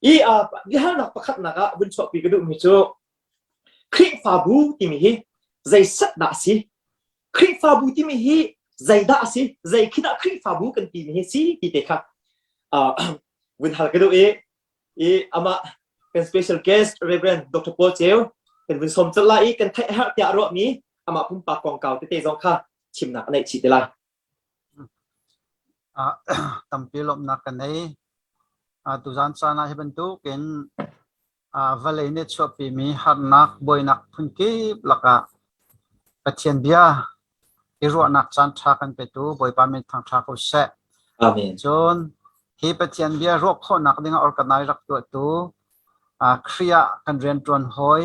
อีดิฮานักประคัตนักบุญชอบปีกระดูมิโจคริฟาบูที่มีใจสัตดาสิคริฟาบูที่มีใจดาสิใจคิดคริฟาบูกันที่มีสิที่เด็กครับบุญฮัลกระดูอามาเป็น special guest Reverend Dr. Paul เจลเป็นบุญสมจัลลาอีกันไทยฮักยารอบนี้อามาพุ่มปากกองเก่าเตะจงค่ะชิมหนักในชีตลายตั้มปีลมนักกันในตุจันทร์นะให้บรรทุกเป็นวลัยเนชอปีมีหันนักบอยนักพุ่งกีบลักกระเทียนเบียอิรัวนักจันทร์กันไปตัวบอยปามิทางทางเขาเสะอาเมนจนที่กระเทียนเบียรวบข้อนักดิ่งออกกันในรักตัวเครียกันเรียนตรวนหอย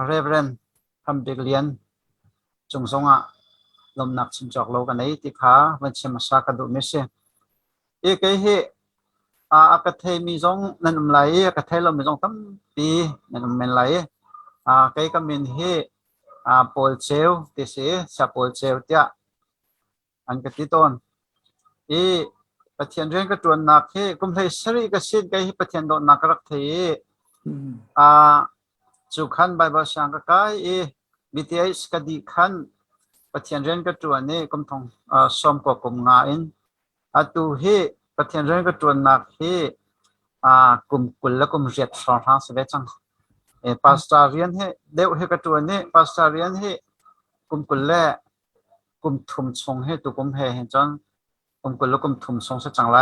เรเวรนทำเด็กเรียนจงทรงลมนักชิมจอกโลกันในที่ขาวันเชมาสากระดูมิเสเอกเหอากาศมีจงนั่นไหลอากาศเรามีจงตั้มปีนั่นมันไหลใกล้กับมินเหโพลเซลที่เสียชาโพลเซลเตียอันกติต้นปะเทียนเรื่องกระตวนนักเหกุมเลยสรีกสิทธิ์ใกล้ปะเทียนโดนนักรักเทจุขันใบบัวช่างก็ใกล้บิทยาสกดีขันปะเทียนเรื่องกระตวนนี้กุมทองสมกกุมงาอินตัวปะเทียนเรื่องกระตวนนักกุมกุลและกุมเรียดสองทางเสด็จจังภาษาเรียนเดี๋ยวกระตวนนี้ภาษาเรียนกุมกุลและกุมทุ่มชงตุกุมเห็นจังกุมกุลและกุมทุ่มชงเสจังไร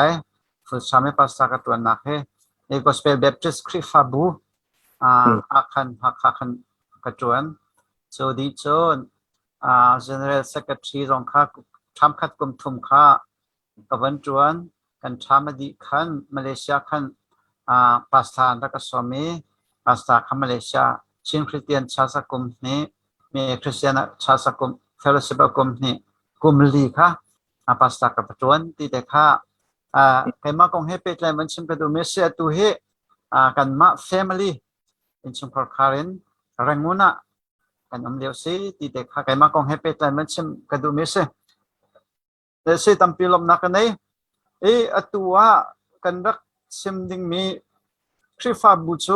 ฝึกใช้ภาษากระตวนนักก็สเปลแบบจิสคริฟาบูอาคันกระตวนโจดีโจนgeneral secretary รองข้าทำคัดกุมทุ่มข้ากับวันจวนกันทำมาดีขันมาเลเซียขันภาษาและก็สมีภาษาขันมาเลเซียชินคริสเตียนชาสกุมนี้มีคริสเตียนชาสกุมเฟลซิบกุมนี้กุมลีค่ะภาษากับจวนที่เด็กค่ะใครมากงให้เป็นอะไรมันชิมกระดูเมเซียตัวเหกันมา family เป็นชิมพอร์คารินแรงมุนะกันเดียวสิที่เด็กค่ะใครมากงให้เป็นอะไรมันชิมกระดูเมเซียเดี๋ยวสิตั้มปีลมนักกันนี้ตัวกันรักซิมดิ้งมีคริฟาบูโช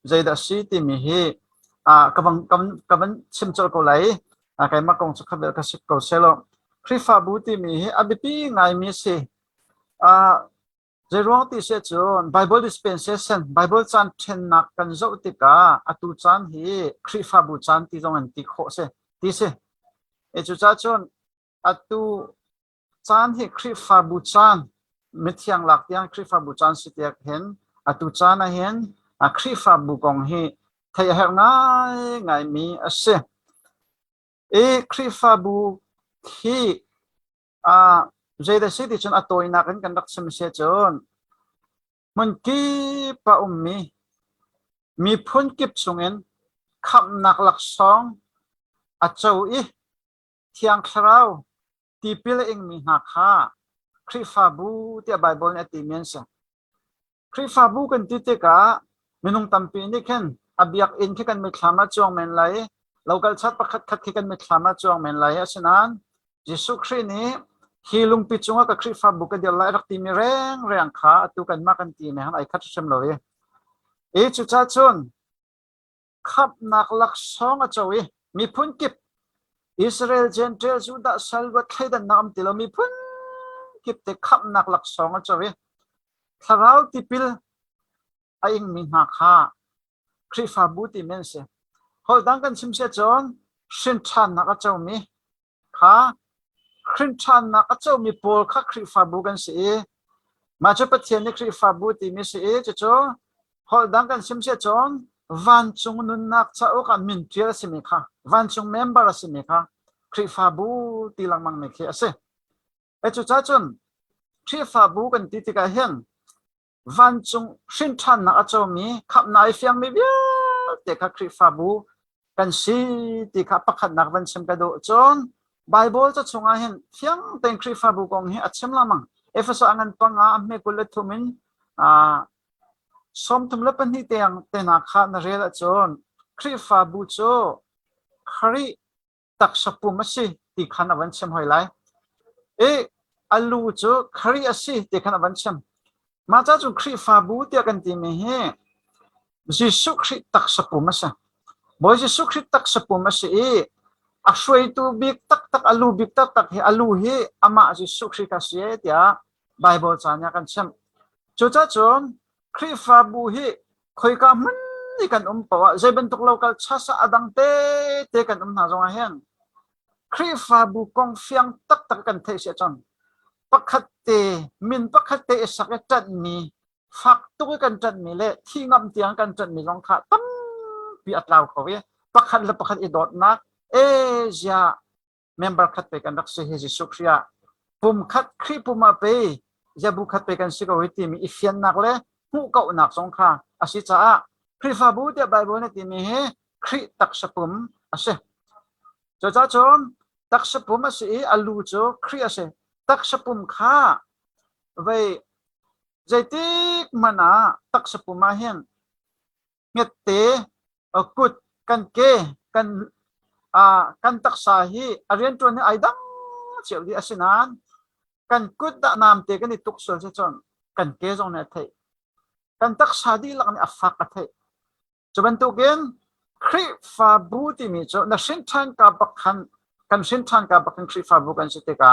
ใจดัชชีที่มีกับซิมโจก็ไหลใครมากงสุขเบลก็สิก็เซลคริฟาบูที่มีอบิปีไงมีสิใจร้องที่เสจวน Bible dispensation Bible จันเทนนักกันโจติกาตัวจันคริฟาบูจันที่ตรงนั้นที่โคเสที่เสจุจ้าจวนตัวจันคริฟาบูจันมิเทียงหลักยังคริฟาบูจันสิเตียกเห็นตุจานะเห็นคริฟาบูกองเฮทายเหง่ายมีเสคริฟาบูที่ใจเดสิที่จนตัวนักกันรักสมเสจนมันกีปะมีพ้นกิบสงเงินขับนักหลักสองเจ้าเทียงคราวที่เปลี่ยนมีหักฮาคริฟาบูที่ไบเบิลเนี่ยที่มีนส์คริฟาบูกันที่เตกะมินุงตัมปีนี่กันอบิยักอินที่กันไม่ขมาจวงเมนไลเราก็ชัดประคัดที่กันไม่ขมาจวงเมนไลฉะนั้นยิสุครินี้ฮิลุงปิจงกับคริฟาบูกันเดียวไล่รักที่มีแรงขาตุกันมากันที่เนี่ยไอ้คัดเชมเลยจุดจ้าชนขับนักลักษณ์เจ้ามีพ้นกิบอิสราเอลเจนเทลจูดาสัลวัตไทดันน้ำที่เรามีพ้นกิบแต่ขับนักลักษณ์เจ้าถ้าเราที่พิลไอ้ยังมีนักฮาคริฟาบูที่เมนเสพอดังกันชิมเสจอนชินชันนักเจ้ามีค่ะครินชันนักเจ้ามีโพลค่ะคริฟาบูกันเสียมาจะปะเทียนในคริฟาบูที่มีเสียจะจ้าพอดังกันชิมเสจอนวันจงนุนนักเจ้ากันมินเทียสิมีค่ะวันจงเมมเบอร์สิมีค่ะคริฟาบูที่ลังมังไม่เขียเสจุดจ้าจนคริฟาบูกันที่ที่กันเห็นวันจงชินชันนักเจ้ามีขับนายเฟียงไม่เบี้ยเด็กคริฟาบูกันสีที่ขับประคันนักวันชิมกระโดดจนไบเบิลจะชงอาเห็นเฟียงแต่งคริฟาบูกองเฮอัดชิมละมังเอฟเอสอังันปังอาเมกุลเลทุมินสมทุมเลปันที่เตียงเตนักขันเรียลจนคริฟาบูโจคริตักสปุมัสิที่ขันวันชิมหอยไลอลูโจคริอสิที่ขันวันชิม มาจ้าจุคริฟาบูเตียกันทีมีเฮยิสุคริตักสปุมาสะบอยยิสุคริตักสปุมาสอีอักช่วยตูบิกตักตักอลูบิกตักตักเฮอลูเฮอามายิสุคริกาเสียเดียไบเบิลจานยากันเช่นจุจ้าจนคริฟาบูเฮคอยกามันนี่กันปะวะใจเป็นตุกเรากัลชาสะอดังเตเตกันหาจงอาเฮนคริฟาบูกองเฟียงตักตักกันเทเสียจนปักขัดเตมินปักขัดเตสักจัดมีฝักตัวกันจัดมีเละที่งำเตียงกันจัดมีลองขาตั้มปีอัตลาวเขาเว้ปักขัดและปักขัดอีดอดนักเอเจียเมมเบอร์ขัดไปกันรักษาเฮจิสุขเสียปุ่มขัดคริปุ่มมาไปจะบุขัดไปกันสิกวิธีมีอิฟยันนักเละหูเก่านักสงคราอาศิจ้าคริฟาบูเดียไบเบิลเนี่ยที่มีเฮคริตักสปุ่มอาเซจะจ้าจนตักสปุ่มอาศัยอลูโจคริอาเซตักสปุ่มข้าไว้ใจติกมันตักสปุ่มมาเห็นเงเตกุดกันเกกันกันตักสาฮีอาเรียนตัวนี้ไอ้ดังเฉียวดีอาศินานกันกุดดนามเตกันนี่ตุกส่วนเสียจนกันเกจงเนี่ยเทกันตักสาดีหลังนี่อัฟฟักเทจะเป็นตัวเกนคริฟาบูที่มีจนักสินทันกับบักขันกันสินทันกับบักขันคริฟาบูกันสิเตกา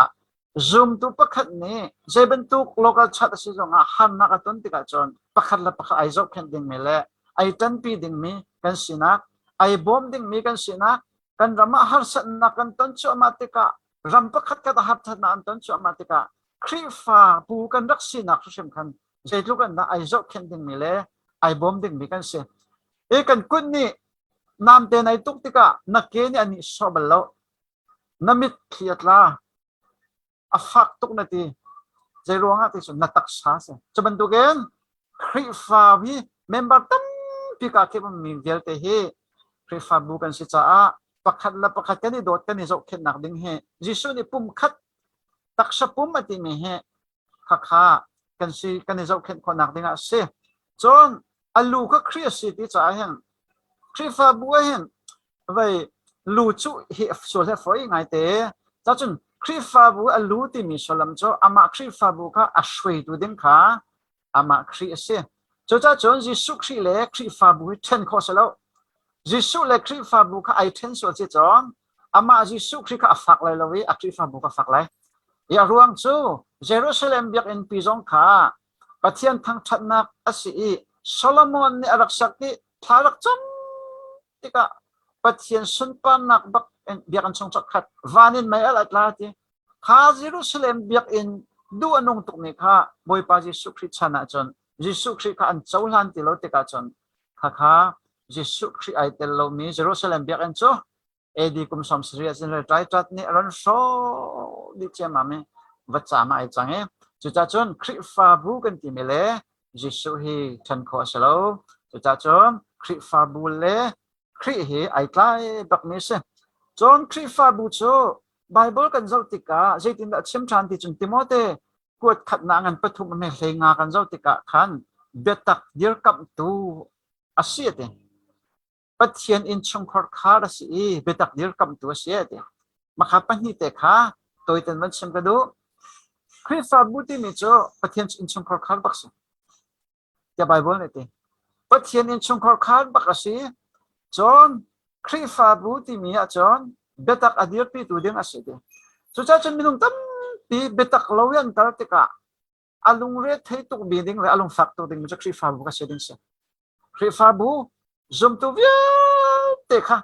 zoom ตัวบักขันนี่จะเป็นตัว local chat สิจงหันนักตุนติกาจนบักขันละบักขันไอจอกขันดิ่งมีเละไอตันปีดิ่งมีกันสินักไอบอมดิ่งมีกันสินักกันรำหันสันนักกันต้นชัวมาติการำบักขันกันหัดนักต้นชัวมาติกาคริฟาบูกันรักสินักสุดสำคัญใจลูกกันนะไอจอกขันดิ่งมีเละไอบอมดิ่งมีกันสิกันคุณนี่นามเตนไอตุกติกานักเกนี่อันนี้ชอบแล้วน้ำมิดเขียดลาอาฟักตุกนาทีใจร้องอะไรส่วนนักตักษาเสียจะเป็นตัวเกนคริฟาบีเมมเบอร์ตั้มพิกาเก็บมันมีเดียร์เตะเฮคริฟาบูกันสิจ้าปักขัดละปักขัดกันนี่โดดกันนี่จบเข็นนักดิ่งเฮจิสุนี่ปุ่มขัดตักษปุ่มมาที่มีเฮข้าข้ากันสิกันนี่จบเข็นคนนักดิ่งอ่ะเสียจนอลูก็คริสสิที่จ้าเห็นคริฟาบูเห็นไว้ลูจูเฮส่วนเฮฟอยไงเตะจ้าจนคริฟาบูอลูที่มีสลัมโจอามาคริฟาบูค่ะอช่วยดูดิ่งค่ะอามาคริสเสียจ้าจนจิสุคริเล่คริฟาบูเทนข้อสแล้วจิสุเล่คริฟาบูค่ะไอเทนส่วนเสียจงอามาจิสุคริค่ะฝักเลยละวิคริฟาบูค่ะฝักเลยอย่ารวงจูเยรูซาเล็มเบียกอินปีจงค่ะปะเทียนทั้งชัดนักอาศัยโซโลมอนนี่รักษาที่พารักจำที่กะปะเทียนสุนปานักบักเบียกันชงจักขัดวานินไม่อะไรลาทีข้าเยรูซาเล็มเบียกอินดูอนงตุกนี่ค่ะบอยปาจิสุคริชนะจนจิสุคริค่ะอันเจ้าลันติโลติกาจนข้าจิสุคริไอเตลโลมีเยรูซาเล็มเบียกันจูเอดีกุมสมศรีจินเลยใจจัดนี่รันโซดิเจมามีวัดจามาไอจังเอจุดจนคริฟาบูกันที่มีเล่จิสุฮีทันข้อสโลจุดจนคริฟาบูเล่คริฮีไอใกล้บักมิเซจนคริฟาบูโจไบเบิลกันเจ้าติกาใจตินดัชมชันติจุนติโมเตกวดขัดนางกันปฐุมเมเลงากันเจ้าติกาขันเบตักเดียร์กับตูอาเซียเตปัทเทียนอินชงคอร์คาร์สีเบตักเดียร์กับตัวเสียเตมาขับปัญหิเตค่ะตัวอินมันชิมกันดูคริฟาบูที่มีโจปัทเทียนอินชงคอร์คาร์บักษจะไบเบิลเนี่ยเตปัทเทียนอินชงคอร์คาร์บักษจนคริฟาบูที่มีอ่ะจนเบตักอดีตปีตัวเดียงอาศัยเตสุดท้ายจนมีนุ่มตั้มปีเบตักลายันตาติกาอารมณ์เรียดให้ตุกบีดิ้งเลยอารมณ์ฟักตัวดิ้งมันจะคริฟาบูก็เสียดิ้งเสียคริฟาบูซุมตัวเวียเตค่ะ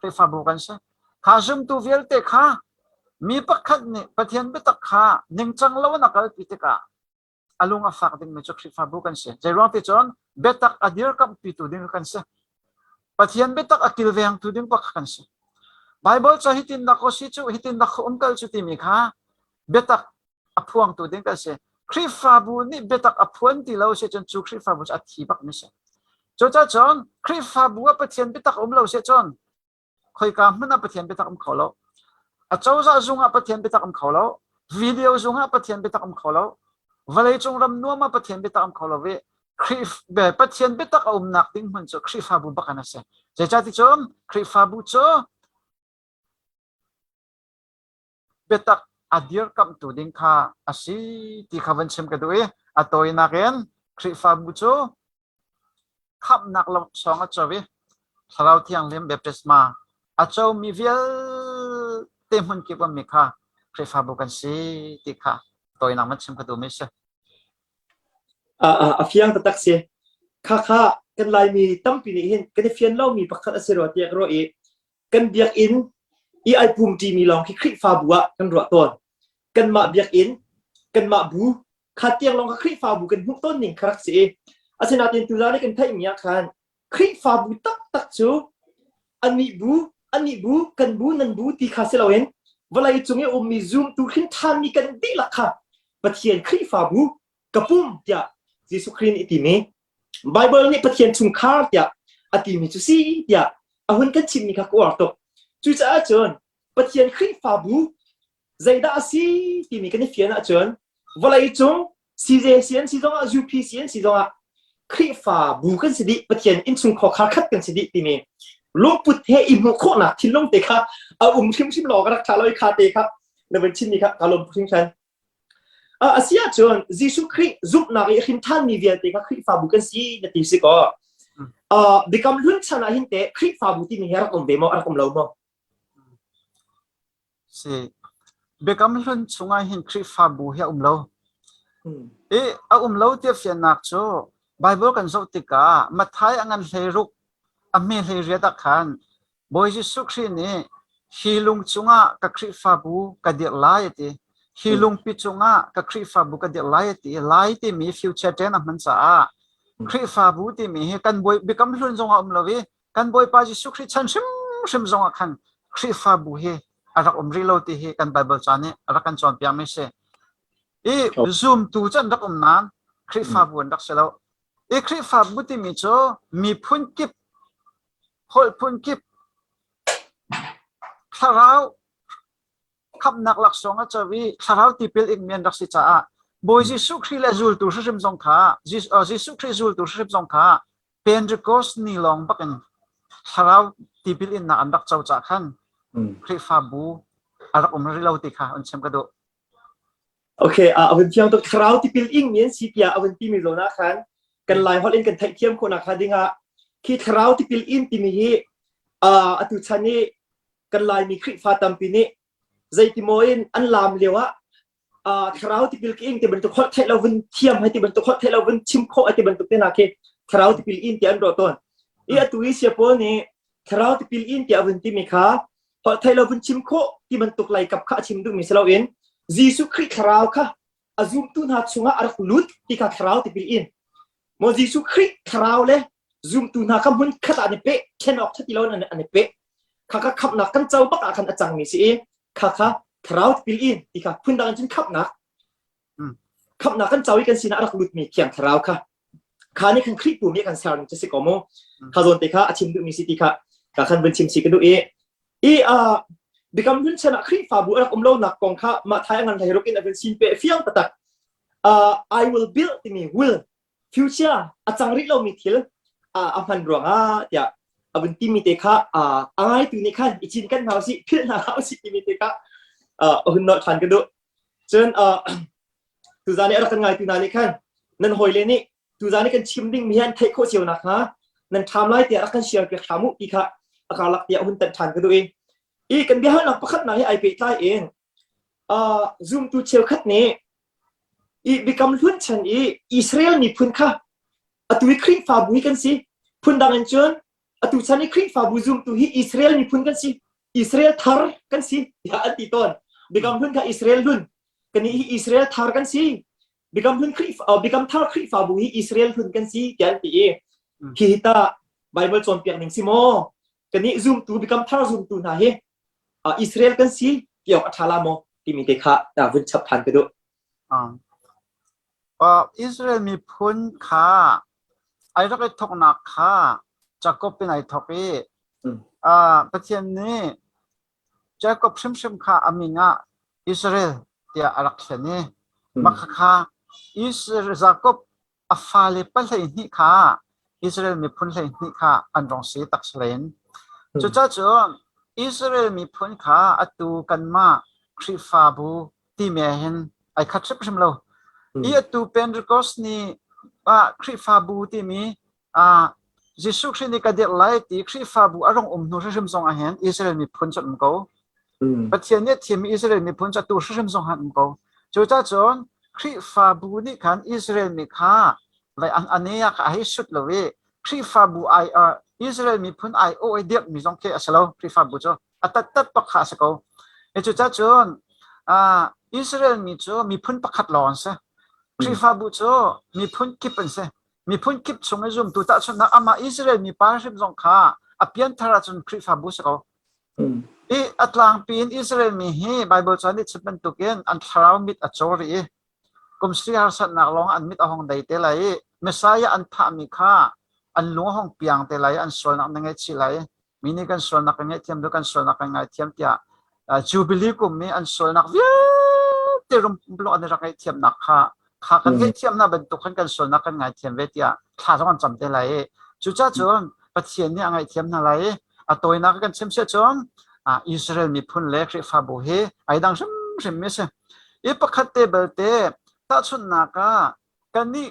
คริฟาบูกันเสียข้าซุมตัวเวียเตค่ะมีปักขัดนี่ปัทเทียนเบตักค่ะนิ่งจังลาวันนักปีติกาอารมณ์ฟักดิ้งมันจะคริฟาบูกันเสียใจร้อนที่จนเบตักอดีตกับปีตัวดิ้งกันเสียปัทเทียนเบตักอกิลเวียงตัวดิ้งปักกันเสียไบเบิลจะฮิตินนักสิจูฮิตินนักอุมกัลจุติมีค่ะเบตักอพวงตัวดิ้งกันเสียคริฟาบูนี่เบตักอพวนที่เราเสียจนจูคริฟาบูจะอธิบักไม่เสียจนจนคริฟาบูว่าปัทเทียนเบตักเราเสียจนคอยการมันปัทเทียนเบตักเขาเราเจ้าจะจุงปัทเทียนเบตักเขาเราวิดีโอจุงปัทเทียนเบตักเขาเราเวลาจงรำนัวมาปัทเทียนเบตักเขาเราเวคริฟแบบปัทเทียนเบตักนักดิ้งมันจะคริฟาบูบักกันเสียจะที่จนคริฟาบูจะเบตักอดีตกับตัวดิ้งค่ะอาศัยที่เขาเป็นชิมกันด้วย atoi naken khri fa bu chu khap nak lok song achawi sarau thiang lem baptisma achaw mi vial temun ki pam mi kha khri fa bu kan si ti kha toi nak man chim ka du mi se fiang tatak se kha kan lai mi tam pi ni hin kan fian lo mi pakhat asero ti ro e kan biak in i ai pum ti mi long ki khri fa buwa kan ro ton kan ma biak in kan ma bu kha tiang long ka khri fa bu kan hu ton ning kharak se asena tin tu la ni kan thai mi khan khri fa bu tak chu ani bu kan bu nan bu ti kha se lo hen walai chunge mi zoom tu khin than mi kan di la kha pathian khri fa bu kapum tia Jesu Krin iti me Bible ni pathian chung khar tia ati mi chu si tia ahun kan chim ni kha ko to chu cha chon pathian khri fa bu zaida si ti mi kan fian a chon walai chung si je sian si zong a ju pi sian si zong a khri fa bu kan si di pathian in chung kho kha khat kan si di ti me lo put he i mu kho na thin long te kha a chim lo ka tha loi kha te kha na ben chin ni kha kalom phing chan Asia chon Jesu Christ zup na ri khin than mi vial te ka Christ fa bu kan si na ti si ko become lun chana hin te Christ fa bu ti mi her kom be mo ar kom lo mo si become lun chunga hin khri fa bu he lo e a lo te fian nak cho Bible kan zo ti ka mathai angan hlei a me hlei ria ta khan boy Jesu Christ ni hilung chunga ka Christ fa bu ka dir lai ti hilung pi chunga ka khri fa bu ka de lai ti mi future ten man cha khri fa bu ti mi kan boy become hlun zonga lowi kan boy pa ji sukri chan sim zonga khan khri fa bu he arak umri lo ti he kan bible chani arak kan chon pya me se e zoom tu chan dak nan khri fa bu dak selo e khri fa bu ti mi cho mi phun kip hol phun kip tharau khap nak lak songa chawi tharau ti pil ik mian rak si cha boy Jesu Christ la zul tu shim zong kha Jesu Christ zul tu shim zong kha Pentecost ni long bakin tharau ti pil in na andak chau cha khan khri fa bu arak umri lo ti kha on chem ka do Okay awen tiang to tharau ti pil ing mian si pia awen ti mi lo na khan kan lai hol in kan thai thiam ko na kha dinga ki tharau ti pil in ti mi hi atu chani kan lai mi khri fa tam pi ni zai ti moin an lam lewa tharau ti pil ki ing ti ben to khot thai lo vin thiam hai ti ben to khot thai lo vin chim kho ati ben to te na ke tharau ti pil in ti an ro ton e atu i sia po ni tharau ti pil in ti awen ti mi kha khot thai lo vin chim kho ti ben to lai kap kha chim du mi selo in Jesu Christ tharau kha azum tu na chunga arak lut ti ka tharau ti pil in mo Jesu Christ tharau le zoom tu na kam hun khata ni pe khenok thati lo na ani pe kha khap na kan chau bak akhan achang mi si kha tharau pil in ti kha phun dang chin khap na kan chawi kan sina arak lut mi kyang tharau kha ni kan khri pu mi kan sar ni se ko mo kha zon te kha achim du mi si ti kha khan ben chim si ka du become lun chana khri fa bu arak lo nak kong kha ma thai ngan thai rokin aven sin pe fiang patak I will build me will future achang ri lo mi thil aman ronga ya abun ti mi te kha ai tu ni khan ichin kan hau si phil na hau si ti mi te kha hun no than ka du chen tu zani ara kan ngai tu na ni khan nan hoi le ni tu zani kan chim ding mi han thai kho chiu na kha nan tham lai te ara kan share pe thamu ti kha akalak ti hun tan than ka du kan bi ha nak pakhat na hi ai pe tai en zoom tu cheu khat ni become lun chan Israel ni phun kha atui khri fa bu kan si phun dang an chon atu chani khri fa bu zoom tu hi Israel ni phun kan si Israel thar kan si ya ati ton become lun ka Israel lun kan hi Israel thar kan si become lun khri become thar khri fa bu hi Israel lun kan si kan ti hi ta Bible chon piak ning si mo kan ni zoom tu become thar zoom tu na he Israel kan si piak athala mo ti mi te kha ta vun chap phan ka do Israel mi phun kha ai rak ai thok nak kha Jacob pin ai thoki pathian ni Jacob shim kha aminga Israel tia arak chani makha kha Israel Jacob afale palai ni kha Israel mi phun lai ni kha anrong si takslen chu cha chon Israel mi phun kha atu kanma khri fa bu ti me hen ai khat shim lo อีตูPentecostนี่คริสต์ฟาบูที่มียิสุคริสต์นี่ก็เดียร์ไลท์ที่คริสต์ฟาบูอารมณ์นูริมซองอาเห็นอิสราเอลมีพ้นจากมุกเขาปัจจัยนี้ที่มีอิสราเอลมีพ้นจากตัวริมซองหันมุกเขาจุดจ้าจนคริสต์ฟาบูนี่ขันอิสราเอลมีค่าไว้อันนี้อยากให้สุดเลยคริสต์ฟาบูอิสราเอลมีพ้นโอเดียมีซองเคสแล้วคริสต์ฟาบูจ้าตัดปักขาสเขาจุดจ้าจนอิสราเอลมีพ้นปักขัดหลอนซะคริสต์ฟาบูจ้ามีพ้นกิบเป็นซะมีพ้นกิบชงไอ้จุ่มตัวตาชนนะอามาอิสราเอลมีปาริมซองค่าเพียงทาราชนคริสต์ฟาบูสเขาอัตลังปีนอิสราเอลมีฮีไบเบิลชันดิฉันเป็นตุกินอันทราวมิดอัจฉริยกุมสรีหารสันนักลองอันมิดahongใดเตลัยเมสายอันทามิค่าอันหลวงห้องเปียงเตลัยอันสวนนักนังเงชิลัยมินิกันสวนนักเงเทียมดูกันสวนนักเงเทียมเตียจูบิลีกุมมีอันสวนนักเวียเตรุมบล็อกอันรักเงเทียมนักข้ากันเงเทียมน่ะเป็นตุกันกันสวนนักเงเทียมเวทีข้าจะมันจำเตลัยจุดจ้าจนปัจเจียนนี่เงเทียมนั่นเลยตัวนักกันเชื่อมเชื่อจนอิสราเอลมีพ้นเล็กริฟาบูเฮไอ้ดังชิมมิสอีปะคัตเตเบลเตตัดชุนนักกันนี่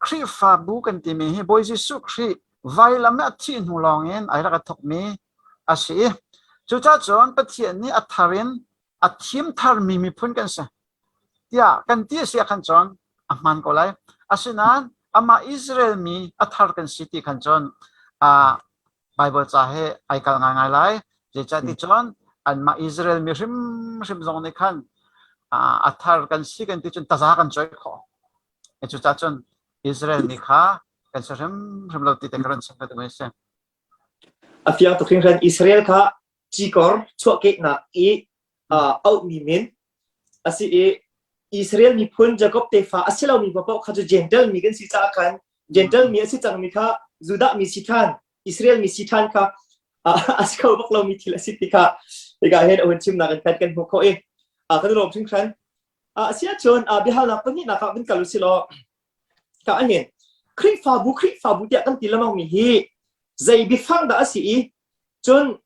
คริฟาบูกันที่มีบอยจิสุครีไวลาเมที่หนูลองเงินไอ้รักทกมีอาศัยจุดจ้าจนปัจเจียนนี่อัฐารินอัฐิมทาร์มีพ้นกันสิที่กันที่เสียขันจนมันก็เลยอาศัยนั้นอามาอิสราเอลมีอัฐาร์กันสิที่ขันจนไบเบิลจะให้ไอ้การงานไรjadi John an ma Israel mi rim zong ni khan athar kan si kan ti chun taza kan joy kho e chu cha chun Israel ni kha kan rim lo ti te kan sang ka me se afiang to khring Israel kha chikor chua ke na out mi min asi Israel mi phun Jacob te fa asilo mi papa kha ju gentle mi kan si cha kan gentle mi asi chang mi kha Juda mi si than Israel mi si than kha askau baklo mi thila sitika ega hen on chim na kan ho ko kan rom thing khan sia chon bihal na pani na ka bin kalu silo ka ahen kri fa bu dia kan tilamang mi hi zai bi phang da asi chon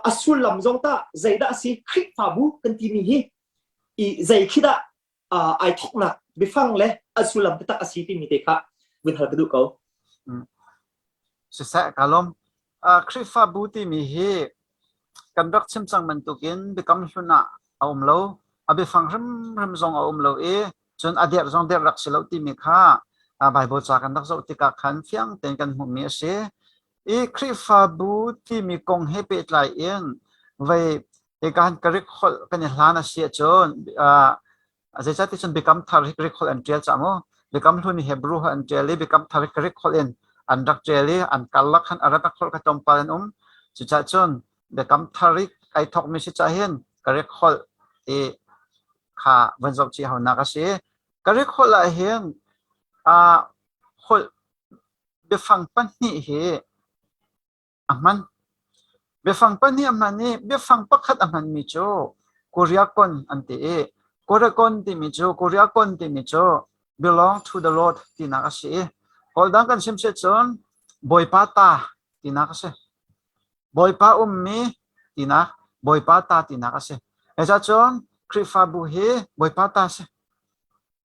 asul lam jong ta zai da asi kri fa bu kan ti mi hi i zai khida ai thok na bi phang le asul lam ta asi ti mi te kha bin hal du ko sa kalomคริสต์ฟาบูที่มีเฮกันรักชิมสังมันตุกินไปกำสุนะเอาโลอาไปฟังริมซองเอาโลจนอดีตซองเดียรักสิเลที่มีค่าไบเบิลจากกันรักสติกาขันเฟียงเต็นกันหุ่มมีเสคริสต์ฟาบูที่มีกงเฮเปิดไหลเองไว้การกริกขลกันหลานเสียจนจะจัดที่จนไปกำทาริกริกขลอันเดียจามไปกำทุนเฮบรูอันเจลีไปกำทาริกริกขลเองอันรักเจลีอันกัลลักขันอารักขลกระจมปานจุดจนเด็กกำทาริกไอทอกมิสิจ่าเห็นกระเรกขลข้าวันศุกร์ที่เขานักเสียกระเรกขลเห็นขลเบฟังปันนี่เฮมันเบฟังปันนี่มันนี่เบฟังปักขัดมันมิโจกุริยากอนอันเตกุริยากอนที่มิโจกุริยากอนที่มิโจ belong to the Lord ที่นักเสียพอดังกันชิมเสร็จจนบอยป้าตาที่นักเสียบอยป้ามีที่นักบอยป้าตาที่นักเสียเอเจ้าจนคริฟาบุเฮบอยป้าตาเสีย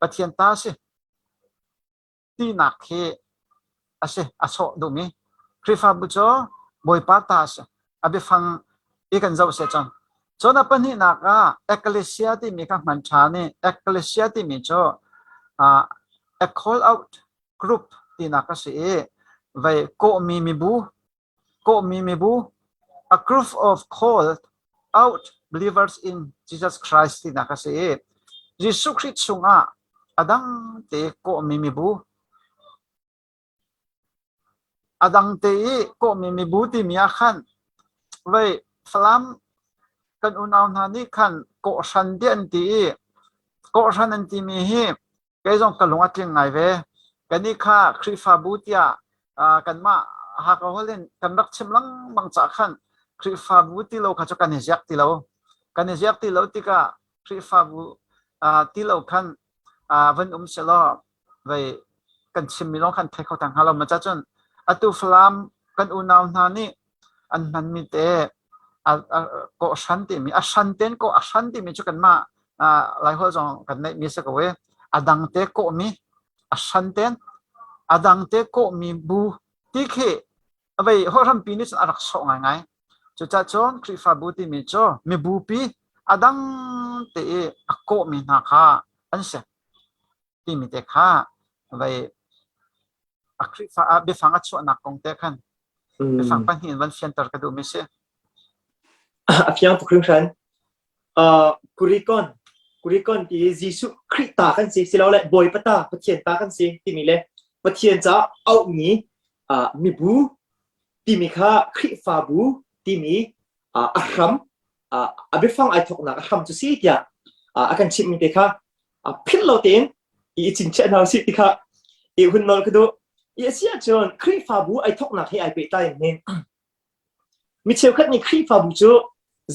ปะเทียนตาเสียที่นักเฮเสียอโศกดูมีคริฟาบุโจบอยป้าตาเสียอาไปฟังอีกันเจ้าเสียจนปัญหานักเอกเลเซียที่มีการมันชานี่เอกเลเซียที่มีโจa call out groupที่นักเสียไว้ก็มีบู a group of called out believers in Jesus Christ ที่นักเสียยิสุคริสต์สุงอดังเตก็มีบูอดังเตก็มีบูที่มีอาคันไว้ฟลัมกันอุณาวนานี่คันก็ชันเดียนตีก็ชันนันตีมีฮีก็ยังกันลงอัดยังไงเว้กันนี่ค่ะคริฟาบูติยากันมาหากเขาเล่นกันรักชิมลังบางจากขันคริฟาบูติเราเขาจะกันเฮียกติเราที่ก็คริฟาบูที่เราขันวันเสลอไว้กันชิมมีน้องขันไทยเขาทางฮาเรามาจัดจนอัตุฟลามกันอุณาวนานี่อันมันมีเตก็ชันติมีชันเต็นก็ชันติมีจุกันมาหลายคนจงกันในมีสักเว้ adang te ko mi asanten adang te ko mi bu ti khe avai horam pi ni arak so ngai ngai chu cha chon khri fa bu ti mi cho mi bu pi adang te akko mi na kha an se ti mi te kha avai akri fa be fanga chu na kong te khan be fang pan hin van center ka du mi se afiang tu kring khan kurikon ti jisu krita kan si silo le boy pata pathian ta kan si ti mi le pathian cha au ni mi bu ti mi kha khri fa bu ti mi ahram abe fang ai thok na ahram chu si tia akan chim mi te kha phil lo ten I chin chen na si ti kha I hun nol ka do I sia chon khri fa bu ai thok na he ai pe tai nen mi cheu khat ni khri fa bu chu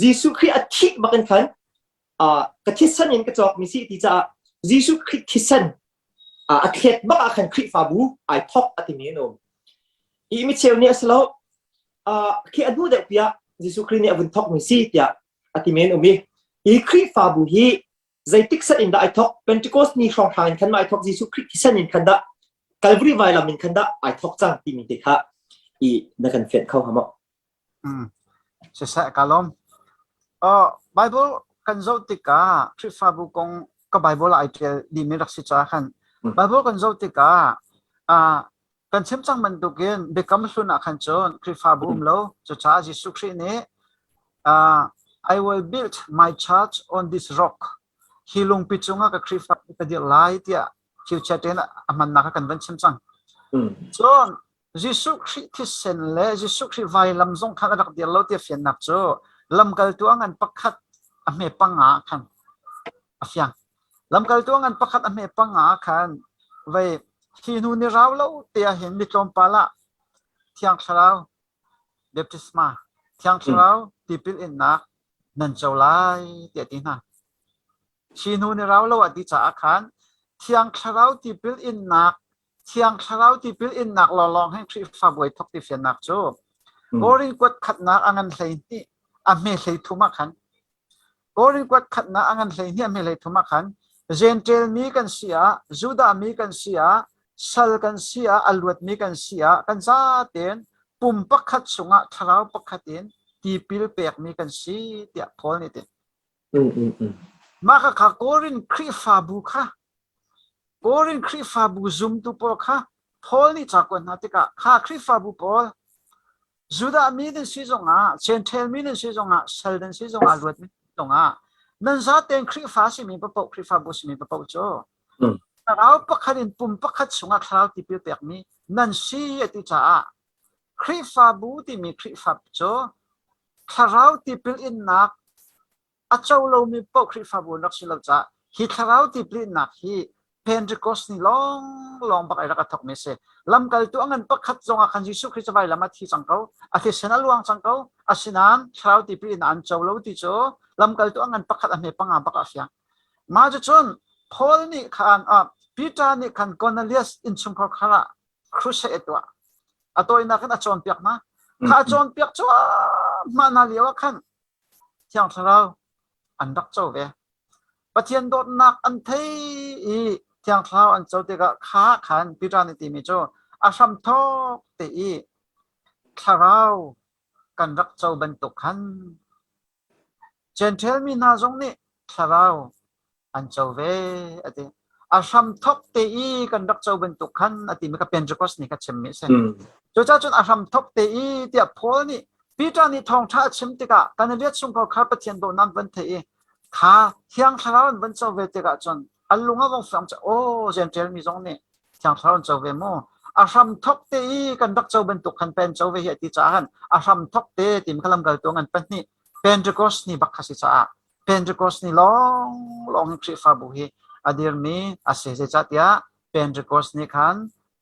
jisu khri a thi bakan khan ka thisan in ka chok mi si ti cha jisu khri thisan a khet ba khan khri fa bu ai thok ati me no I mi cheu ni aslo khi adu de pia jisu khri ni avun thok mi si tia ati me no mi I khri fa bu hi zai tik san in da ai thok pentecost ni song han khan mai thok jisu khri thisan in khan da calvary vai la min khan da ai thok chang ti mi te kha I na kan fet khau hamo se sa kalom bible kan zo tika khri fa bu kong ka bible ai tel di mi rak si cha khan bible kan zo tika kan chem chang man tu gen bekam hluna khan chon khri fa bu lo cho cha jisu khri ne I will build my church on this rock hilung pichunga ka khri fa ka di lai tia future ten aman na ka kan van chem chang chon jisu khri thisen le jisu khri vai lam zong khan rak di lo tia fian nak cho lam kal tuang an pakhat ame panga khan afyang lam kal tuang an pakhat ame panga khan vai hi nu ni raw lo tia hin ni tlom pala thiang tharau baptisma thiang tharau tipil in nak nan chawlai tia ti na hi nu ni raw lo ati cha khan thiang tharau tipil in nak thiang tharau tipil in nak lo long hen khri fa boi thok ti fian nak cho gorin kwat khat nak angan hlei ni ame hlei thuma khan gorin kwat khat na angan hlei ni ame hlei thuma khan gentle mi kan sia juda mi kan sia sal kan sia alwat mi kan sia kan za ten pum pakhat sunga tharau pakhatin tipil pek mi kan si tia phol ni te ma kha gorin khri fa bu kha gorin khri fa bu zum tu po kha phol ni chakon na tika kha khri fa bu pol juda mi den si zonga gentle mi den si zonga sal den si zonga alwat mi zonga nan za ten khri fa si mi pa po khri fa bu si mi pa po cho tharau pakhatin pum pakhat sunga tharau tipil pek mi nan si ati cha khri fa bu ti mi khri fa cho tharau tipil in nak achau lo mi po khri fa bu nak silaw cha hi tharau tipil in nak hi pentecost ni long bakai raka thok me se lam kal tu angan pakhat zonga khan jisu khri chawai lama thi changkau athi sena luang changkau asinan tharau tipil in an chau lo ti cho lam kal tu angan pakhat ame panga baka fya ma ju chon Paul ni khan Peter ni khan Cornelius in chungkor khara cruise etwa atoi na khan achon piak na kha achon piak cho ma na liwa khan thiang tharau andak chau ve pathian dot nak an thei I thiang tharau an chau te ka kha khan Peter ni ti mi cho asam thok te I tharau kan rak chau ban to khan gentle mi na zong ni tharau an chau ve ati asam thok te I kan rak chau ban to khan ati mi ka Pentecost ni ka chem mi se cho cha chun asam thok te I tia phol ni Peter ni thong tha chim te ka kan riat sung ko kha pathian do nan ban thei kha thiang tharau ban chau ve te ka chon alunga wong sam cha o gentle mi zong ni thiang tharau chau ve mo asam thok te I kan rak chau ban to khan pen chau ve hi ati cha han asam thok te tim khalam gal to ngan pan ni Pentecost ni bak khasi cha Pentecost ni long khri fa bu hi adir mi ase je cha tia Pentecost ni khan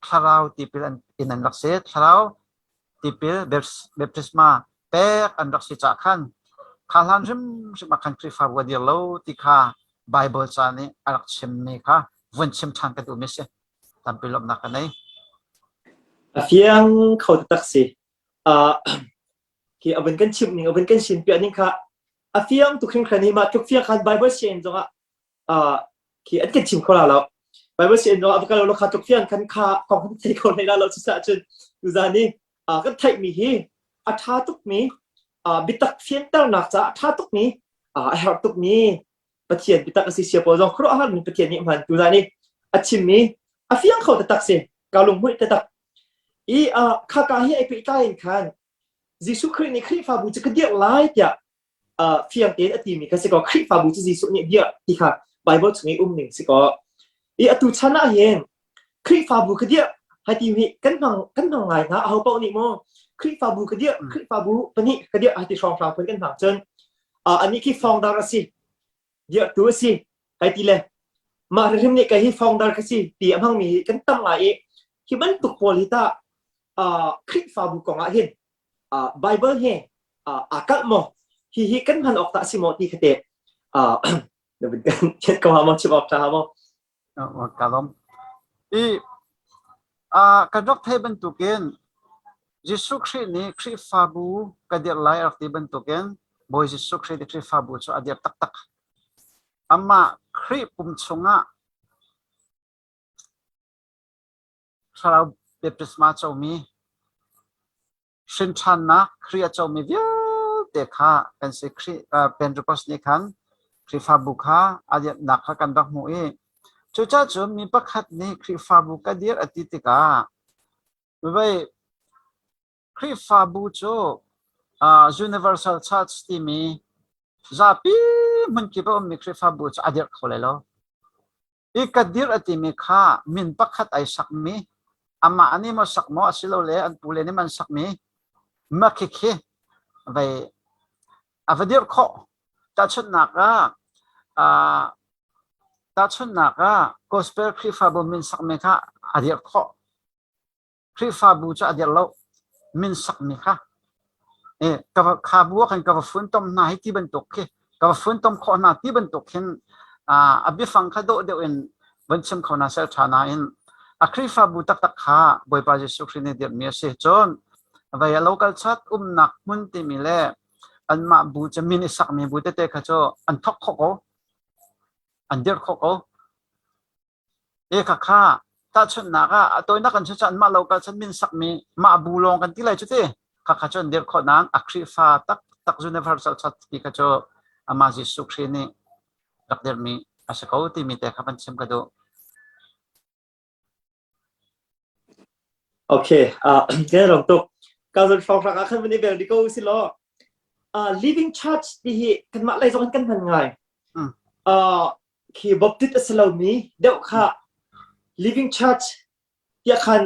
tharau tipil in an lakse tharau tipil baptisma pek an rak si cha khan khalan rim makan khri fa bu dia lo ti kha Bible cha ni arak chem ni kha vun chem thang ka du mi se tampilom na ka nei afiang khau tak si ki aban kan chim ning aban kan sin pia ning kha afiang tu khim khani ma tuk fia khan Bible chen zonga ki an kan chim khola lo Bible si no abakal lo khatok fian kan kha kong kan thei kon nei la lo sa chen tu za ni kan thai mi hi a tha tuk mi bitak fian tar nak cha tha tuk mi a her tuk mi pathian bitak asi sia po jong khro han mi pathian ni man tu za ni a chim mi a fiang kho ta tak se ka lung hui ta tak i kha ka hi ai pe ta in khan Jisu Christ ni Christ fa bu cha ka dia lai tia fiang ten ati mi ka se ko Christ fa bu cha Jisu ni dia ti kha Bible chung ei ning se ko i atu chana hen Christ fa bu ka dia ha ti mi kan nang ngai na a ho pau ni mo Christ fa bu ka dia Christ fa bu pani ka dia ha ti song fa pen kan phang chenอันนี้คือฟองดาร์สิเยอะตัวสิไอ้ทีเลยมาเรื่องนี้ก็ให้ฟองดาร์ก็สิตีอันพังมีกันตั้งหลายที่มันตุกโพลิตาคริสฟาบุกงอ่ะเห็นไบเบิลเห็นอากาศโมที่กันพันออกตาสิโมตีคเตเดี๋ยวเป็นกันเช็ดก็หาโมชิบออกจ้าโมกาลมอีกระดกเทบันตุเกนยิสุคริสนี่คริสฟาบุกระเดียร์ไลอร์ที่บันตุเกนบอยยิสุคริสที่คริสฟาบุชอเดียร์ตักอามาคริสปุ่มชงะชาวเบปติสมาเจ้ามีชินชันนะคริสเจ้ามีเยอะเด็กค่ะเป็นสิคริสเป็นรูปสนิคันคริสฟาบุค่ะอาเดียร์นักกันดักมวยจุดจ้ามีประคัดนี้คริสฟาบุกเดียร์อติติกาไม่ไปคริสฟาบุโจuniversal church ที่มีจะปีมันคิดว่ามีคริสฟาบุโจอเดียร์เขาเลยล่ะอีกเดียร์อติมีค่ามินประคัดไอสักมีอามาอันนี้มันสักมั้งสิเราเลยอันปูเลยนี่มันสักมีมาคิดไปเดียร์เขาจะชนนักตาชนนักgospel คริสฟาบุมินสักมีค่ะอเดียร์เขาคริสฟาบุโจอเดียร์เรามินสักมีค่ะกับขาบัวกันกับฝุ่นต้มนาที่บรรทุกกับฝุ่นต้มขอนาที่บรรทุกเห็นอภิฟังขดเดียวเองวันชิมขอนาเซลชานาเองคริฟาบุตักขาบอยปาจิสุครินเดียมีเสียจนไปโลกาลชัดนักมุนติมิเลอันมาบูจะมินิสักมีบูเตเตขจรอันทอกขโกอันเดียร์ขโกข้าถ้าชนนักตัวนักกันชัดมาโลกาลชัดมินสักมีมาบูลงกันที่ไรจุดที่ข้าขจรเดียร์ขอนังคริฟาตักจุนเวอร์สัลชัดที่ขจรอามาจิสุครินีรักเดียร์มีอาศัยเขาที่มีแต่ขับมันชิมกันดูโอเคแค่ลองตุกการจะฟังฟังกันวันนี้แบบนี้ก็สิล้อliving church ที่กันมาอะไรตรงกันพันไงคือบัพติสต์สลามีเดี๋ยวค่ะ living church ที่คัน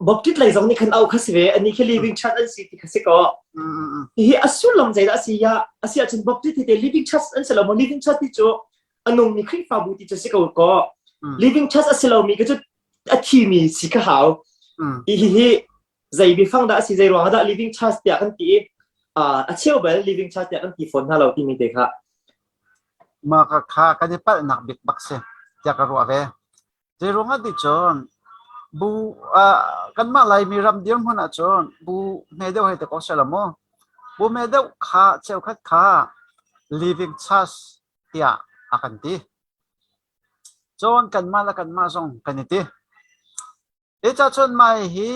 บัพติสต์อะไรตรงนี้คันเอาคัสเวอันนี้คือ living church อันสิที่คัสก็ที่อสุลลมใจละสิยาจนบัพติสต์ที่ living church อันสลาม living church ที่จะอันนู้นมีคริสต์ฟาบูที่จะสิก็ living church อันสลามีก็จะอัฐิมีสิก็หาวใจบีฟังได้สิใจร้องได้ living church เดียกันที่เชื่อว่า living church เดียกันที่ฝนถ้าเราที่มีเด็กค่ะมาค่ะกันจะเป็นนักบิดบักเสียจากรัวเวใจร้องได้จนบูกันมาไล่มีรำเดียมหัวหน้าจนบูเมเดลให้แต่ก็เสลมบูเมเดลค่ะเจ้าคัดค่ะ living church เดียกันที่จนกันมาแล้วกันมาส่งกันที่จะชนไม่ฮี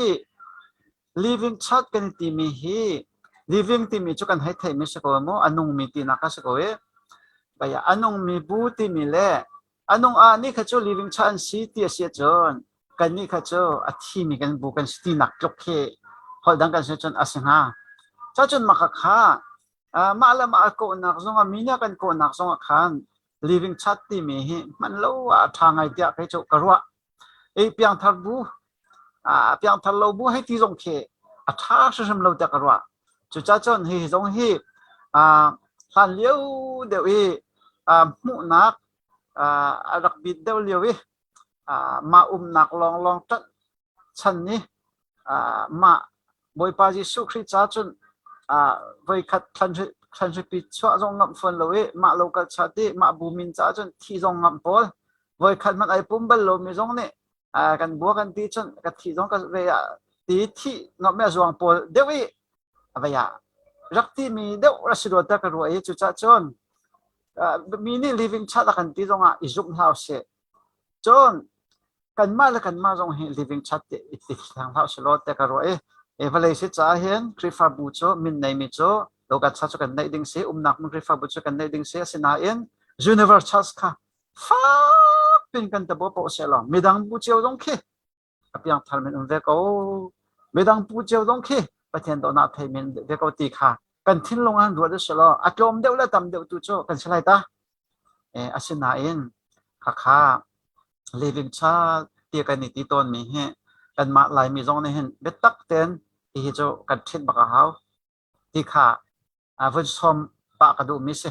living chat กันที่มีฮี living ที่มีจุกันให้ไทยไม่ใช่ก็มั้งอันนุ่งมีที่นักก็ใช่ก็เว้ยไปอันนุ่งมีบูที่มีเล่อันนุ่งนี่เขาจะ living chat สิที่เสียจนกันนี่เขาจะที่มีกันบูกันสิที่นักจกเคพอดังกันเสียจนอาศัยฮะจะจนมาค่ะมาละมาโกนักส่งมีเนี่ยกันโกนักส่งขัน living chat ที่มีฮีมันเล่าทางไอเดียเขาจะกระวะเพียงทัดบูเพียงทัดเราบูให้ที่ตรงเคถ้าสุดเราจะกระว่าจุดจ้าจนให้ตรงที่สันเลี้ยวเดี๋ยวมุนักรักบิดเดี๋ยวเลี้ยวมานักลองจัดฉันนี่มาบอยปาจิสุคริจ้าจนบอยขัดทันสิปิดช่วงงับฝนเลยมาโลกัลชาติมาบูมินจ้าจนที่ตรงงับพอลบอยขัดมันไอปุ่มเบลโลมีตรงนี้กันบัวกันที่จนกันที่ตรงกันเวียที่งับแม่จวงพอลเดี๋ยวเวียรักที่มีเดี๋ยวรัชดาตะกันว่าจุดจ้าจนมีนี่ living chat กันที่ตรงอิจุมเฮาส์จน กันมาและกันมาจงเห็น living chat ติดทางเท้าสโลแต่ก็รอเวลาสิจ้าเห็นคริฟาบูโจมินในมิโจโลกัสชัดกันในดิ่งเสียนักมันคริฟาบูโจกันในดิ่งเสียสินาเอ็น universe ค่ะฟ้าเป็นกันตะบ่ปอเสลมีดังบูเจียวตรงขี้อภิยังทามินเวกเอามีดังบูเจียวตรงขี้ประเทศตัวนาเทมินเวกเอาตีค่ะกันทิ้งลงอันรัวดุสโลอัตลมเดียวและตำเดียวตุโจกันสไลตาอาศินาเอ็นค่ะ living chat ตีกันนี่ตีต้นมีเหกันมาหลายมีจงในเห็นเบ็ดตักเต็นที่โจกันทิ้งบักเขาตีค่ะวันชมปากกระดูมิเส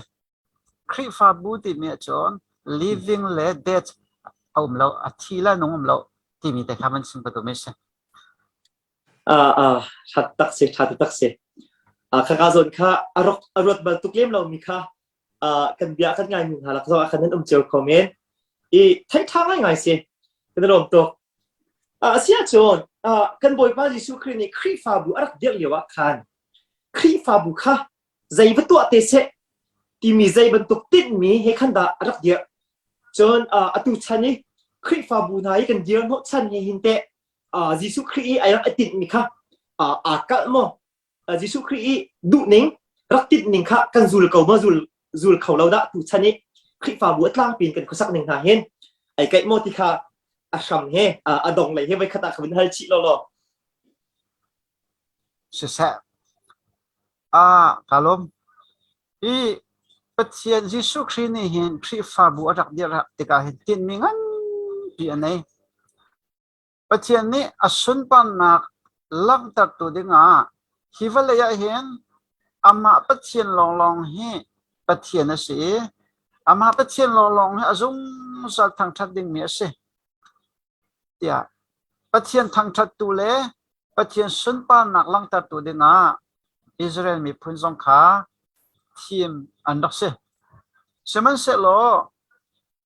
คริฟาบูติมีจน living และ dead เอาเราอธิละน้องเราที่มีแต่คำมันสิ่งประตูมิเสชัดตักเสชัดตักเสข้าส่วนข้าอรถบรรทุกเล่มเรามีค่ะกันเบียกันง่ายหนึ่งหาลักษณะคันนั้นเจอคอมเมนต์ท้ายทางง่ายสิกันรวมตัวเสียจนกันบ่อยบ้านยิสุคริสต์นี่คริฟาบูอักเดียร์เยาวคันคริฟาบูค่ะใจบรรทุกเตเสที่มีใจบรรทุกติดมีให้ขันดาอักเดียร์จนตุชันนี่คริฟาบูนายกันเดียร์โนชันให้หินเตยิสุคริสต์ไอ้รักติดมีค่ะกัลโมยิสุคริสต์ดูนิ่งรักติดนิ่งค่ะกันจูลเขามาจูลเขาเราได้ตุชันนี่คริฟาบูตลางปีนกันก็สักหนึ่งหาเห็นไอ้ไก่โมติค่ะชัมเฮดงเลยเฮ้ไว้ขตาขวินฮัลชิโลโลเสียกาลมปัจจัยยิสุคริสต์นี่เห็นคริฟาบูอักเดียร์ติกาเห็นตินมีงั้นปีอันนี้ปัจจัยนี้อสุนปันนักลังตัดตัวดิ่งฮิวเลยเห็นอามาปัจจัยลองเฮปัจจัยนั้นสิอามาปัจจัยลองเฮอาจุงสัตทางทัดดิ่งมีสิเดียปัจจัยทางทัดตัวเล่ปัจจัยสุนปันนักลังตัดตัวดิ่งอิสราเอลมีพื้นสงขาทีมอันดับสิเสมันเสร็จแล้ว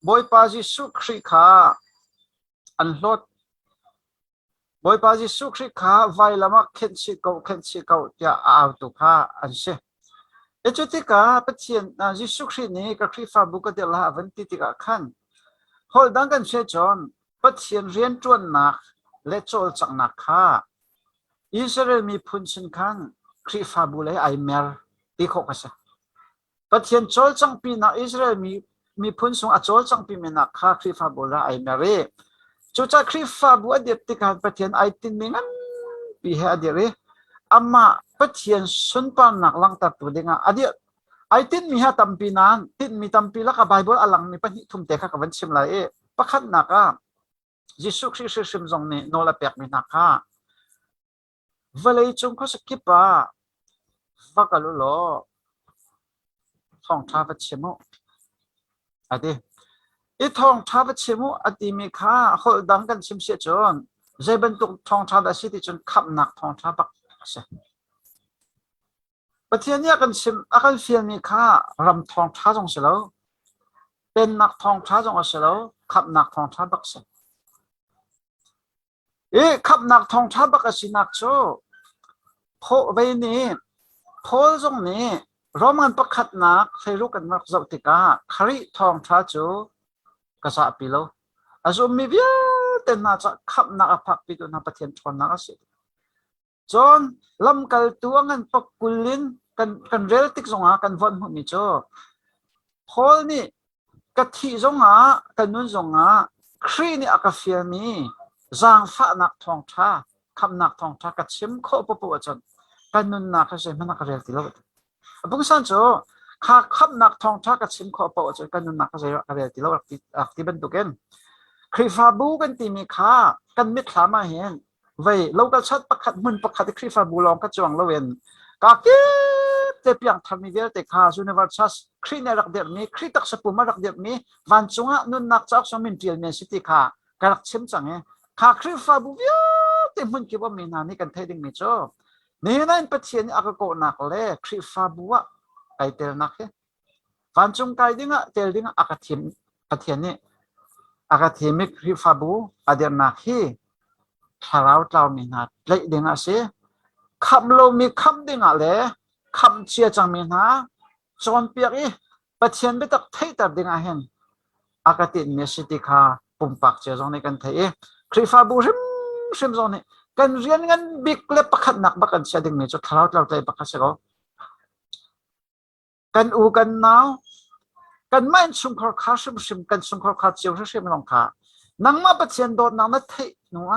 บอยปาจิสุคริขาอันลดบอยปาจิสุคริขาไวละมักเข็นสิเกาจะเอาตุขาอันเสจุดที่กาปัจจัยจิสุครินี้กับคริฟาบุกเดลาวันที่ติกาขันฮอลดังกันเชจอนปัจจัยเรียนจวนนักและโจลจักนักค่ะอิสราเอลมีพื้นสินขันคริฟาบุเลยไอเมร์ที่ขกษะปัจจัยโจลจังปีนักอิสราเอลมีพื้นสูงโจลจังปีมีนักค่ะคริฟาบุเลยไอเมร์จุดจากคริฟาบุอดีตติการปัจจัยไอตินมีงั้นปีเหอดีเลยอามาปัจจัยสุนปันนักลังตัดตัวเด้งอดีตไอตินมีเหตัมปีนั้นตินมีตัมปีละกับไบเบิลอลังมีปัญหาทุ่มเทกับวันชิมไลประคัดนักยิสุคริสต์ชิมจงนี่โนลาเปียกมีนักเวลาจงเขาสกิปฟักลุโลท่องท้าวัชิมุอดีอีท่องท้าวัชิมุอดีมีค่าเขาดังกันชิมเสียจนใจบรรทุกท่องท้าดัชที่จนขับหนักท่องท้าบักเสประเทศนี้กันชิมอาการเฟียมีค่ารำท่องท้าจงเสลวเป็นนักท่องท้าจงเสลวขับหนักท่องท้าบักเสขับหนักท่องท้าบักสินักโจโพเวนี้โพจงนี้รอมันประคัดนักใช้ลูกกันนักจติกาคริท่องท้าโจกษัตริย์ปิโลอาจุมีเวียเต็นน่าจะขับนักพักปิโลนับประเทศชนนักสิจนลำกัลตัวงันปกุลินกันเรลติกจงกันวันมุมิโจโพลนี่กะทิจงกันนุนจงครีนี่อากาเฟียมีจางฟ้านักท่องท้าคำนักท่องท้ากัดชิมโคปปวจนกันนุนนักเสมันนักเรียนติโลบุกสันโจข้าคำนักท่องท้ากัดชิมโคปปวจนกันนุนนักเรียนติโลที่บรรทุกเองคริฟาบูกันตีมีข้ากันมิตรสามาเห็นเว้ยเราก็ชัดประคัดมันประคัดคริฟาบูลองกระจวงเราเองกาเก็บเตปียงทำมีเดียแต่ข้าจูเนวัชัสครีเนรักเดียมีครีตักสปูมารักเดียมีวันจงนุนนักจากสมินเทียนเมสิติข้ากรักชิมจังข้าคริฟาบูเวียเต็มมันคิดว่ามีนานี่กันเทดิงมิโจนี่นั่นประเทศนี้อากาโกนักเล่คริฟาบัวไกเตลนักวันจงไกดิ้งเตลดิ้งอากาทิมประเทศนี้อากาทิมิคริฟาบูอเดียนักทาราวเจ้ามีนาเลยดิ้งเสียคำโลมีคำดิ้งเล่คำเชียจังมีนาจอนเปียกประเทศไม่ตักเทตัดดิ้งเห็นอากาตินเมสิติคา ปุ่มปากเจ้าจงในกันเทคริฟาบูริมจงนี่กันเรียนกันบิ๊กเล็บประคัดหนักบักกันเสียดึงมีจุดทะเลาะเราใจบักกันเสียก็กันอูกันหนาวกันไม่สุ่มขอขาชิมกันสุ่มขอขาเจียวชิมลองขานังมาปะเทียนโดดนังนัดเทนัว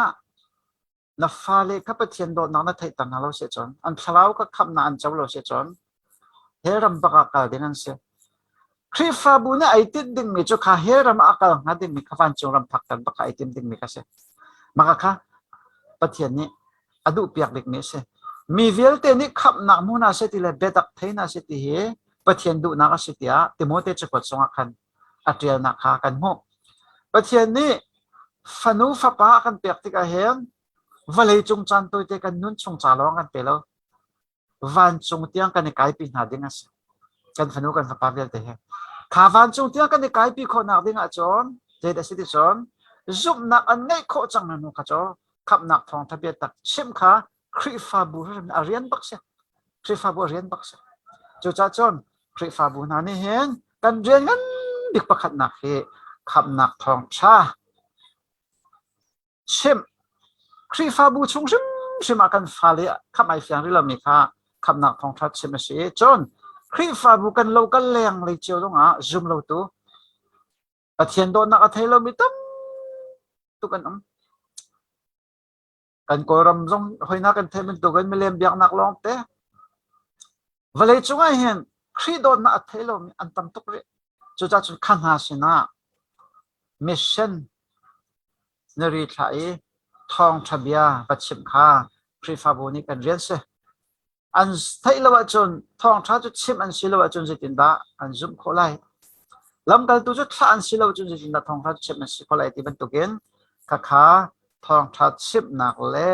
นับฟ้าเล็กกับปะเทียนโดดนังนัดเทตันฮัลโหลเสียจนอันทะเลาะก็คำนานเจ้าเราเสียจนเฮรัมบักกันดินันเสียคริฟาบูเนี่ยไอติดดึงมีจุดขาเฮรัมอักงัดดึงมีขฟันจงรำพักกันบักไอติดดึงมีกันเสียมาค่ะปะเทียนนี้อดูเปียกเด็กนี้เสียมีเวลเตนี่ขับหนักมูนาเสียทีเลยเบดักเทน่าเสียทีเฮปะเทียนดูนักเสียทีอ่ะติโมเตจะกดสงคันอัตเรียนักขากันโมปะเทียนนี้ฟันูฟ้าป้ากันเปียกที่กันเห็นวันเลยจงจันตัวเด็กันนุ่นชงจาลองกันเปล่าวันจงเตียงกันในกายปีนาดิ่งสิกันฟันูกันฟ้าป้าเวลเตะข้าวันจงเตียงกันในกายปีคนนักดิ่งจอนเจดสิทิจอนจุบนักอันไงโคจังนันนุขจอขับนักทองทะเบียนตักชิมขาคริฟาบูเรียนบักเสียคริฟาบูเรียนบักเสียจุดจอนคริฟาบูนันนี่เห็นกันเรียนกันบิ๊กประคัดนักเฮขับนักทองชาชิมครีฟาบูชงชิมอากันฟาเลียขับไอเฟียงริลามิค่ะขับนักทองทัดชิมสิจนครีฟาบูกันโลกันแรงเลยเจียวลงอ่ะซุ่มโลตัวอาเทียนโดนนักเทลมิตัมตุกันกันโกรำจงหอยนักกันเทมันตุกันไม่เลี้ยงเบียกนักลองเตะวันเลยจงไอเห็นครีโดนนักเทลมิอันตัมตุกเรจุดจนขันหาสินะมิชชั่นนรีไทยทองทะเบียปัจฉิมขาครีฟาบูนี่กันเรียนเสอันไทยละว่าจนทองท้าจุดชิมอันสิละว่าจนจิตินดาอันซุ่มโคไลลำกันตัวจุดท้าอันสิละว่าจนจิตินดาทองท้าจุดชิมอันสิโคไลที่เป็นตุกินข้าขาทองท้าชิมนักเล่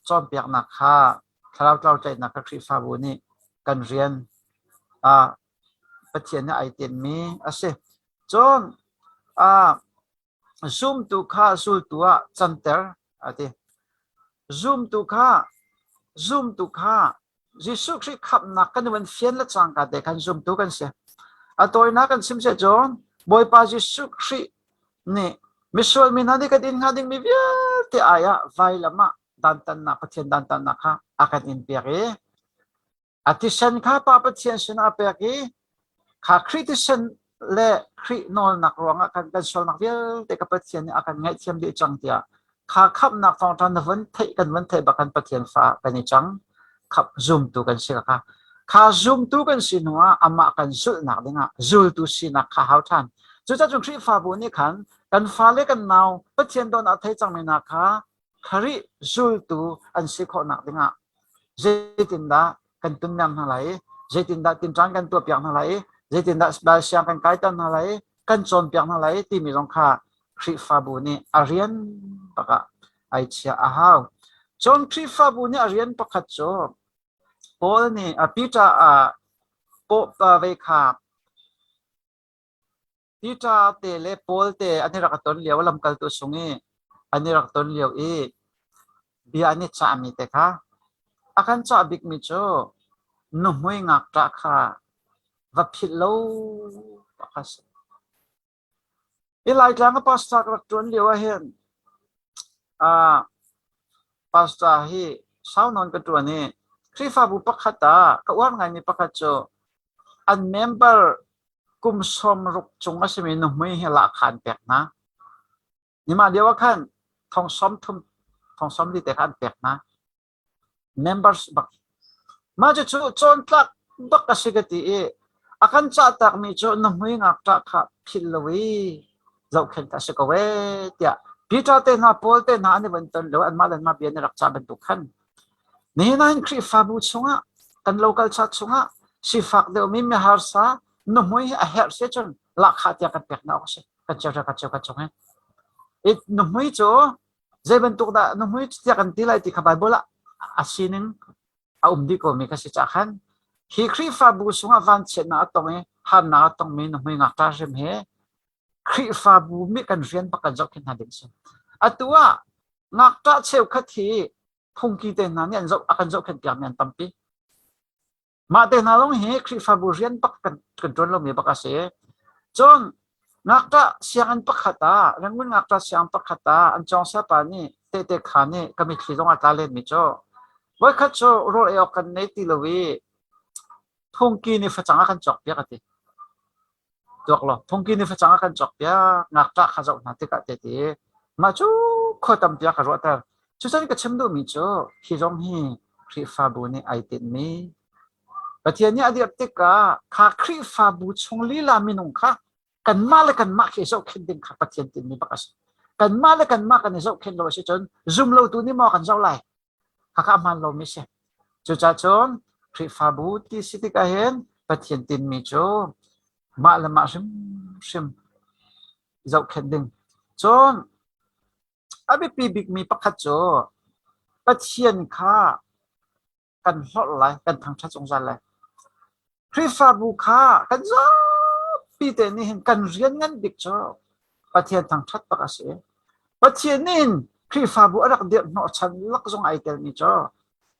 จอมเปียกนักขาถ้าเราใจนักครีฟาบูนี่กันเรียนปะเทียนเนี่ยไอเตียนมีอาเซจนzoom ตัวข้าสูตัวจันเตอร์อะไร zoom ตัวข้าจิสุคริขับนักกันวันเฟียนละจังกันเด็กกัน zoom ตัวกันเสียตัวนักกันซิมเสจอนบอยปาจิสุครินี่มิสวลมินาดิกันอินหาดิ่งมีเวียที่อายะไวละมาดันตันนักปะเทียนดันตันนักค่ะอากันอินเปียกีอาทิชันข้าป้าปะเทียนชนะเปียกีข้าคริติชันเล่ครีนอลนักร้องอาการกันชอลนักเวลเด็กกับปะเทียนอาการไงเทียมดีจังเดียข้าขับนักฟังทันวันเทกันวันเทบักันปะเทียนฟ้ากันจังขับซูมตูกันสิค่ะข้าซูมตูกันสินัวอามากันสุดนักดิ่งซูลตูสินักข้าหาวทันจุดจะจงครีฟ้าบุญนี่ขันกันฟ้าเล็กกันนาวปะเทียนโดนอาเทจังไม่นักค่ะครีซูลตูอันสิขอนักดิ่งเจตินดากันตุนยำอะไรเจตินดาตินจังกันตัวเปียกอะไรjadi nak sebahasa kan kaitan halai kan con piang halai ti mi long kha khri fa bu ni arian paka ai chia ahau chon khri fa bu ni arian pakhat cho pol ni apita po pa ve kha pita te le pol te ani rakaton liaw lam kal tu sungi ani rakaton liaw e bia ani cha mi te kha akan cha big mi cho nu hui ngak ta kha và phit lâu pakas ilai tlang pasta krak tuan liwa hen pasta hi saunon ka tuan ni krifa bu pakhata ka war ngai ni pakhat cho an member kum som ruk chung asimi no mai hela khan pek na ni ma dewa khan thong som di te khan pek na members bak ma chu chon tlak bak kasigati e akan catak mi cho namuy ngak ta kha philawi zau khen ta se kawe tia pita te na pol te na ani banton lo an malan ma bian rak cha ban tu khan ni nan kri fa bu chunga kan local chat chunga si fak de mi me har sa namuy a her se chon la kha tia kan pek na se kan cha chunga it namuy cho je ban tu da namuy tia kan tilai ti kha bible asinin a umdi ko mi ka si cha khan hi kri fa bu sunga van che na tong e han na tong me no me ngak ta jem he kri fa bu mi kan rian pa ka jok hin ha ding se atua ngak ta cheu khathi phung ki te na nian jok akan jok khen piam yan tampi ma te na long he kri fa bu rian pa kan control lo me ba ka se chon งักจะเสียงอันปักขัดาเรื่องมันงักจะเสียงปักขัดาอันจองเสียปานี่เตะขานี่ก็มีที่ตรงอัตราเล่นมิจ่อไว้คัดโชโรเออกันในตีลวีทงกีนี่ฟังกันจอกเปียกติจอกหรอทงกีนี่ฟังกันจอกเปียงักจะข้าจะนัดติกาเตติมาจูขอตำเปียกรู้แต่จุดนี้ก็เชื่อมดูมิจ่อที่ตรงนี้คริฟาบูนี่ไอติดมีประเทศนี้อดีตติกาข้าคริฟาบูชงลีลามินุงค่ะกันมาเลยกันมาที่เจ้าเข็นดินขับประเทศติดมีปักษกันมาเลยกันมากันเจ้าเข็นเราสิจนซุ่มเราตัวนี้มอกันเจ้าไรข้ามันเราไม่ใช่จุดจ้าจนคริฟาบูที่สิติกาเห็นประเทศติดมีโจมาเลยมาซิมเจ้าเข็นดินจนอาบีปีบิกมีปักขัดโจประเทศข้ากันหดไหลกันทางชัดสงสารเลยคริฟาบูข้ากันจ้าปีเตนี่เห็นกันเรียนงั้นดิกจ้าประเทศทางชัดประกาศประเทศนี้คริฟาบูอะไรก็เดียบนอชันลักจงไอเทลนี่จ้า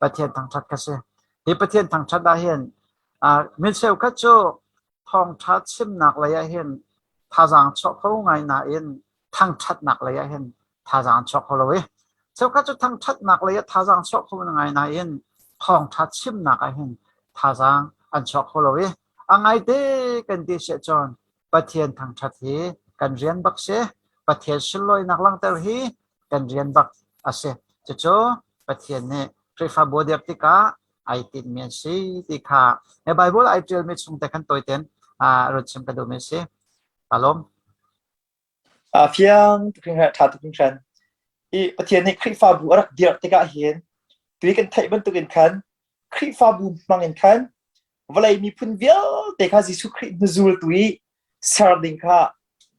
ประเทศทางชัดก็เสียที่ประเทศทางชัดได้เห็นมิเชลก็จ้าทองชัดซิมหนักเลยเห็นท่าจางช็อกเขาไงน่าเห็นทางชัดหนักเลยเห็นท่าจางช็อกเขาเลยเจ้าก็จะทางชัดหนักเลยท่าจางช็อกเขาไงน่าเห็นทองชัดซิมหนักเห็นท่าจางอันช็อกเขาเลยอังไงเด็กันดีเสียจนประเทศทางชัดที่กันเรียนบักเสประเทศชลอยนักลังเตอร์ฮีกันเรียนบักอาเสจะโจประเทศนี้คริฟาโบเดียติกาไอติดเมียนซีติกาในไบเบิลไอเจลมีส่งแต่กันตัวเต็นรถชิมกันดูเมียนซีอารมณ์เพียงตุกงทัดตุกงอีประเทศนี้คริฟาบูรักเดียร์ติกาเห็นตัวกันไทยบรรทุกันขันคริฟาบูมังเงินขันเวลามีพุ่นเวียแต่ข้าจิสุครินซูลตุยสารดิงข้า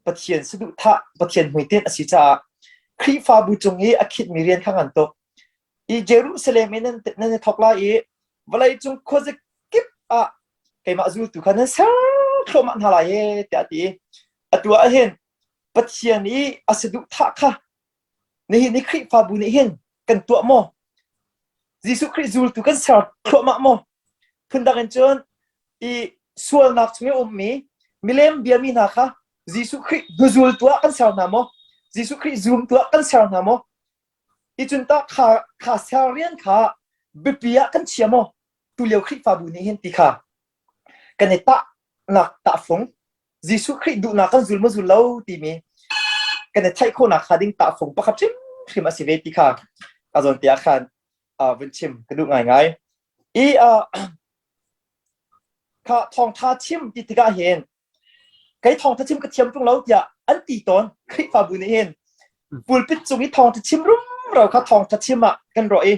ประเทศสะดุท่าประเทศหวยเต้นอสิจ้าคริฟาบูจงเออคิดมีเรียนข้างอันโตอีเยรูซาเล็มนั่นทอกลาเอเวลาจงโคจะกิบไกมาซูลตุขันนั้นสารโคมันฮาลายแต่ตีตัวเห็นประเทศนี้อสะดุท่าข้านี่คริฟาบูนี่เห็นกันตัวโมยิสุคริซูลตุกันสารโคมันโมพุ่นดังจนอีส่วนนักช่วยมีเล่มเบียมีนะคะยิสุคริดูซูลตัวกันสารนามยิสุคริซูมตัวกันสารนามอีจุนตาขาสารเรียนขาบิปียกันเชียมตุเลียวคริฟาบูนี่เห็นตีขากันเนตะนักตาฟงยิสุคริดูนักกันซูลมาซูลเล่าตีมีกันเนตไทยโคนักขาดิ้งตาฟงปะครับชิมชิมอาศิเวตีขาอาจารย์ตีอาคารวันชิมกระดูกง่ายอีข้าทองท่าชิมติดกาเห็นไก่ทองท่าชิมกระเทียมตรงเราอย่าอันตีตอนคลิปฟาบุญเห็นปูลปิดตรงนี้ทองท่าชิมรุ่มเราข้าทองท่าชิมกันรอย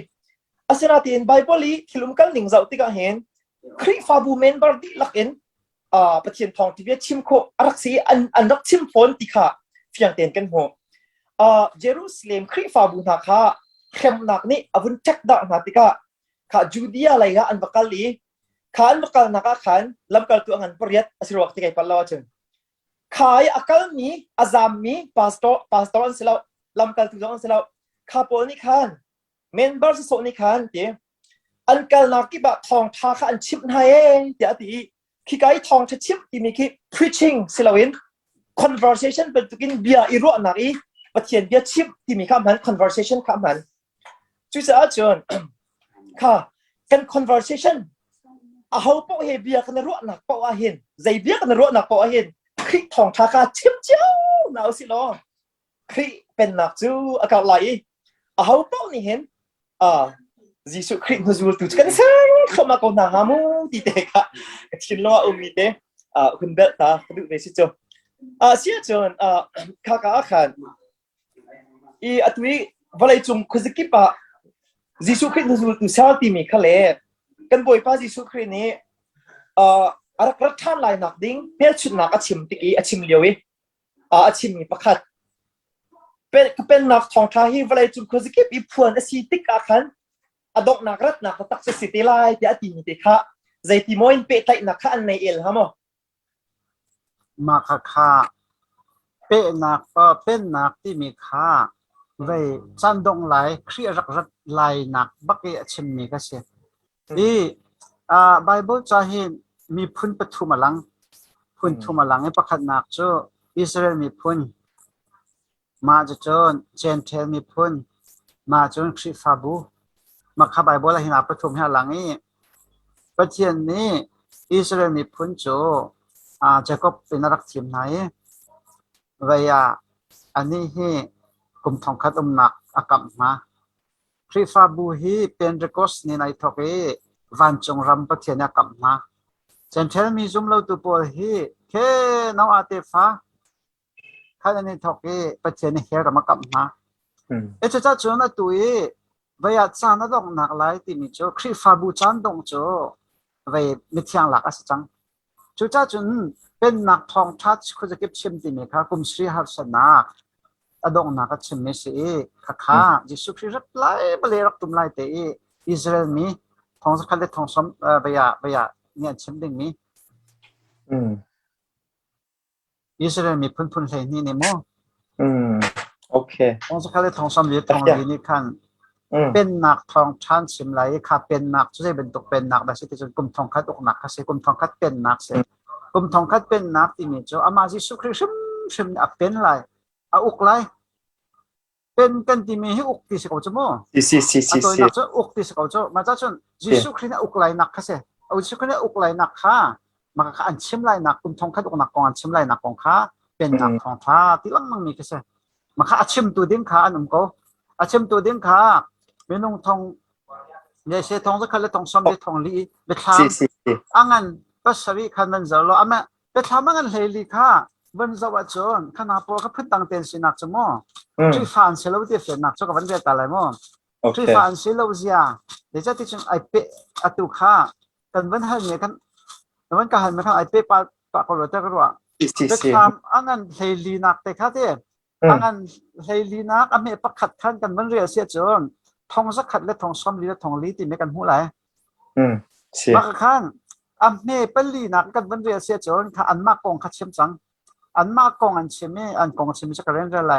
อาศัยนาทีนไบเบิลลีที่ลุมกันหนึ่งเจ้าติกาเห็นคลิปฟาบุเมนบาร์ดีลักเอ็นประเทศทองที่เวียชิมโครักษีอันรักชิมฝนติกาเพียงเตียนกันหัวเยรูซาเล็มคลิปฟาบุญนาคาเข้มหนักนี่อาวุธจักรดานาติกาข้าจูเดียอะไรกันอันบักกาลีขันบักกาลนักขันลำกาลตัวงันปริยัดสิรวักที่ไกปลาวจังขายอักกาลมีอาซามมีพาสตอร์อันเสลาลำกาลตัวอันเสลาข้าพอนี่ขันเมนบาร์สโซนี่ขันเดี๋ยอันกาลนักกิบะทองท่าขันชิมให้เดี๋ยวตีขี้ไก่ทองจะชิมที่มีขี้ preaching เสลาวิน conversation เป็นตุกินเบียร์อีรัวนักอีประเทศเบียร์ชิมที่มีคำหัน conversation คำหันจุดเสียจนค่ะกัน conversationเขาปอเฮเบียกันรัวหนักปอเห็นใจเบียกันรัวหนักปอเห็นคริทองทาคาชิมเจ้าหนาวสิล้อคริเป็นหนักจูอากาศไหลเขาปอนี่เห็นยิสุครินจูตุกันสังเข้ามาก่อนหามูตีเตะชินล้อมีเตะคุณเบลตาดูในสิจ้าเสียจนข้าขันอีอัตวิเวลาจงคุสกิปะยิสุครินจูตุสาติมีเขาเลยกันบ่อยป้าจิสุครีนี้อะไรกระทั่งลายหนักดิ้งเพื่อชุดหนักอาชิมติกีอาชิมเลี้ยวอาชิมมีประคัดเป็นหนักทองท้าฮีเวลาจุดคุสกิบอีพวนอาศิติกอาคันอดอกหนักรัดหนักตักเสสิติลายที่อาทิมีติค่ะใจที่มอยเปะไตหนักข้าอันในเอลฮะมั้งมาค่ะเป้หนักก็เป็นหนักที่มีค่าเว้จันดงไหลเครียดรักไหลหนักบักเอชิมมีก็เสียนี่ไบเบิลจะเห็นมีพุ่นปฐุมลังพุ่นทุมลังไอ้ประคันนักเจ้า อิสราเอลมีพุนมาจะจนเจนเทลมีพุนมาจนคริสฟาบูมาข้าไบเบิลหินาประทุมให้หลังนี้ประเทศนี้อิสราเอลมีพุนโจเจคอบเป็นนักทีมไหนเวียอันนี้ให้กลุ่มทองคัดหนักอากับมาคริสฟาบูฮีเป็นเรคอสนี่ในทอกเอวันจงรำประเทศนี้กับมาเจนเทลมีซุ่มเราตัวปอฮีแค่น้องอาเตฟ้าข้าในทอกเอประเทศนี้เฮรมากับมาจะจวนตัวเอเวียจานดงหนักหลายที่มีโจคริสฟาบูจานดงโจเวียมิเทียงหลักอาศัยจุดจุนเป็นนักท่องทัศคุณจะเก็บชิมที่มีค่ะกุมศรีหัสนาอดงนักชิมไม่ใช่ค่ะจิสุคริสต์ไล่เปลือยรักตุ่มไล่เตะอิสราเอลมีท่องสักขั้นเล็กท่องสมเบียเนี่ยชิมดิ่งมีอิสราเอลมีพุ่นเลยนี่เนี่ยมั้งโอเคท่องสักขั้นเล็กท่องสมยึดท่องดีนี่ขั้นเป็นนักท่องทัศชิมไล่ค่ะเป็นนักจะได้เป็นตกเป็นนักแต่สิ่งที่จนกุมท่องคัดอกหนักค่ะสิ่งกุมท่องคัดเป็นนักเสียกุมทองคัดเป็นนักที่มีโจอามาจิสุคริชิมอับเป็นไรอุกไรเป็นกันที่มีให้อุกที่สกาวจมูตัวนักจะอุกที่สกาวจมาจากจนจิสุครินอุกไรนักค่ะเสียจิสุครินอุกไรนักค่ะมาค่ะอันชิมไรนักกุมทองคัดอกนักกองอันชิมไรนักกองค่ะเป็นนักทองฟ้าที่ลังมังมีค่ะเสียมาค่ะอันชิมตัวดิ้งค่ะอันนุ่มก็อันชิมตัวดิ้งค่ะเป็นนุ่งทองเนี่ยเสียทองสักคันเลยทองซ้ำเลยทองลีเบ็ดทามอังอันก็สวีคันมันจะรออ่ะแม่ไปทำมันเลยลีค่ะวันจะว่าจนขนาดพอก็พึ่งตั้งเต็นสินักจมูกที่ฟันเสลวที่เฟนักจก็วันเดียวกันเลยมั้งที่ฟันเสลวเสียเดี๋ยวจะที่จึงไอเป๊ะอตุค่ะกันวันให้เนี่ยกันวันก็ให้มาทางไอเป๊ะปะก็รู้จักรู้ว่าไปทำอันนั้นเลยลีนักแต่ค่ะที่อันนั้นเลยลีนักอ่ะแม่ประคัดขันกันวันเรียเสียจนทองสักขัดและทองซ้ำลีและทองลีที่ไม่กันหูไหลมาขันอันเม่เป็นลีนักกันวันเรียเสียจนค่ะอันมากกองขัดเชื่อมจังอันมากกองอันเชื่อมอันกองเชื่อมจะกระเรื่องอะไร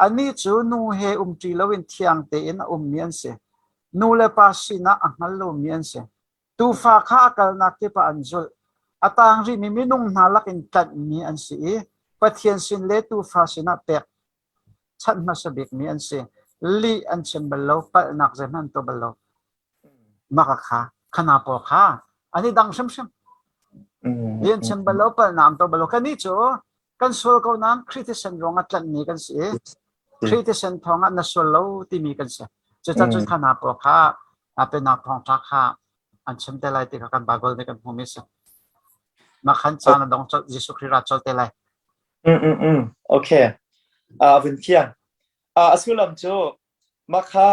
อันนี้จูนูเฮจีเลวินเทียงเตอินเมียนเสนูเลปาสินะอังฮัลโลเมียนเสตูฟ้าข้ากันนักที่ปะอันจุลอัตางรีมีนุ่งนาลักอินตัดมีอันสีปะเทียนสินเลตูฟ้าสินะเปกชัดมาสบิกมีอันสีลีอันเชื่อมเบลล์ปะนักเซมันตัวเบลล์มากค่ะขนาดพอค่ะอันนี้ดังชิมเรียนเช่นบอลล์ปนามตัวบอลล์กันนี่จ้ะกันส่วนเขานั้นคริสเตียนรองอัตลันนี้กันสิคริสเตียนทองอันนั้นส่วนเราที่มีกันสิจะจัดจนขนาดพอค่ะเป็นนักทองทักค่ะอันเช่นเท่าไรที่เขากันบาเบิลในกันพวกมิสมาขันจานดองจดยิสุคริสต์จดเท่าไรโอเควันเที่ยงสุลัมโจมาค่ะ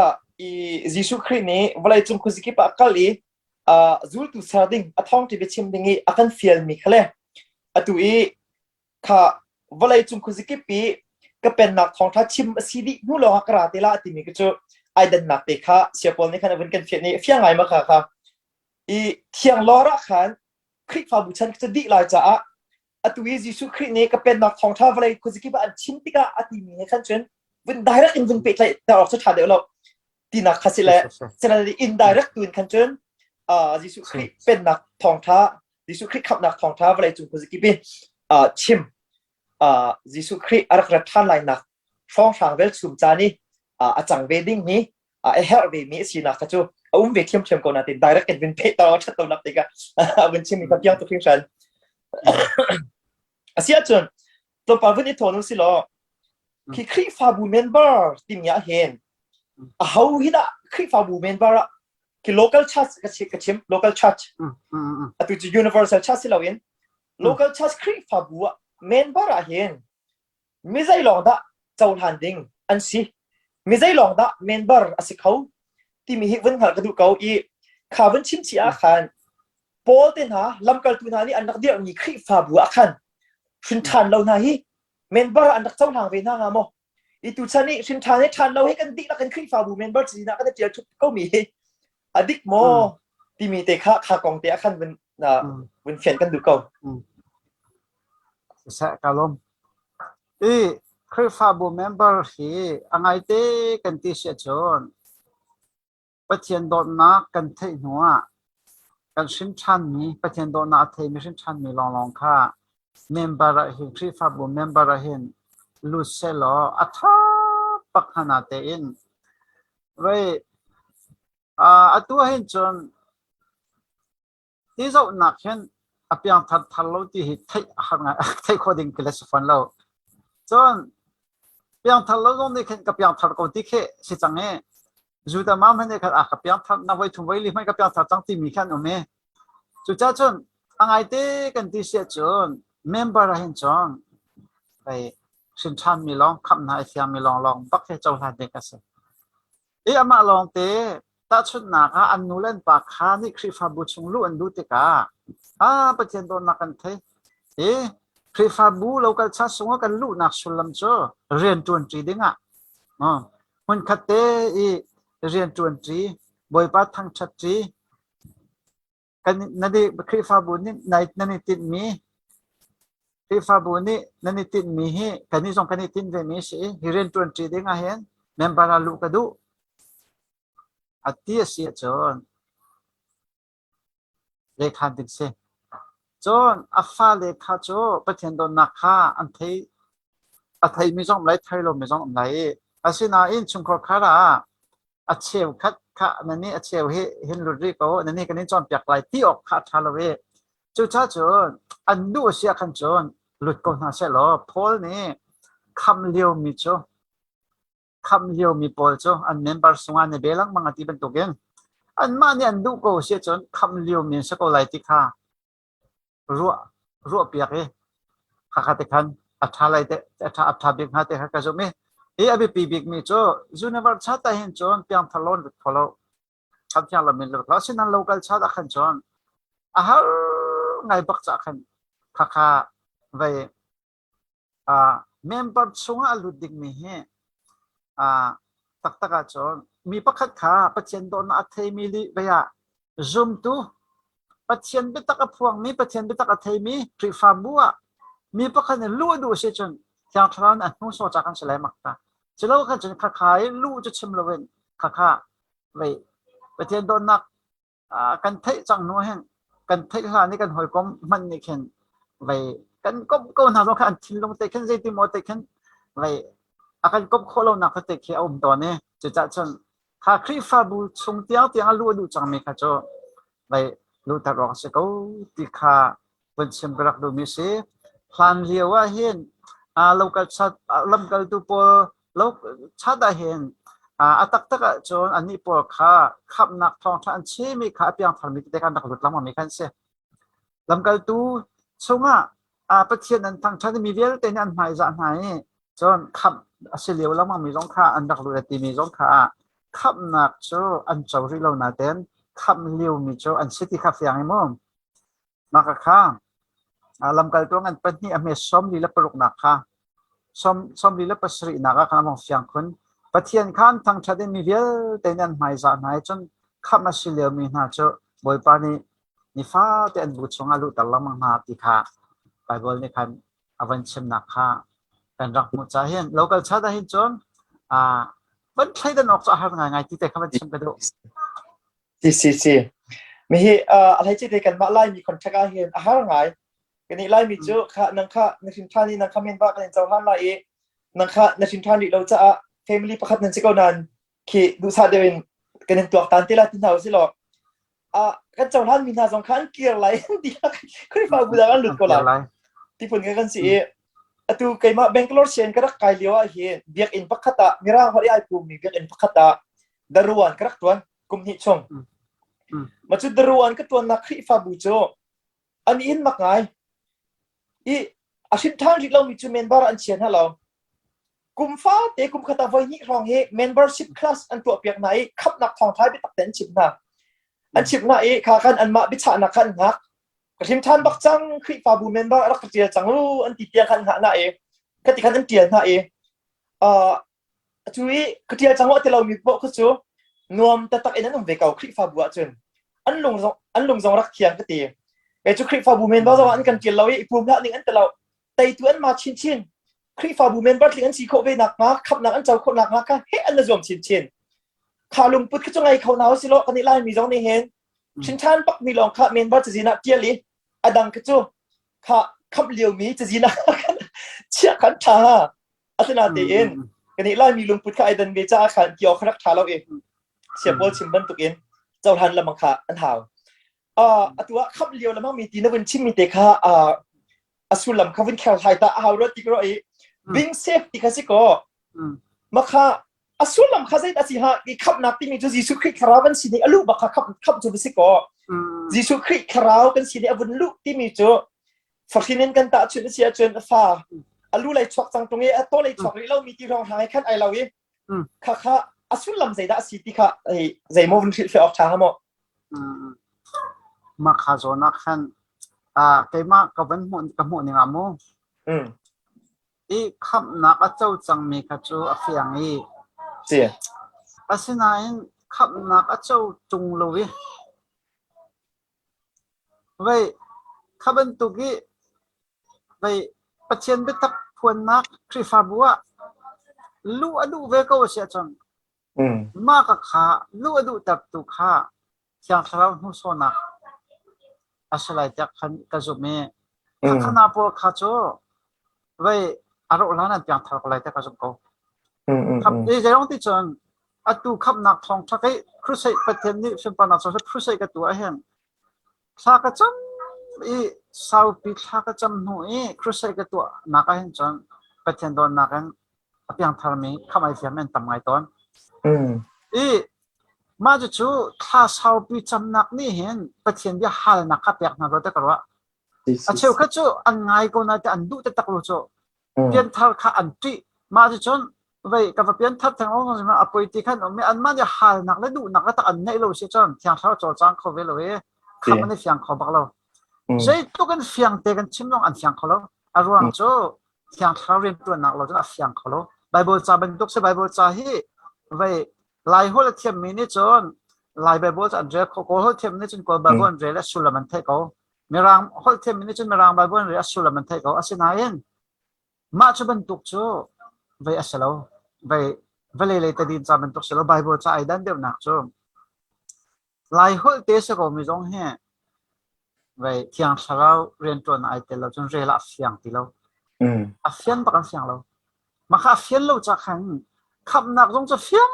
ยิสุคริสต์นี้เวลาจุ่มคุซิกิปะกัลลีจูตุสาดิ่งท้องที่ไปชิมดิ่งอาการฟิลมีเขาเลยตัวค่ะเวลาจุ่มคุซิกิปีก็เป็นนักท่องทัศชิมซีดีนู่นเราหักราติละที่มีก็จะไอเดนนักเด็กค่ะเสียปนนี่ขณะวันกันเฟียนี่เฟียงไงมาค่ะเที่ยงล้อระขันคริสฟาบุชันก็จะดีลายจ้าตัวยิสุคริสนี่ก็เป็นนักท่องทัศเวลาคุซิกิอันชิมติกาที่มีขั้นจนวันได้รักอินวันเป็ดเลยแต่ออกสุดท้ายเดี๋ยวเราที่นักขัดสิเลยฉะนั้นอินได้รักตัวขั้นจนยิสุคริสเป็นนักท่องทัศยิสุคริสขับนักท่องทัศเวลาจุ่มคุซิกิปีชิมยิสุคริสอารักท่านไลนักช่องทางเวลสุมจานี่อาจารย์เวดิ้งนี้เฮลเวมีสินักจู่เวทีมเชื่อมกันนะติดได้รักเป็นเพจต่อชัดตัวนับติกะวันชิมมีกับยังตัวพิมพ์ฉันเสียจนตัวปาวันนี้โทนุสิล้อที่คริสฟาบูเมนเบอร์ที่มีอาเห็นเขาฮิดะคริสฟาบูเมนเบอร์ที่ local church กับชิม local church ตัวจะ universal church สิเราเห็น local church คริสฟาบูเมนเบอร์อาเห็นไม่ใช่ลองดะเจ้าหันดิ่งอันสิไม่ใช่ลองดะเมนเบอร์อาศัยเขาที่มีวันหันกระดูกเขาข้าวันชิมชีอาคารพอเต็นหาลำกัลตุนานี่อันนักเดียวมีคริสฟาบูอาคารชินทันเราหน้าฮีเมนเบอร์อันนักเจ้าทางเวน่างามอตัวฉันนี่ชินทันให้ทันเราให้กันดิแล้วกันคริสฟาบูเมนเบอร์จีน่าก็จะเจอทุกก็มีอดิกโมที่มีเตะข้ากองเตะอาคารวันเขียนกันดูเขาแสกอารมณ์คริสฟาบูเมมเบอร์ที่อังไงเตกันที่เสียจนประเทศโดนนักกันเทหัวกันชินชันมีประเทศโดนนักเทไม่ชินชันมีลองค่ะ member hin Kri Fabu member hin lu selo atha pakhanate in wei atua hin chon ti zo nak hen apiang that thalo ti hi thai hanga thai coding class fan lo chon piang thalo long ni khen ka piang thar ko ti khe si change juda ma mane kha a ka piang thar na wei thum wei li mai ka piang thar chang ti mi khan ome chu cha chon angai te kan ti se chon member hin chon wei sin chan mi long kham na sia mi long long bak he chaw la de ka se e ama long te ta chut na ka an nu len pa kha ni Kri Fabu chung lu an du te ka pathian don na kan the e Kri Fabu local cha sunga kan lu nak sulam cho rian tuan tri dinga mun khate e rian tuan tri boi pa thang chat tri kan nadi Kri Fabu ni night nani tin mi Kri Fabu ni nani tin mi hi kan ni song kan ni tin ve mi si rian tuan tri dinga hen member lu ka du atia si chon lekha dik se chon afa lekha cho pathian don na kha an thei mi jong lai thai lo mi jong lai asina in chung kho khara a cheu khat kha nani a cheu he hin lu ri ko nani kan chon pyak lai ti ok kha thalo we chu cha chon an du sia khan chon lut ko na se lo phol ni kham liu mi cho kham liu mi pol cho an member sunga ne belang mga ti ben to gen an ma ni an du ko se chon kham liu mi sa ko lai ti kha ruwa piak e kha te khan atha lai te atha big ha te kha ka zo me e abi pi big mi cho junior cha ta hin chon piang thalon follow cham chang la min lo la sin an local cha da khan chon a har ngai bak cha khan kha ve member sunga lu dik mi he tak chon mi pakhat kha pathian don a thei mi li veya zoom tu pathian bi tak a phuang mi pathian bi tak a thei mi Kri Fabu mi pakhat ne lu du se chon kyang thran an hu so cha kan selai mak ta chelo khan chon kha khai lu chu chim lo wen kha ve pathian don nak kan thei chang no hen kan thei ha ni kan hoi kom man ni khen ve kan kom ko na zo khan thin long te khen je ti mo te khen ve akan kop kholo na khate khe om to ne chu cha chon kha Kri Fabu chung tiang lu du chang mi kha cho vai lu ta ro se ko ti kha wen sem brak do mi se plan liawa hen local chat local tu po lok chada hen atak taka chon ani por kha khap nak thong than che mi kha piang thar mi te kan dak lut lam mi kan se local tu chunga pathian an thang than mi vel te an mai za nai chon khap asiliu lam mi jong kha an dak lu ti mi jong kha khap nak cho an chawri lo na ten khap liu mi cho an city kha fyang mom maka kha lam kal tong an patni ame som li la paruk na kha som li la pasri na ka kha mong fyang khun pathian khan thang thade mi vel te nan mai za nai chon khap asiliu mi na cho boi pa ni fa te an bu chonga lu talam na ti kha bible ni khan avan chem na kha kan rak mu cha hen local cha da hin chon vẫn thấy được nó har ngai ngai ti te khaman chem ka do si mi hi alai chi te kan ma lai mi contract a hen har ngai kan ni lai mi chu kha nang kha na sin thani na khamen ba kan chaw han lai nang kha na sin thani lo cha family pakhat nan chi ko nan ki du sa devin kan tuak tan te la tin hau si lo kan chaw han mi na jong khan kier lai ti Kri Fabu da kan lut ko la ti pun kan si atu kaima Bangalore sen karak kai liwa hi biak in pakhata mira hori ai pu mi biak in pakhata daruan karak tuan kum hi chong machu daruan ka tuan na Kri Fabu cho an in mak ngai I asin thang ri lo mi chu member an chen halo kum fa te kum khata voi ni rong he membership class an tu piak nai khap nak thong thai bi tak ten chip na an chip na kha khan an ma bi cha na khan ngak Kasim than bak chang Kri Fabu member rak tia chang lu an ti tia khan na ka ti khan an tia na chui ka tia chang wa te lo mi bo khu chu nuam ta tak en an ve kau Kri Fabu a chun an lung zong rak khiang ka ti e chu Kri Fabu member zo an kan tia lo pum na ning an te lo tai tu an ma chin Kri Fabu member ling an si kho ve nak ma khap nak an chau kho nak ka he an la zom chin kha lung put ka chungai khau naw si lo kan ni lai mi zong ni hen chin than pak mi long kha member chi na tia li adang ka chu kha คำเลียวมีจะจีน่าเชื่อขันท่าอัตนาเตเอ็นกันนี่ไล่มีลุงพุทธไอเดนเบจ้าขันเกี่ยวขนักท่าเราเองเสียบอลชิมบันตุกเอ็นเจ้าทันละมังคะอันห่าวตัวคำเลียวละมั่งมีตีนวันชิมมีเตค่ะอสุลัมคาวินแคลไทตาฮาวรติกรอวิ่งเซฟติคาสิโกมาค่ะอสุลัมคาเซตอสิฮะอีขับนักที่มีจุดยิสุคริคราวันสิเนอลูบักขับจุดสิโกยิสุคริคราวกันสิเนอวันลูกที่มีจุดฝักที่นั่นกันตาชุดเสียจนฟ้าอลูเลยชกจังตรงนี้ตัวเลยชกเรามีที่รองหายขั้นไอเราเองค่ะอสุลัมใจได้สิติค่ะใจโมวันที่เฟออกทางหมดมาคาโซนักขันเกมากกับวันหุ่นกับหุ่นยังงูอีขับนักเจ้าจังมีกระจูอฟียงอีเสียอาศัยนั้นขับนักเจ้าจุงลุยไว้ขับตุกี้ไว้ปัจเจียนไปทับพวนนักคริฟาบัวลู่อดูเวก็เสียจังมากกับขาลู่อดูตับตุขาเสียงคราวหุ่นโซนักอาศัยจากขันกระจุเมขณะพวกข้าโจไว้อารมณ์ล้านนั่นยังทำอะไรแต่กระจุกครับเดี๋ยวร้องที่จนอัตุขับนักท่องทักให้ครุสัยประเทศนี้เป็นปนัดสุดครุสัยกับตัวเองถ้ากระจำอีสาวปีถ้ากระจำหนุ่ยครุสัยกับตัวนักเองจนประเทศโดนนักเองยังทำมีข้าไม่เสียมันทำไงตอนอีมาจะชูถ้าสาวปีจำนักนี่เห็นประเทศที่หานักขับอยากนักเราได้กว่าอาเชียวก็ชูอันไงก็น่าจะอันดูแต่ตะกรุจูเปลี่ยนทางข้าอันที่มาจะชนไว้กับเปลี่ยนทับทางเราใช่ไหมอภัยที่ขันไม่อันมันจะหานักแล้วดูนักก็ตะอันในเราเสียจนเสียงเขาโจจังเขาเวลเลยข้ามันได้เสียงเขาบักเราใช่ตัวกันเสียงเตะกันชิมลงอันเสียงเขาเราอารมณ์จูเสียงเขาเรียนตัวนักเราจะเสียงเขาเราไบเบิลจะเป็นตุกเสไบเบิลจะฮีไว้ลายหัวเทียมมินิจนลายไบเบิลจะเรียกเขาหัวเทียมมินิจนก็ไบเบิลเรียกสุลมันเทเขามีรางหัวเทียมมินิจนมีรางไบเบิลเรียกสุลมันเทเขาอาศัยนั้นมาจะเป็นตุกจูไว้อาศัยเราไว้เลยแต่ดินจะเป็นตุกเสเราไบเบิลจะไอ้ดันเดียวนักจูลายหัวเตะสก็มีตรงเหี้ยไว้ที่อังสเราเรียนตัวไอ้เตเราจนเรียนเสียงที่เราเสียงปากเสียงเรามาข้าเฟียนเราจะขันขับนักต้องจะเฟียน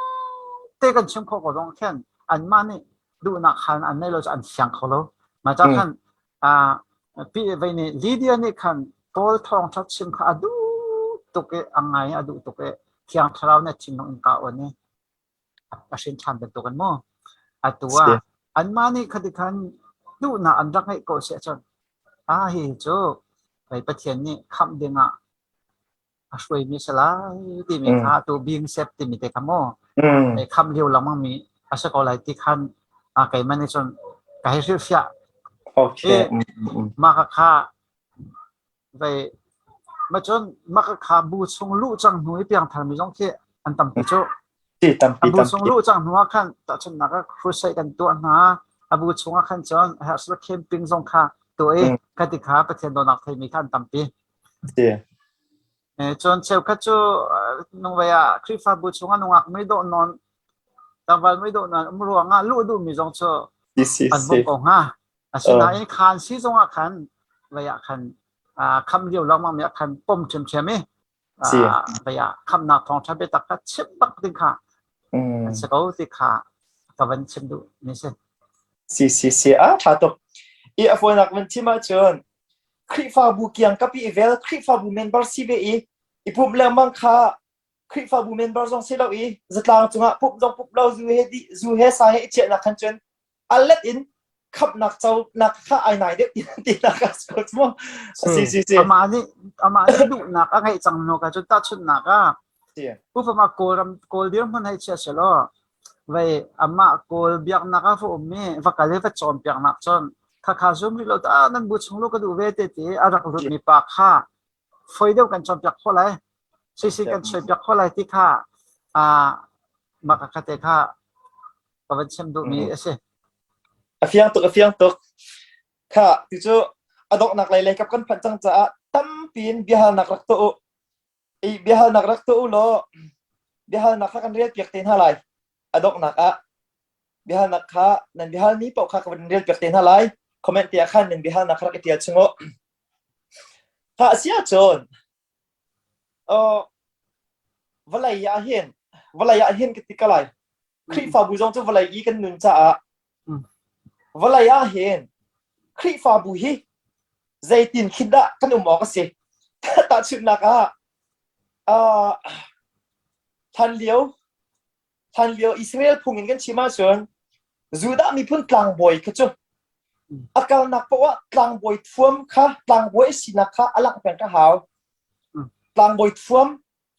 เตะกันชิมเขาก็ต้องแค่อันมานี่ดูนักขันอันนี้เราจะอันเสียงเขาเรามาจากขันพี่ไว้นี่ลีเดียนี่ขันโตลทองชัดชิมเขาดูตุกเออังไงดูตุกเอเที่ยงเช้าเนี่ยชิมน้องอินกาวันนี้อาชินชันเป็นตัวกันมั้งตัวอันมานี่คดีขันดูนักอันรักให้ก็เสียจนเฮ้ยโจ้ไปประเทศนี้คำเดียงช่วยมีสลายที่มีค่าตัวบิงเซฟที่มีแต่คำโม่คำเดียวเรามั่งมีอาศัยอะไรที่ขันไก่มันในส่วนไก่เรียบเสียโอเคมาค่าไปมาจนมาค่าบูชงลู่จังหนุ่ยเพียงทำมีจ้องแค่อันต่ำปีโจ้บูชงลู่จังหนุ่ยขันแต่จนนักครูใช้กันตัวนะบูชงขันจนหาสุดเข้มปิงทรงค่าตัวกติกาประเทศโดนนักไทยมีขันต่ำปีจนเช้าก็จะนุ่งไว้คริฟาบุชงนุ่งไม่โดนนอนตั้งวันไม่โดนนอนมัวงาลู่ดูมีจงเชื่ออันบุกองอาศัยนั้นขันซีจงขันไว้ขันคำเดียวเรามั่งมีขันปุ่มเฉยไว้คำนักท่องชาติตักก็ชิบบักติค่ะสกอติค่ะกับวันชิมดูนี่สิถ้าตกอีอฟนักวันที่มาจนคริฟาบุกยังกับอีเวลคริฟาบุเมนบาร์ซีเวอีปุ่มเล่มังค่าคริฟาบุเมนบาร์จงเซลล์จัดลางจังหวะปุ่มจงปุ่มเราจูเฮสายเจนักขันจนอัลเลตินขับนักเจ้านักข้าไอไหนเด็กตีนักสกุลมั้งสิอามานี่ดูนักอะไรจังโนกันจนตัดชุดนักอุปมาโกลเดียมมันให้เชื่อเชลล์ไว้อามาโกลเบียกนักฟูมีวักกะเลฟจอมเปียกนักจนถ้าข้าซูมรีเรานั่นบุชงลูกก็ดูเวทีที่อารักรุดมีปากข้าไฟเดียวกันจอมเปียกข้อไรสิกันช่วยเปียกข้อไรที่ข้ามากระเตะข้ากับวันเชมดูมีเสเฟียงตกค่ะที่จู่อดอกนักเลยกับกันพันจังจ้าตั้มปีนเบียร์นักรักตัวเบียร์นักรักตัวล้อเบียร์นักกันเรียกเปียกเต็นอะไรอดอกนักเบียร์นักข้านั่นเบียร์นี้ปกข้ากันเรียกเปียกเต็นอะไรคอมเมนต์ที่อาคารหนึ่งเบียร์นักรักเตียชง ถ้าเสียจนวลัยยาเห็นกิติกอะไรคริฟาบูจงจะวลัยอีกันนุนจ้าวลัยยาเห็นคริฟาบูฮีใจตินคิดละกันออกสิตัดชุดนักทันเลี้ยวอิสราเอลพุ่งกันชิมาชนจูดามีพุ่งกลางบอยขจุอากาศนักเพราะว่ากลางบอยท่วมค่ะกลางบอยสินักค่ะอลังเป็นข้าวกลางบอยท่วม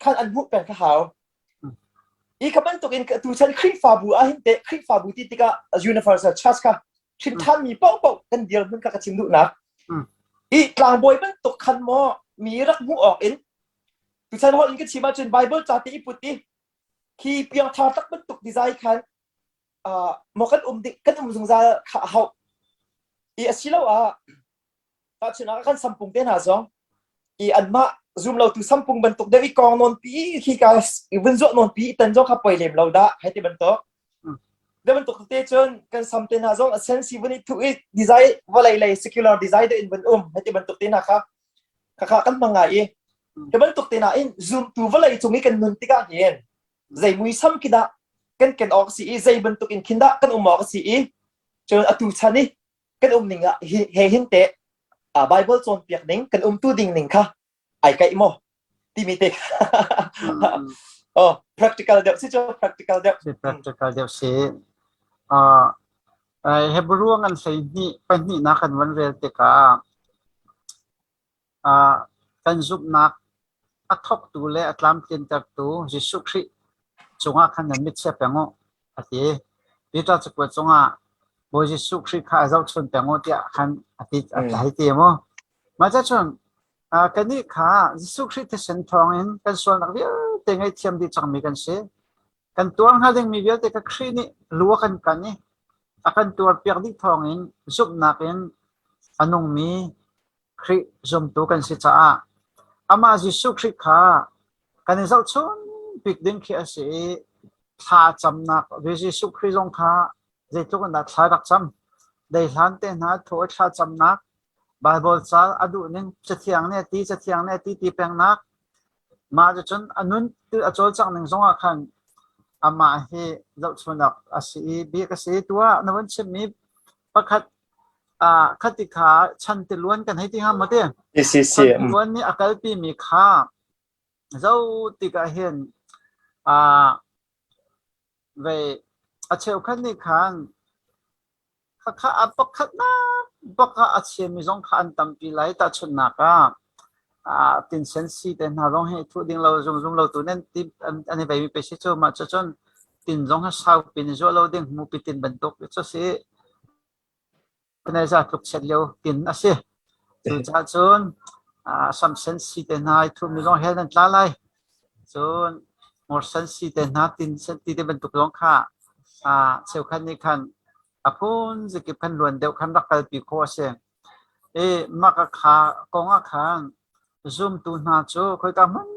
ขันอันบุเป็นข้าวอีกมันตกอินกับตัวฉันคริฟาบูอาหินเตคริฟาบูที่ติกา universal trust ค่ะชินท่านมีเป้ากันเดียวมันกับชิมดุนะอีกลางบอยมันตกขันมอมีรักมูออกอินตัวฉันว่าอินก็ชิมาจนไบเบิลจาติอิปุติคีเปียงทาตักมันตกดีไซน์ขันมอกันดิกันสงสารเขาอีอาศิลาวตัดชนะกันสัมปุงเตนหาซองอีอันมาซูมเราตัวสัมปุงบรรทุกเดวิกองนนปีที่การวินโจนนปีตันจงขับไปเล่มเราได้ให้ที่บรรทุกเดี๋ยวบรรทุกเตจนกันสัมเตนหาซองเซนซิวันนี้ทุกดีไซน์ว่าอะไร secular design เดินบรรให้ที่บรรทุกเตนนะคะข้ากันมังไงเดี๋ยวบรรทุกเตนอินซูมตัวว่าอะไรตรงนี้กันนนติกาเห็นใจมุ้ยซ้ำคิดะกันออกสีใจบรรทุกอินคิดะกันออกสีจนอตุชันนี่กันนิ่งอ่ะเห็นเตะไบเบิลโซนเปียกนิ่งกันตู้ดิ่งนิ่งค่ะไอ้ไก่โมที่มีเตะpractical เดี๋ยวสิเจ้า practical เดี๋ยว practical เดี๋ยวสิไอ้เฮบรูงันใส่นี่เป็นนี่นักกันวันเวลเตกากันซุบนักอัทบตูเลอัตลามตินตักตูจิสุครีจงอาขันนั้นมิดเซเปงอติปีตาจะกวดจงอาโบจิสุครีข้าเจ้าชนเปงที่ขันอติให้เตียมมาจากชนกันนี่ข้าจิสุครีที่เซนทองอินกันส่วนนักเดียวเต็งไอเทียมที่จังมีกันเสกันตัวหาเด้งมีเดียวแต่ก็ครีนี่ลัวกันนี่กันตัวเปียกที่ทองอินซุบนักอินอันนงมีครีจมตัวกันสิจ้าอามาจิสุครีข้ากันนี่เจ้าชนปิกดิ้งขี้สิท่าจำนักวิจิสุครีจงข้าใจทุกคนได้ท่ารักจำได้หลานเต้นหาถั่วท่าจำนักบาลบอลซาอดูนึงจะเที่ยงเนี่ยตีแปลงนักมาจะจนอันนู้นตัวอจอจังหนึ่งสองอาคันอามาเฮเราชวนนักอาศัยบีกษีตัวนวันเชมีประคัดคติขาชันติล้วนกันให้ที่ห้ามมาเต้ชันติล้วนนี่อากาศปีมีค่าเราติกาเห็นเวอาเชลขันนี่ขังข้าปักขัดนะปักอาเชมีสองขันตั้มปีไหลตัดชนนักตินเซนซีเดินหาลงให้ทุดิ่งเราจงเราตัวนั้นที่อันนี้ไปมีไปเชื่อมาจะจนตินจงให้สาวปีนี้เราดิ่งมูปิตินบรรทุกจะเสียเป็นอะไรจะทุกเสร็จแล้วตินอาเซียจะจนสัมเซนซีเดินหาทุมีลงให้นั่นละลายจนมอร์เซนซีเดินหาตินเซนตีเดินบรรทุกลงค่ะเซลคันนี้คันพูนจะเก็บคันล้วนเดียวคันรักกันปีโคเสียมักขากองขังzoom ตูน่าจูคอยกันมัน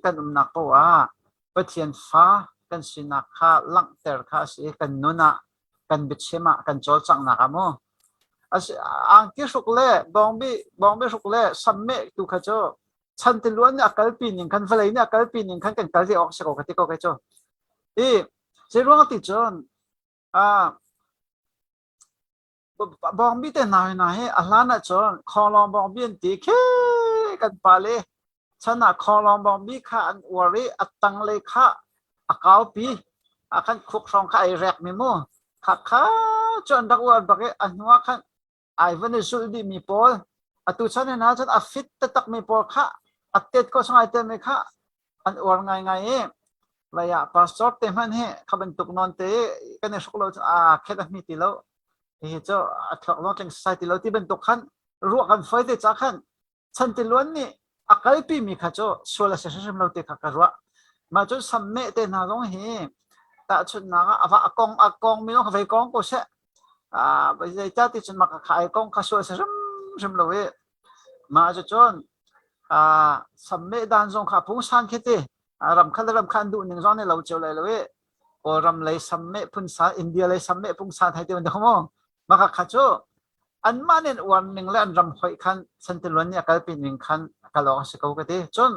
กันนักตัวปะเทียนฟ้ากันสินักข้าลังเตอร์ข้าสิกันนุนะกันบิดเชมากันโจจังนักมั้งอังกิสุกเล่บองบีสุกเล่สัมเมตุข้าจูฉันติล้วนเนี่ยกัลปีนึงคันเฟลเนี่ยกัลปีนึงคันกันกัลที่ออกสกอกติโกข้าจูเจรวงติจนบองบีแต่นายนะเฮอัลลานะจนคอลองบองบีนตีเคกันไปเลยฉันน่ะคอลองบองบีข้าอันอวรีอัตตังเลยข้าอากาปีอาคันคุกสองข้าไอแรกมิโมข้าจนดักวันบักอันหัวขันไอวันนี้สุดดีมีพอลอัตุฉันเนี่ยนะฉันอฟิตตักมีพอลข้าอัตเต็ดก็สงไอเต็มเลยข้าอันอวรไงระยะพาสปอร์ตเต็มมันเฮข้าเป็นตุกนอนเตะกันในสุกเราแค่ได้มีติโลเจ้าอัตลักษณ์ลองจังใส่ติโลที่เป็นตุกขันรัวกันไฟเตจักขันฉันติล้วนนี่อากาศปีมีข้าเจ้าส่วนละเสียชีวิตเราเตะข้ากันว่ามาจนสมัยเตน่าร้องเฮแต่ชุดนักอากงมีน้องเขาไปกองก็เช่ไปใจจ้าที่จนมาขายกองข้าส่วนเสียชีวิตเรามาจนสมัยด้านทรงข้าพุ่งสันคิดดิรำคันดูหนึ่งร้อนในเราเจ้าเลยโอรำเลยสมัยพุ่งสันอินเดียเลยสมัยพุ่งสันไทยเดียวกันมั้งมาข้าเจ้าอันมาเนี่ยวันหนึ่งแล้วอันรำหอยคันฉันติล้วนเนี่ยอากาศปีหนึ่งคัน kalau kasi kau kati chon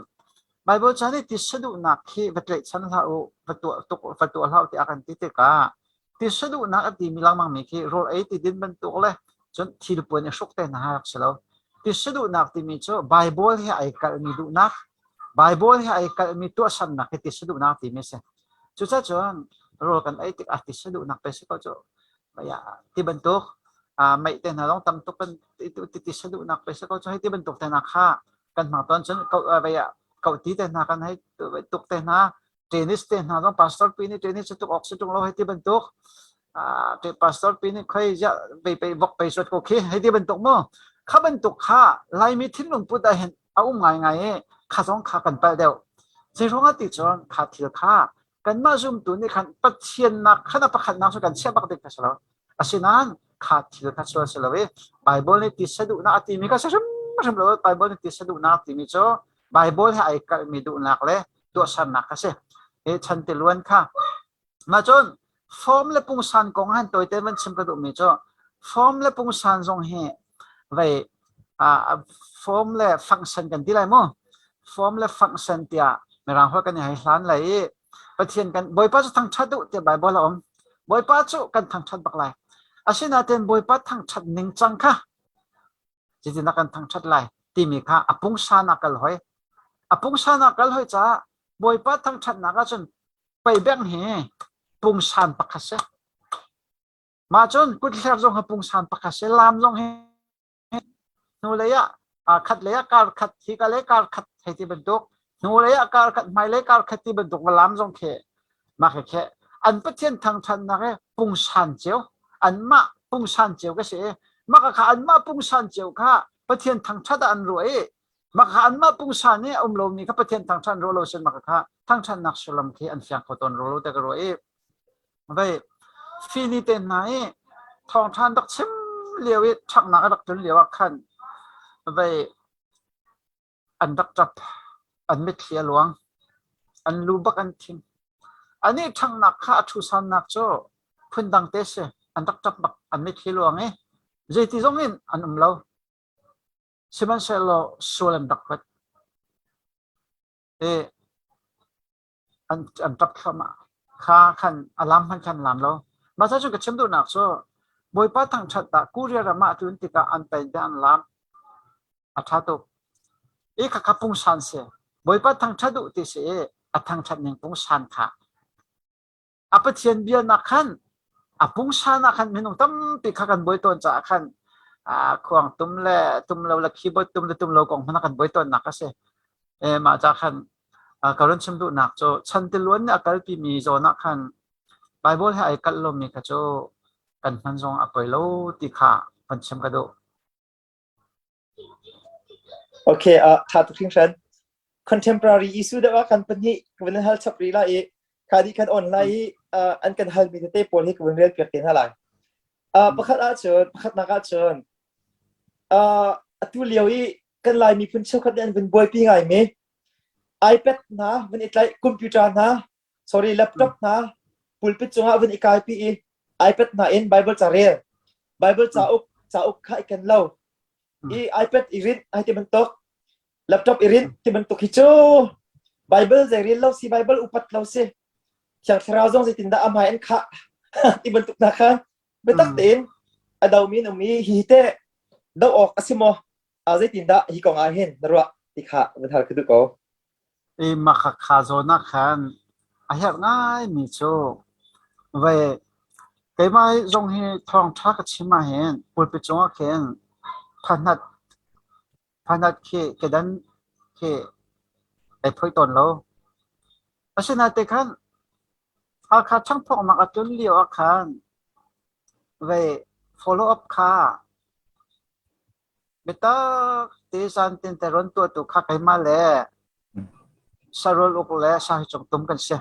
Bible chani ti sadu nak khi vatle chan ha u vatu lau ti akan ti te ka ti sadu nak ti milang mang mi khi rol ai ti din ban tuk le chon thi du pon shok te na hak selo ti sadu nak ti mi cho Bible hi ai kal mi du nak Bible hi ai kal mi tu san nak ti sadu nak ti mi se chu cha chon rol kan ai ti ti sadu nak pe se ko cho ya ti ban tuk mai te na long tam tuk kan ti sadu nak pe se ko cho ti ban tuk te na kha kan ma ton chon ko ya cậu tí tên nào kan hay tục tên na tennis tên nào trong pastor pini tennis tục oxy trong lâu hay ti bentuk cái pastor pini khai jaไปvokไปสุดก็ขี้ให้ti bentuk moข้าbentukข้าไล่มีทิ้งลงพุทธเห็นเอาง่ายๆข้าสองข้ากันไปเดียวจะร้องติดจนข้าทีละข้ากันมาซุ่มตัวนี้ขันปัจเจียนนักขันประคันนักสุกันเชื่อบักเด็กกันสละอาศัยนั้นข้าทีละข้าสละสละเว้ไบเบิลนี่ติดสะดุนักตีมีก็สมเลยไบเบิลนี่ติดสะดุนักตีมีจ้อBible ha ai kal mi du nak le to san nak ase e chan te luan kha ma chon form le pung san kong han toy te man sim ka du mi cho form le pung san jong he vai form le function kan ti lai mo form le function tia me rang ho kan hai hlan lai pathian kan boy pa chu thang chadu te Bible la om boy pa chu kan thang chat bak lai asina ten boy pa thang chat ning chang kha ji na kan thang chat lai ti mi kha apung san akal hoi apung san akal hoi cha boy pa thang chat na ka chun pai beng he pung san pakhase ma chun kut khar jong ha pung san pakhase lam jong he nu le ya khat le ya kar khat thi ka le kar khat he ti bentuk nu le ya kar khat mai le kar khat ti bentuk lam jong khe ma khe an pathian thang chan na ke pung san cheu an ma pung san cheu ka se ma ka kha an ma pung san cheu kha pathian thang chada an roi makha an ma pung san ne lo mi ka pathian thang chan ro lo sen makha kha thang chan nak sulam khi an fyang khoton ro lo te ka roi vai fini te nai thong than dak chim lewi thak na dak tun lewa khan vai an dak tap an mit khia luang an lu bak an thim ani thang nak kha thu san nak cho phun dang te se an dak tap bak an mit khia luang e je ti zong in an lo Siman selo sulam dakwat an tap khama kha khan alam han khan lam lo ma sa chu ka chim du nak so boy pa thang chat ta kuria rama tun ti ka an pai dan lam atha to e kha ka pung san se boy pa thang chat du ti se a thang chat ning pung san kha apathian bia na khan apung san na khan minung tam pi kha kan boy ton cha khan khuang tum lo la keyboard tum lo kong hana kan boy ton nak ase ma cha khan karon chim du nak cho chan te luan na kal pi mi zo na khan Bible ha ai kal lo mi ka cho kan han jong apoi lo ti kha pan chim ka do Okay tha tu khing san contemporary issue da wa kan pan hi kan hal chapri la e khadi kan online an kan hal mi te pol hi kan rel pek ten halai pakhat a chon pakhat na ka chon tu liawi kan lai mi phun chau khat den bin boy pi ngai me iPad na bin itlai computer na sorry laptop na pulpit chunga bin ikai pi iPad na in Bible cha re Bible cha uk khai kan lo iPad irin ai ti bentok laptop irin ti bentok hicho Bible je rin lo si Bible upat lo se chang thrazong se tinda amai en kha ti bentok na kha betak tin adaw min umi hite daw ok asimo azai tinda hi kong a hen darwa tikha bethal kudu ko makha kha zo na khan a hyak ngai mi chu ve cái mai dòng hi thong thác cái chim mà hen bồi bị chong khen phanat cái đan khi ai phơi tòn lo à xin là thế khan khá chẳng phong mà cái tuần liều khan về follow up kha beta te san tin teron tu kha kai ma le sarol uk le sa chong tum kan se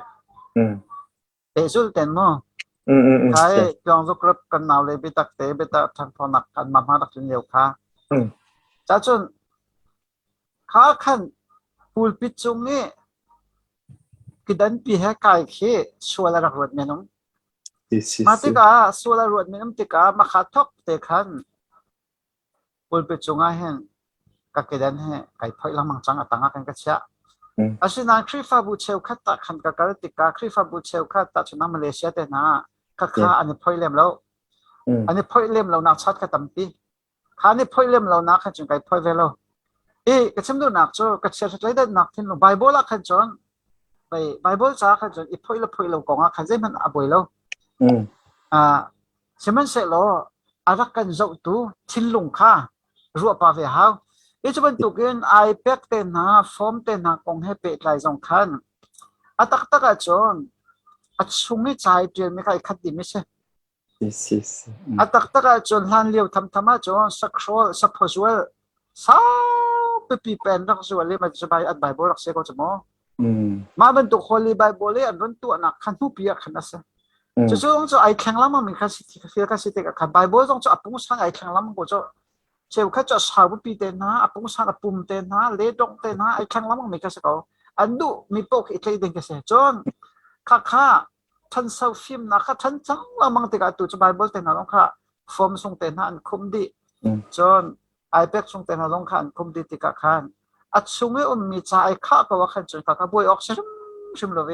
te zul ten mo cái trong lúc cấp cần nào lấy bê tắc tế bê tắc thằng phò nặc cần mắm hát đặc trưng liều khá chá chun khá khăn bùl bít chung ấy cái đấn bì hé cài khế xua là đặc ruột mẹ nông mà tí cả xua là ruột mẹ nông tí cả mà khá thóc tế khăn bùl bít chung á hèn ka kedan he kai phoi lamang chang atanga kan ka cha asina khrifa bu cheu khat ta khan ka karatika khrifa bu cheu khat ta chuna Malaysia te na ka kha ani phoi lem lo ani phoi lem lo na chat ka tampi kha ni phoi lem lo na kha chung kai phoi ve lo e ka chim du nak cho ka che lai da nak thin lo bible la khan chon bai bible cha khan chon i phoi lo ko nga khan je man aboi lo a seman se lo arak kan zo tu thin lung kha ruwa pa ve hau e chuban tukin ipad te na form te na kong he pe tlai jong khan atak taka chon achungi chai tren me kai khat di me se yes atak taka chon han liu tham thama chon sakrol saphoswal sa pe pi pen rak so le ma sabai at bible rak se ko chmo ma ban tu holy bible le an run tu anak khan hu pia khan asa chu chu ai khang lam ma mi kha si ka si te ka bible jong chu apung sang ai khang lam ko chu cheu kha cha sa bu pi te na apung sang apum te na le dong te na ai khang lam mi ka se ko andu mi pok i tlei ding ke se chon khaท่านเซาฟิมนะค่ะท่านจังละมังติกาตุจไบเบิลเตนะลงค่ะฟอร์มส่งเตนะอันคุมดิจนไอแพดส่งเตนะลงค่ะอันคุมดิติกาขันอัดส่งเอมีใจข้าก็ว่าขันจนข้าบวยออกชิมโลเว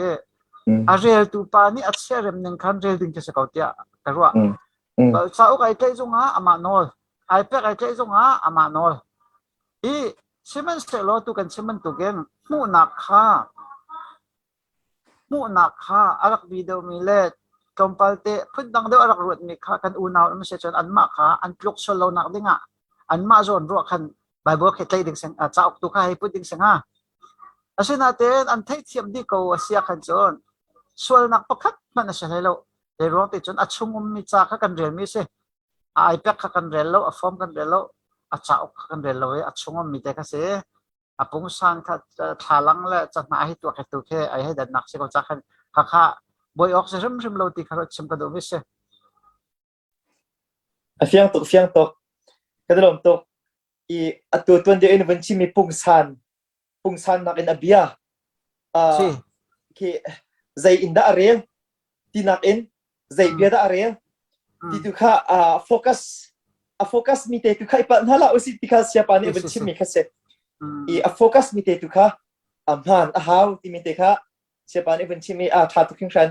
อาเรียลตูปานี่อัดเสียเรมหนึ่งขันเรียลดิ้งจะสกาวเตียแต่ว่าสาวไอเตยจงหาอามาโนลไอแพดไอเตยจงหาอามาโนลอีชิมันเสลอตุกันชิมันตุเกนมูนักค่ะมูนักค่ะอารักวิดีโอมีเล็ดกำปั้นเตะพุ่งดังเดียวอารักรวดมีค่ะกันอูนาวไม่ใช่จนอันมาค่ะอันปลุกชนเราหนักดิ้งอ่ะอันมาจนรัวคันไบเบิลเขตเลยดิ้งเสียงจะออกตุกให้พุ่งดิ้งเสียงอ่ะอาศัยนั่นเองอันเทียเทียมดีกว่าเสียขันจนส่วนนักประคัดมันจะให้เราเดี๋ยวรองติดจนอัดชุ่มมีจ้าค่ะกันเรียนมีสิไอแพดค่ะกันเรียนเราฟอร์มกันเรียนเราอัดจะออกกันเรียนเราอัดชุ่มมีแต่ค่ะสิอาปุงสันถ้าทาลังและจะมาให้ตัวแค่ตัวแค่ไอ้ให้เดินนักสิเขาจะขันข้าบอยออกซิมเราตีเขาชิมกันดูมิเช่เฟียงตกกระโดดตกอีตัวเดียวเองวันที่มีปุงสันนักเอ็นอเบียคือใจอินดาเรียที่นักเอ็นใจเบียดาเรียที่ตุข้าโฟกัสมีแต่ตุข้าอีปัญหาละอุสิติข้าเสียปานนี้วันที่มีแค่เสอีโฟกัสมีแต่ตุข้ามันหาวที่มีแต่ข้าเสียปานนี้วันที่มีทาตุขึ้นชัน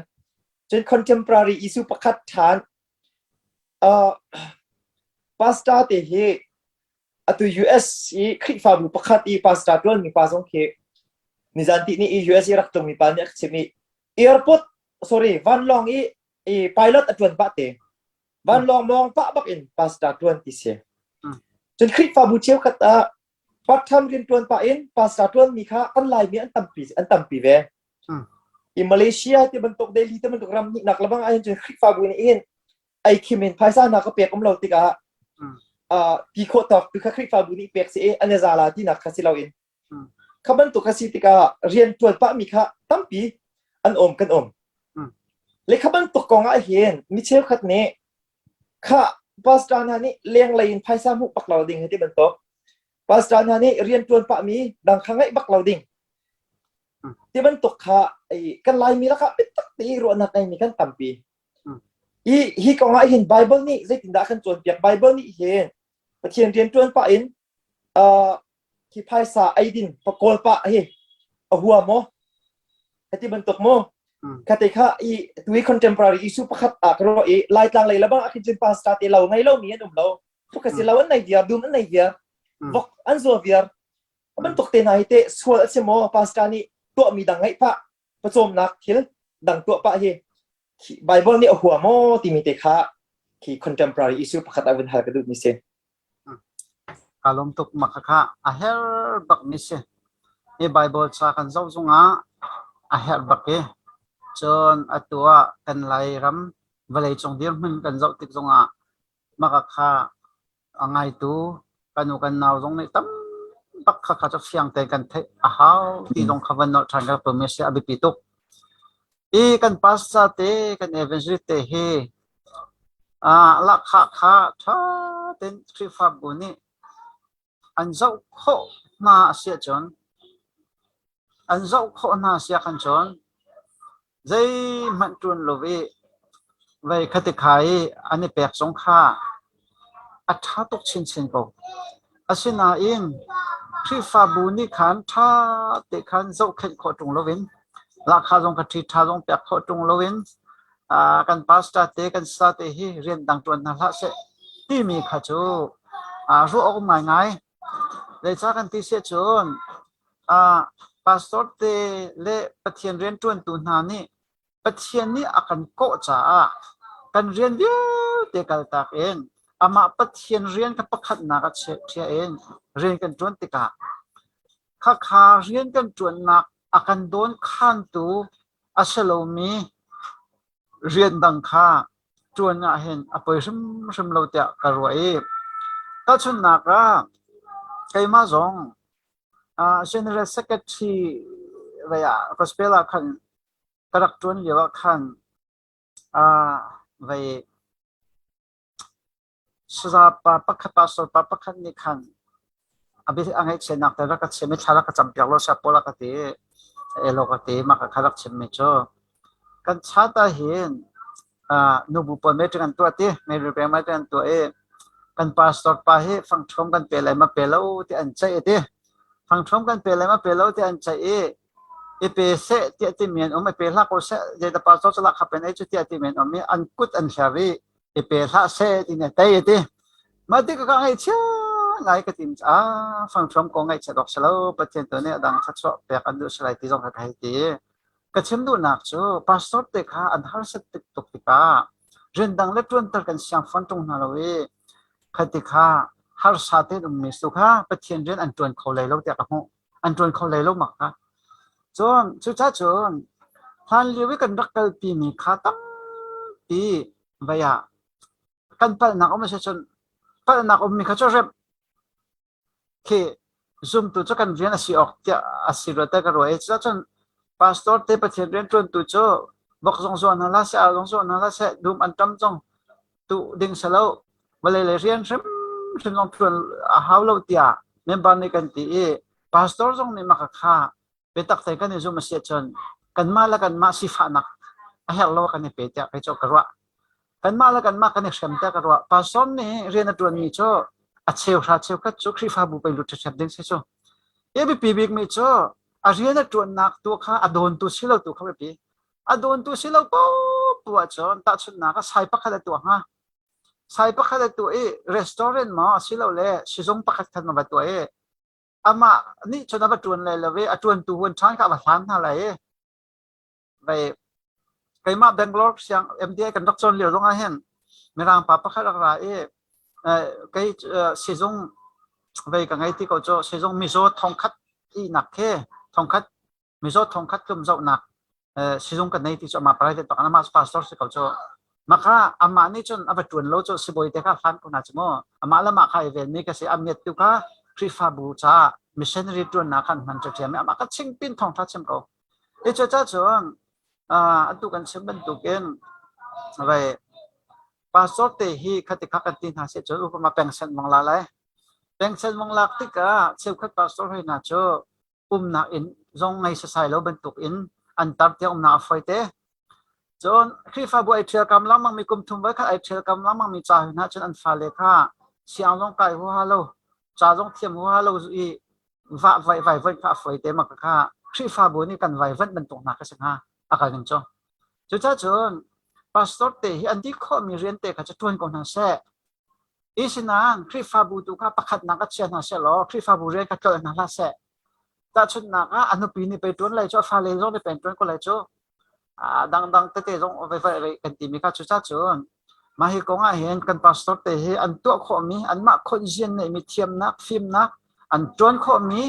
จน contemporary issue ประคัดฐานพาสต้าเตะตัว US อีคลิปฟาบุประคัดอีพาสต้าตัวมีพาสองเคนิจันตินี่ US รักตรงมีปานนี้เช่นมี airport sorry วันลองอี pilot ตัวบัตเตวันลองมองปะบักอินพาสต้าตัวที่เสียจนคลิปฟาบุเชี่ยวขัดปัทำเรียนตัวปะอินพาสต้าตัวมีค่าอันไลน์มีอันต่ำปีเวin Malaysia ที่บรรทุกเดลีที่บรรทุกรำนี่หนักแล้วบางอันจนคลิกฟ้าบุญนี่เองไอคิมินภายซ่านักก็เปียกเราติกาปีโคตอกตุกคลิกฟ้าบุญนี่เปียกสิอันนี้ซาลาที่นักคสิเราเองขบันตุกคสิติกาเรียนตัวปะมีค่ะตั้มปีอันกันเลยขบันตุกกองอาเห็นมิเชลขัดเน่ค่ะปาสตานานี่เลี้ยงเลยภายซ่ามุกปักเราดิ่งที่บรรทุกปาสตานานี่เรียนตัวปะมีดังข้างไอ้ปักเราดิ่งที่มันตกค่ะไอ้กันลายมีแล้วค่ะเป็นตักตีรัวนักไอ้มีกันตั้มปีฮีกองไอ้เห็นไบเบิลนี่ได้ติดด่ากันจนเปียกไบเบิลนี่เห็นประเทียนเรียนจวนปะอินที่ภายษาไอ้ดินประกอบปะเฮ้เอาหัวโมไอ้ที่มันตกโมคาเตค่ะไอ้ตัวคอนเทมพอรารีอิสุประคัดกระโดดไล่ต่างเลยแล้วบางอาคินจนพาสตาติเราไงเรามีอันดุมเราพวกกสิเราอันไหนเดียร์ดุมอันไหนเดียร์วกอันโซเวียร์มันตกเตนไอ้เตะส่วนเชโมพาสตานี่ตัวมีดังไงปะผสมนักทิลดังตัวปะเฮไบเบิลนี่หัวโมที่มีแต่ค่ะที่ contemporary issue ประคัดเอาเป็นหากระดูกมิเซอารมณ์ตกมักค่ะอาเฮลบักมิเซไอไบเบิลชากันเจ้าจงอาเฮลบักเอจนตัวกันไล่รำเวลาจงเดียร์มันกันเจ้าติดจงมักค่ะไงตัวกันนาวจงในตั้มปักข้าจะเฟียงแต่กันเทอาหาวที่ลงขวันนอทางกับเปอร์เมสอบิปิตุกอีกันปัสสาเตกันเอเวนจิเตเฮลักข้าท่าเต็นทริฟับบุนีอันเจ้าโคนาเสียจนอันเจ้าโคนาเสียขันจนใจมันจวนโลวีไว้คติขายอันนี้แปลกสงค่าอัฐาตุกชินกู อาศินาอินคริฟาบูนี่ขันท่าเตขันโจเข็นโคตรงโลวินราคาจงกระทิท่าจงเปียกโคตรงโลวินกันพาสตาเตกันสตาเตฮีเรียนดังตัวนั่นละเสที่มีขจูรู้ออกมาไงเลยจากกันที่เสียจนพาสตอร์เตเลปะเทียนเรียนจวนตุนานี่ปะเทียนนี่อากันโกจ้ากันเรียนเดียวเตกัลตากเองอามาปะเทียนเรียนกับประคัดนักเชียเองเรียนกันจวนติกาข้าขาเรียนกันจวนนักอากันโดนขันตูอาเชโลมีเรียนดังข้าจวนงาเห็นอภัยชิมเราเตะกระรวยถ้าชนนักอะใครมาจงgeneral secretary อะไรก็สเปล่าขันกระดักจวนเยอะขันไปสำหรับปักขัดปัสสาวะปักขัดนี่ขันอาบิอังเอกเชนักแต่ละก็เชมิชาละก็จำเปียกเราเสียปอละก็ตีโลกตีมาก็ขลักเชมิโจกันชาตาเห็นนูบุปผาไม่ถึงตัวตีไม่รู้เป็นไม่ถึงตัวกันพาสตอร์ไปให้ฟังชมกันเปล่ามาเปล่าที่อันใจตีฟังชมกันเปล่ามาเปล่าที่อันใจเปเสที่ที่เมียนไม่เปล่าก็เสเดี๋ยวพาสตอร์จะลักขับเป็นไอ้จุดที่เมียนมีอันกุดอันชาวีเปล่าเสที่เนี่ยแต่ตีมาที่ก็ไอ้เช่ไงก็ทีมฟังชมก็ไงเช่ดอกเสลาประเทศตัวนี้ดังชัดชอบแต่กันดูสไลด์ที่จงให้ตีก็เชื่อมดูนักจูพาสตอร์เด็กฮะอันฮาร์สติกตุกติกาเรื่องดังเล็กจวนตระกันเสียงฟันตรงนั้นเลยคติกาฮาร์สาเตนมิสุขะประเทศเรื่องอันจวนเขาเลยลูกเด็กกับหูอันจวนเขาเลยลูกมักฮะจนชุดจ้าจนท่านเลี้ยงกันรักกันปีมีขาตั้งปีใบยากันไปนักอมเสจนไปนักอมมีข้าจ้าเร็บคือซุ่มตัวจ้ากันเรียนอาศัยออกที่อาศัยรถแต่กันรวยจ้าจนพาสตอร์เตประเทศเรียนจนตัวจ้าบอกส่งส่วนนั่นละเสียส่งส่วนนั่นละเสียดูมันจำจงตัวดึงเสลาเวลาเรียนฉันลองชวนหาเราเตียเมมเบอร์ในกันตีพาสตอร์จงนี่มาข้าไปตักใส่กันในซุ่มเสียจนกันมาแล้วกันมาสิฟ้านักเฮลโลกันในเปียไปจบกระวะกันมาแล้วกันมากันในเชื่อมแต่กระวะพาสตอร์นี่เรียนตัวนี้จ้าอาเชียวราเชียวก็จุกรีฟ้าบุไปลุดเชื่อมดึงเสียจ้าบีปีบิกมีจ้าอาเรียนตัวนักตัวข้าอโดนตัวสิเราตัวเขาไปปีอโดนตัวสิเราปุ๊บตัวจ้าตัดชุดนักก็ใส่ปักอะไรตัวฮะใส่ปักอะไรตัวรีสอร์ทมาสิเราเลยสิจงปักขันมาตัวอามานี่ชนบัตรจวนเลยละเว้ยจวนตัววันช้างกับวันอะไรไปไปมาเบงกลอร์เสียงMDIกันรักชนเหลียวตรงนั้นเห็นไม่ร่างปักขัดอะไรไปสิจงไปกันไงที่เขาจะสิจงมิโซทองคัดที่หนักแค่ทองคัดมิโซทองคัดก็มิโซหนักสิจงกันในที่จะมาประเทศต่างๆมาสปาสตอร์สิเขาจะมาค่ะอามานี่จนอับจวนเราจะสิบอยเด็กฟันคนอาจจะมั้งอามาละมาค่ะเวนี่ก็สิอามีตุก้าคริฟาบูจ้ามิชชันนารีจวนนักขันมันจะเทียมอามาก็ชิงปินทองทัดเชื่อมเขาจะจ้าจวนตุกันเชื่อมเป็นตุกันไปพาสปอร์ตที่คัดกันที่น่าเสียจวนอุปมาเป็นเส้นมังลาเลยเป็นเส้นมังลาที่ก็เชื่อมคัดพาสปอร์ตให้น่าจะนักอินจงในสายเราเป็นตุกินอันตัดที่นักไฟเตะจนคริฟาบัวไอเทียกำลังมั่งมีกุมทุมไว้ค่ะไอเทียกำลังมั่งมีจ่ายนะจนอันฟ้าเลยค่ะเสียงจงไก่หัวฮัลโหลจ่าจงเทียมหัวฮัลโหลอีว่าไฟค่ะไฟเต็มมากค่ะคริฟาบัวนี่กันไฟเป็นตรงนักสิฮะอาการนี้จ้าจนพาสปอร์ตเตะอันที่ข้อมีเรียนเตะค่ะจะทวนก่อนนะเซ่อีสินังคริฟาบัวตุค่ะประคัดนักเชียนะเซ่หรอคริฟาบัวเรียนก็เกิดนักละเซ่แต่ชุดนักอันนู้นปีนี้ไปทวนเลยจ้าฟ้าเลยจ้าไปเป็นทวนก็เลยจ้าดังเตะจงไปกันทีมีข้าชุดจวนมาให้กงเห็นกันพาสปอร์ตเตะอันตัวข้อมีอันมาคนเจียนเนี่ยมีเทียมนักฟิล์มนักอันจวนข้อมี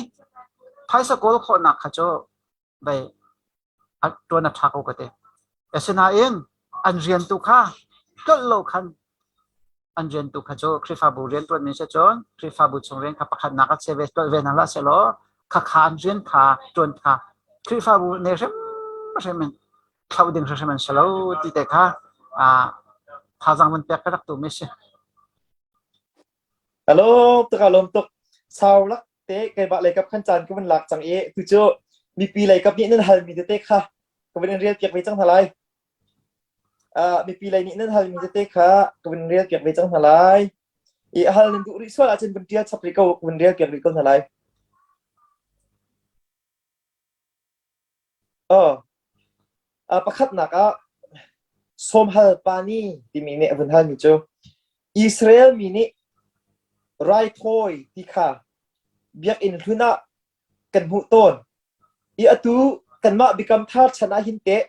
ไพ่สกุลข้อนักข้าจ้าไปจวนนักทักโอเคเตะแต่เสนาเองอันเรียนตุค่ะก็โลคันอันเรียนตุข้าจ้าคริฟาบูเรียนตัวนี้เสียจวนคริฟาบูชงเรียนขับขันนักเซเวสตัวเวนัลละเสลอข้าขานเรียนขาจวนขาคริฟาบูเนี่ยใช่ไหมเขาดึงใช่ไหมสโลที่เด็กค่ะท่าจังมันเปียกกระดักตัวไม่ใช่ฮัลโหลตัวข่าวลมตกชาวลักเตะไก่บะเลยกับขั้นจันก็มันหลักจังตุโจมีปีอะไรกับนี่นั่นฮัลมีเตะค่ะก็เป็นเรียกเกียกไปจังทลายมีปีอะไรนี่นั่นฮัลมีเตะค่ะก็เป็นเรียกเกียกไปจังทลาย อีฮัลนันดูริสวาอาจจะเป็นเดียสับริโกเป็นเดียเกี่ยวกับคนอะไรประคับนักสมฮัลปานีที่มีเนี่ยเป็นฮัลมิโจอิสราเอลมีเนี่ยไรทอยที่ข้าเบียกอินทุนะกันหุต้นอีอตูกันมาบิคัมทาร์ชนะหินเตะ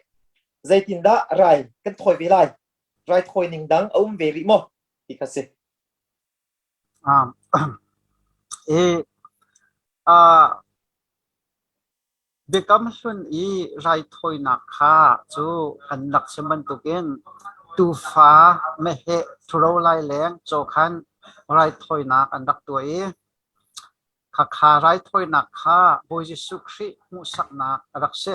ใจตินดาไรกันถอยเวลาไรถอยหนึ่งดังเอาเวริโมที่ข้าเสเออ่าเด็กก็ไม่ชวนอีไรถอยนักข้าจูกันนักเสมันตุกินตูฟ้าไม่เหตุทุเราไล่แรงโจคันไรถอยนักอันดักตัวเอข้าไรถอยนักข้าบอยจิสุครีมุสักนักรักเส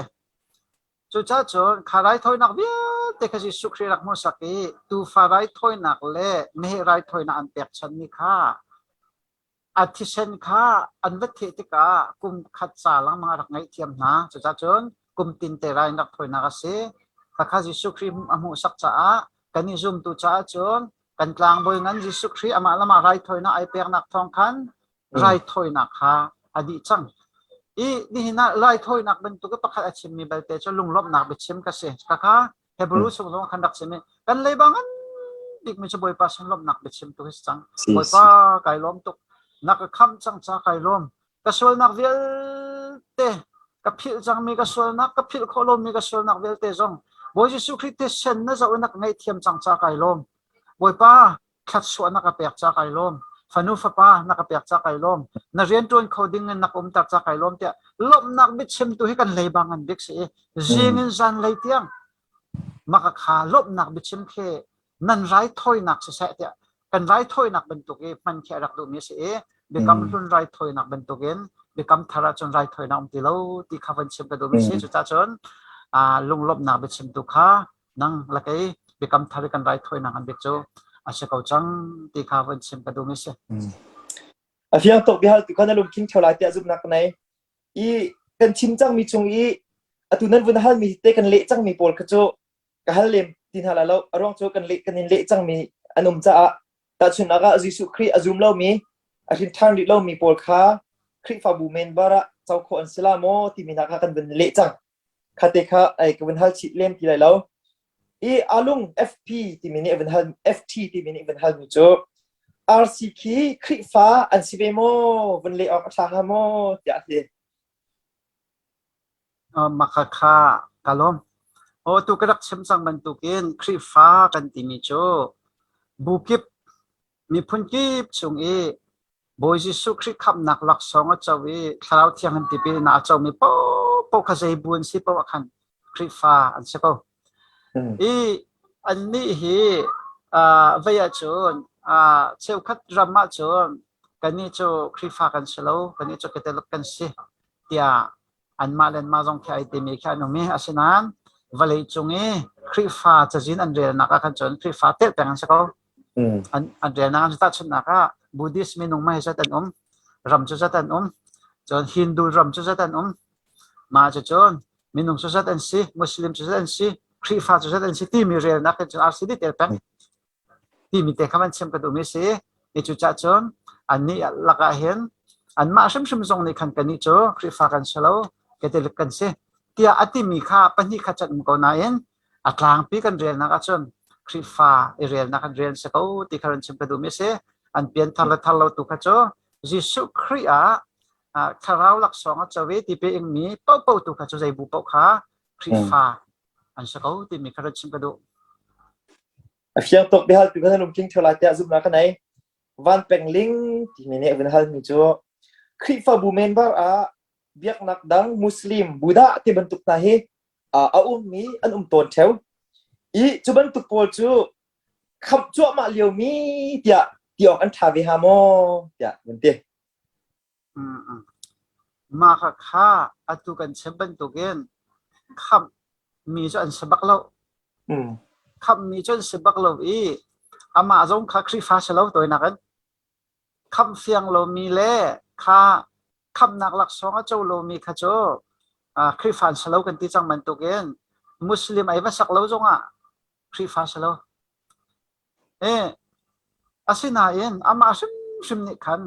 จูจ้าจนข้าไรถอยนักเบี้ยแต่ข้าจิสุครีรักมุสักเอตูฟ้าไรถอยนักเล่ไม่เหตุไรถอยนักอันเปียกฉันนี่ข้าอาทิเช่นข้าอันวัตถิติกากุมขัดสาลังมารักไงเทียมนะจะจัดจนกุมตินเตรายนักถอยนักเสข้าข้าจิสุครีอมุสักจ้ากันนิจุมตุจ้าจนกันกลางบอยงั้นจิสุครีอามาละมาไรถอยนักไอเปียกนักทองคันไรถอยนักข้าอดีจังอีนี่นะไรถอยนักเป็นตัวก็ประคัดอาชิมมีเบลเตจลุงลบนักเบชิมกันเสข้าข้าเฮบรูส่งลงขันดักเสมีกันเลยบางอันดิกมันจะบอยปัสลบนักเบชิมตัวจังบอยป้าไก่ล้อมตุกนักคำจังจ้าไก่ลมกระสวลนักเวลเตกับพิลจังมีกระสวลนักกับพิลโคลมมีกระสวลนักเวลเตจงบอยจิสุคริสเตเซนนะจะวันนักไงเทียมจังจ้าไก่ลมบอยป้าขัดสวนนักเปียกจ้าไก่ลมฟันุฟป้านักเปียกจ้าไก่ลมนักเรียนตัวเขาดิ้งเงินนักตักจ้าไก่ลมเตะลมนักบิดชิมตัวให้กันเลยบางอันเด็กเสียจีเงินจันเลยเตียงมักขาลมนักบิดชิมเคนั่นไรถอยนักเสียเตะกันไรถอยนักเป็นตุกมันแค่รักดูมีเสียเด็กกำลังไรถอยนักเป็นตุกินเด็กกำทาราจนไรถอยนักตีเล่าตีข้าวันชิมกระดูมีเสียจุดจ้าจนลุงลบนักเป็นชิมตุข้านั่งละกี้เด็กกำทาริกันไรถอยนักอันเด็กโจอาศัยเขาจังตีข้าวันชิมกระดูมีเสียเพียงตกบิฮัลตุกันนั่งลุงคิงเท่าไรเตะจุบนักไหนอีกันชิมจังมีจงอีตุนั้นวันฮัลมีเตะกันเละจังมีโปลกระโจกันฮัลเลมตินฮัลแล้วร้องโจกันเละกันเละจังมีอนุมจ้าแต่ชนนักอาจิสุครีอาจุมเล่ามีอาทิตย์ทางดิเรามีโปลค้าคริฟาบูเมนบาระเจ้าคนสลามโมที่มีนักกันเป็นเละจังคาเตคะไอ้กับเป็นฮัลชิดเล่มที่ไรแล้วอีอาลุง FP ที่มีนี่เป็นฮัล FT ที่มีนี่เป็นฮัลมิโจ RCK คริฟาอันซิเบโมเป็นเละออกทางฮาโมจะเสียมักข้ากะลมโอ้ตุกรักชิมสังบันตุกินคริฟ้ากันติมิโจบุกิบมีพุนกิบชงบอยจิสุคริขับนักลักษณ์เจ้าวิคราวเที่ยงหันติปีน่าเจ้ามีปขจายบุญสิปวักขันคริฟ้าอันเจ้าอันนี้ฮีเวียจนเชื่อขัดรำมาจนกันนี้โจคริฟ้ากันเชลล์กันนี้โจเกตลุกันสิเตียอันมาเล่นมาจงแค่ไอติมีแค่นุ่มอาศินันวันเลยจงคริฟ้าจะจินอันเรียนนักขันจนคริฟ้าเตะแต่งเจ้าอันเรียนนักจะตัดชนะก็บุดิสมีนุ่มไม่จะตันรำจะตันจนฮินดูรำจะตันมาจนมีนุ่มจะตันสิมุสลิมจะตันสิคริฟ้าจะตันสิที่มีเรียนนักจนอาศิดิเตะแต่งที่มีแต่คำเชื่อมกันดูมีสินี่จุดจนอันนี้ลักเห็นอันมาชิมทรงในขันกันนี้โจคริฟ้ากันเชลล์ก็จะเลือกกันสิที่อัติมีค่าปัญหาขจัดมุกนาเองอัตลางปีกันเรียนนักจนคริฟ้าเรียนนักเรียนสกุลที่ขันเชื่อมกันดูมีสิอันเปลี่ยนทาราตุกโจยิสุคริอาคาราวลักษณ์เจ้าเวทีเป็นมีเป้าตุกโจใจบุปผาคริฟ้าอันสกุลที่มีขันเชื่อมกันดูเพียงตกบิฮัลตุกันนั่งลุงคิงเท่าไรเตะจุบนักไหนวันเป็นลิงที่มีเนี่ยเป็นฮัลมิโจคริฟาบูเมนบาระเบียกนักดังมุสลิมบูดาที่บรรทุกนาเฮมีอันตนเทวอีจุบรรทุกโปลจูคำจั่วมาเลียวมีเดียที่ออกอันทาวิฮามอเดียเหมือนเดียมาข้าอัตุกันเชบันตุเกนคำมีจนสบักเล่าคำมีจนสบักเล่าอามาจงข้าคริฟ้าเชลล์ตัวนักกันคำเฟียงโลมีเล่ข้าคำนักลักษณ์เจ้าโลมีข้าโจคริฟ้าเชลล์กันที่จังมันตุเกนมุสลิมไอ้ภาษาเล่าจงคริฟ้าเชลล์ asinain ama sim ni khan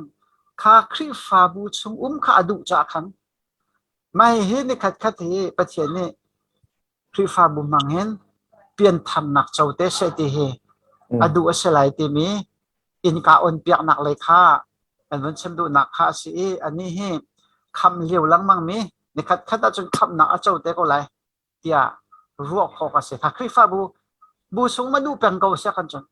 kha khri fa bu chung kha adu cha khan mai he ni khat khat hi pathian ni khri fa bu manghen pian tham nak chaute se ti he adu asalai ti mi in ka on piak nak le kha an wan chem du nak kha si ani hi kham liu lang mang mi ni khat khat a chung kham nak a chaute ko lai tia ruak kho ka se kha khri fa bu sung ma du pang ko se kan chon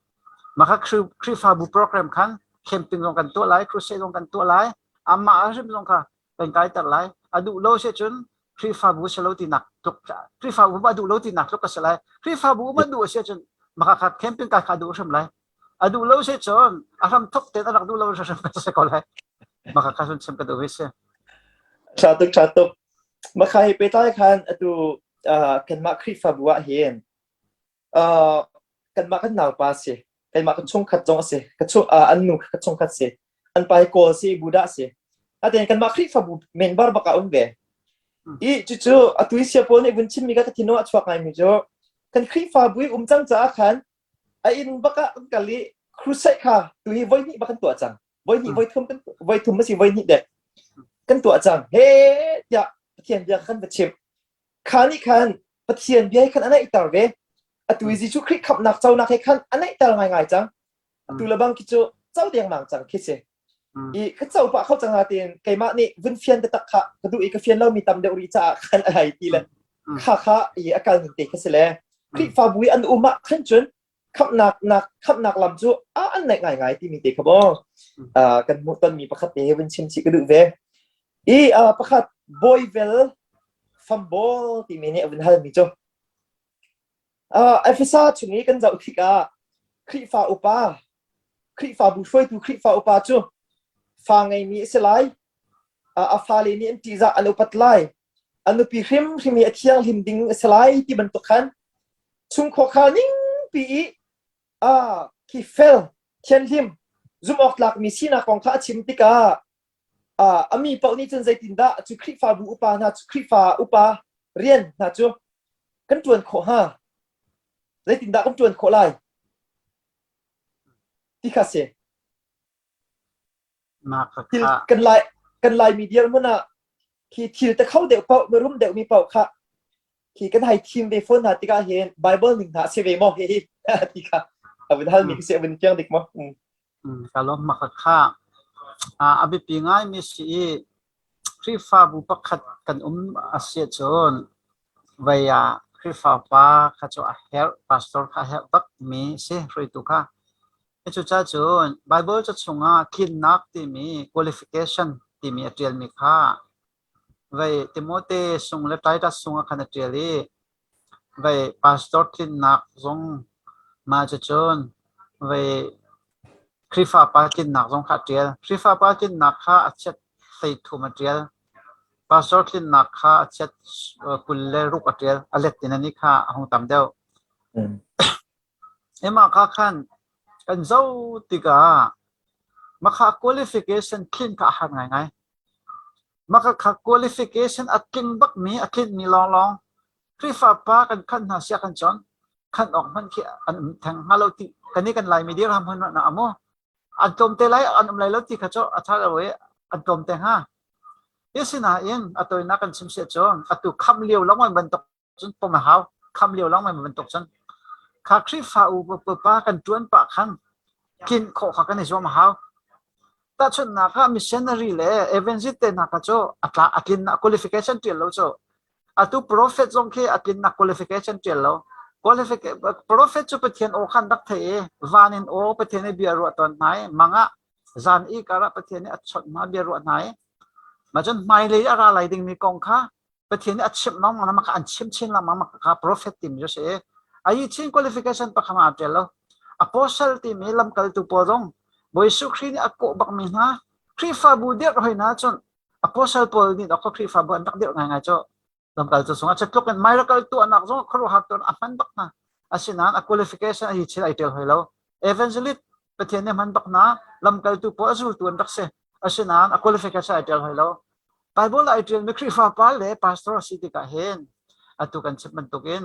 maka khri fa bu program khan camping long kan to lai crusade long kan to lai amma asim long kha pen kai tak lai adu lo se chun khri fa bu se lo ti nak tok khri fa bu adu lo ti nak tok ka se lai khri fa bu ma du se chun maka kha camping ka kha du sam lai adu lo se chun aram thok te anak du lo se sam ka se ko lai maka ka sun sam ka do se chatuk maka hi pe tai khan atu kan ma khri fa bu wa hen kan ma kan naw pa se kan ma kan chung khat jong se ka chung an nu ka chung khat se an pai ko se buda se aten kan ma khri fa bu member baka un ve I chu atui sia pon e bun chim mi ka thino achwa kai mi jo kan khri fa bu chang cha khan a in baka kali crusade kha tui voi ni bakan tua chang voi ni voi thum ma si voi ni de kan tua chang he ya pathian bia khan bachim khani khan pathian bia khan ana itar ve atui ji chu khri khap nak chau nak he khan ana itar ngai chang tu labang ki chu chau deng mang chang khi se I ka chau pa khau chang atin kai ma ni vun fian de tak kha ka du I ka fian lo mi tam de uri cha khan ai ti la kha I akal ni te ka se le khri fa bui an uma khan chun khap nak lam chu an ngai ti mi te kha bo kan mu ton mi pakhat ne vun chim chi ka du ve I pakhat boyvel fambol ti mi ne vun hal mi cho Efesa chungi kan zau thika khri fa upa khri fa bu shoi tu khri fa upa chu fa ngai mi selai fa le ni ti za anu patlai anu pi hrim mi athiang him ding selai ti ban to khan chung kho kha ning pi ki fel chen him zum ok lak mi sina kong kha chim tika ami pau ni chen zai tin da chu khri fa bu upa na chu khri fa upa rian na chu kan tuan kho ha zai tin da kan tuan kho lai tika se maka kan lai media mana ki thil ta khau de pau me rum de mi pau kha ki kan hai team be phone ha tika hen bible ning ha se ve mo he tika abin hal mi se abin kyang dik mo kalau maka kha abi pingai mi si khri fa bu pakhat kan asia chon vaya khri fa pa kha cho a help pastor kha help bak mi se roi tu kha chu cha chun bible cha chunga kin nak ti mi qualification ti mi atrial mi kha vai timote sung le tai ta sunga khana triali vai pastor kin nak zong ma cha chun vai khrifa pa kin nak zong kha trial khrifa pa kin nak kha achet sei thu material pastor kin nak kha achet kulle ru material alet tinani kha hong tam deu ema kha khan kan zau tika makha qualification kin ka han ngai maka kha qualification akin bak mi akin mi long khrifa pa kan khan na sia kan chon khan ok man ki an thang halo ti kani kan lai mi dir ham han na amo an tom te lai an lai lo ti kha cho atha we an tom te ha yesina in atoi na kan sim se chon atu kham liu long man ban tok chun pom hau kham liu long man ban tok chon kha khrifa u pa kan tuan pa khan kin kho kha kan zo ma hau ta chun na ka missionary le evangelist na ka cho atla akin na qualification ti lo cho atu prophet zong ke akin na qualification ti lo prophet chu pathian o khan dak the vanin o pathian e biaru ton nai manga zan I kara pathian e achot ma biaru nai ma jon mai le ara lai ding mi kong kha pathian e achim nong ma ma ka an chim chin la ma ma ka prophet tim jo se ai chin qualification pa khama atelo apostle ti mi lam kal tu porong boisu khri ni akko bak mi na khri fa bu der hoi na chon apostle paul ni da ko khri fa bu an tak der ngai cho lam kal chu sunga chatlok en miracle tu anak zo khro hak ton aman bak na asinan a qualification hi chil itel hoilo evangelist pathian ne man bak na lam kal tu po asu tu an dak se asinan a qualification itel hoilo bible itel me khri fa pa le pastor city ka hen atu kan chip man tukin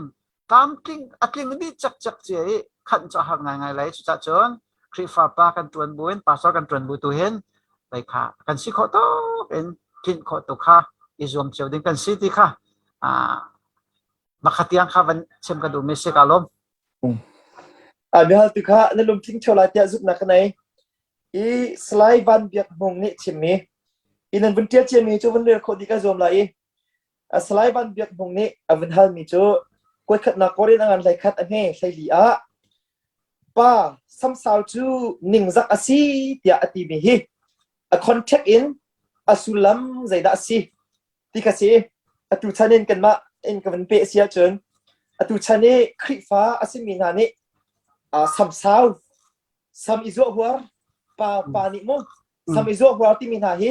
tam king aking di chak che khan cha hak ngai lai chu cha chon คริฟ้าป้ากันตรวนบุญป้าสอกันตรวนบุตุเห็นไปค่ะกันสิขอโตเป็นกินขอตุค่ะอิจวมเจียวดิ้งกันสิที่ค่ะมาขัดยังค่ะวันเชื่อมกันดูไม่เสกอารมณ์มีฮัลตุค่ะนั่นลมทิ้งโชว์ลายเตะซุปนักไหนอีสไลด์วันเบียกมงนี่ชิมนี้อีนั่นวันเทียเชียมีจูวันเรือคนที่ก็รวมเลยสไลด์วันเบียกมงนี่วันฮัลมีจูกวดขัดนักกอรินงานไรขัดอันนี้ใส่ลีอาป้าซ้ำสาวจูนิ่งจักอาศีเตียอติมีฮีคอนแทคอินสุลัมใจดาศีที่กษีตุชันเองกันมาเองกันเป็นเสียจนตุชันนี้คริฟ้าอาศิมีนานี้ซ้ำสาวซ้ำอิโซหัวป้านิโมซ้ำอิโซหัวที่มีนาฮี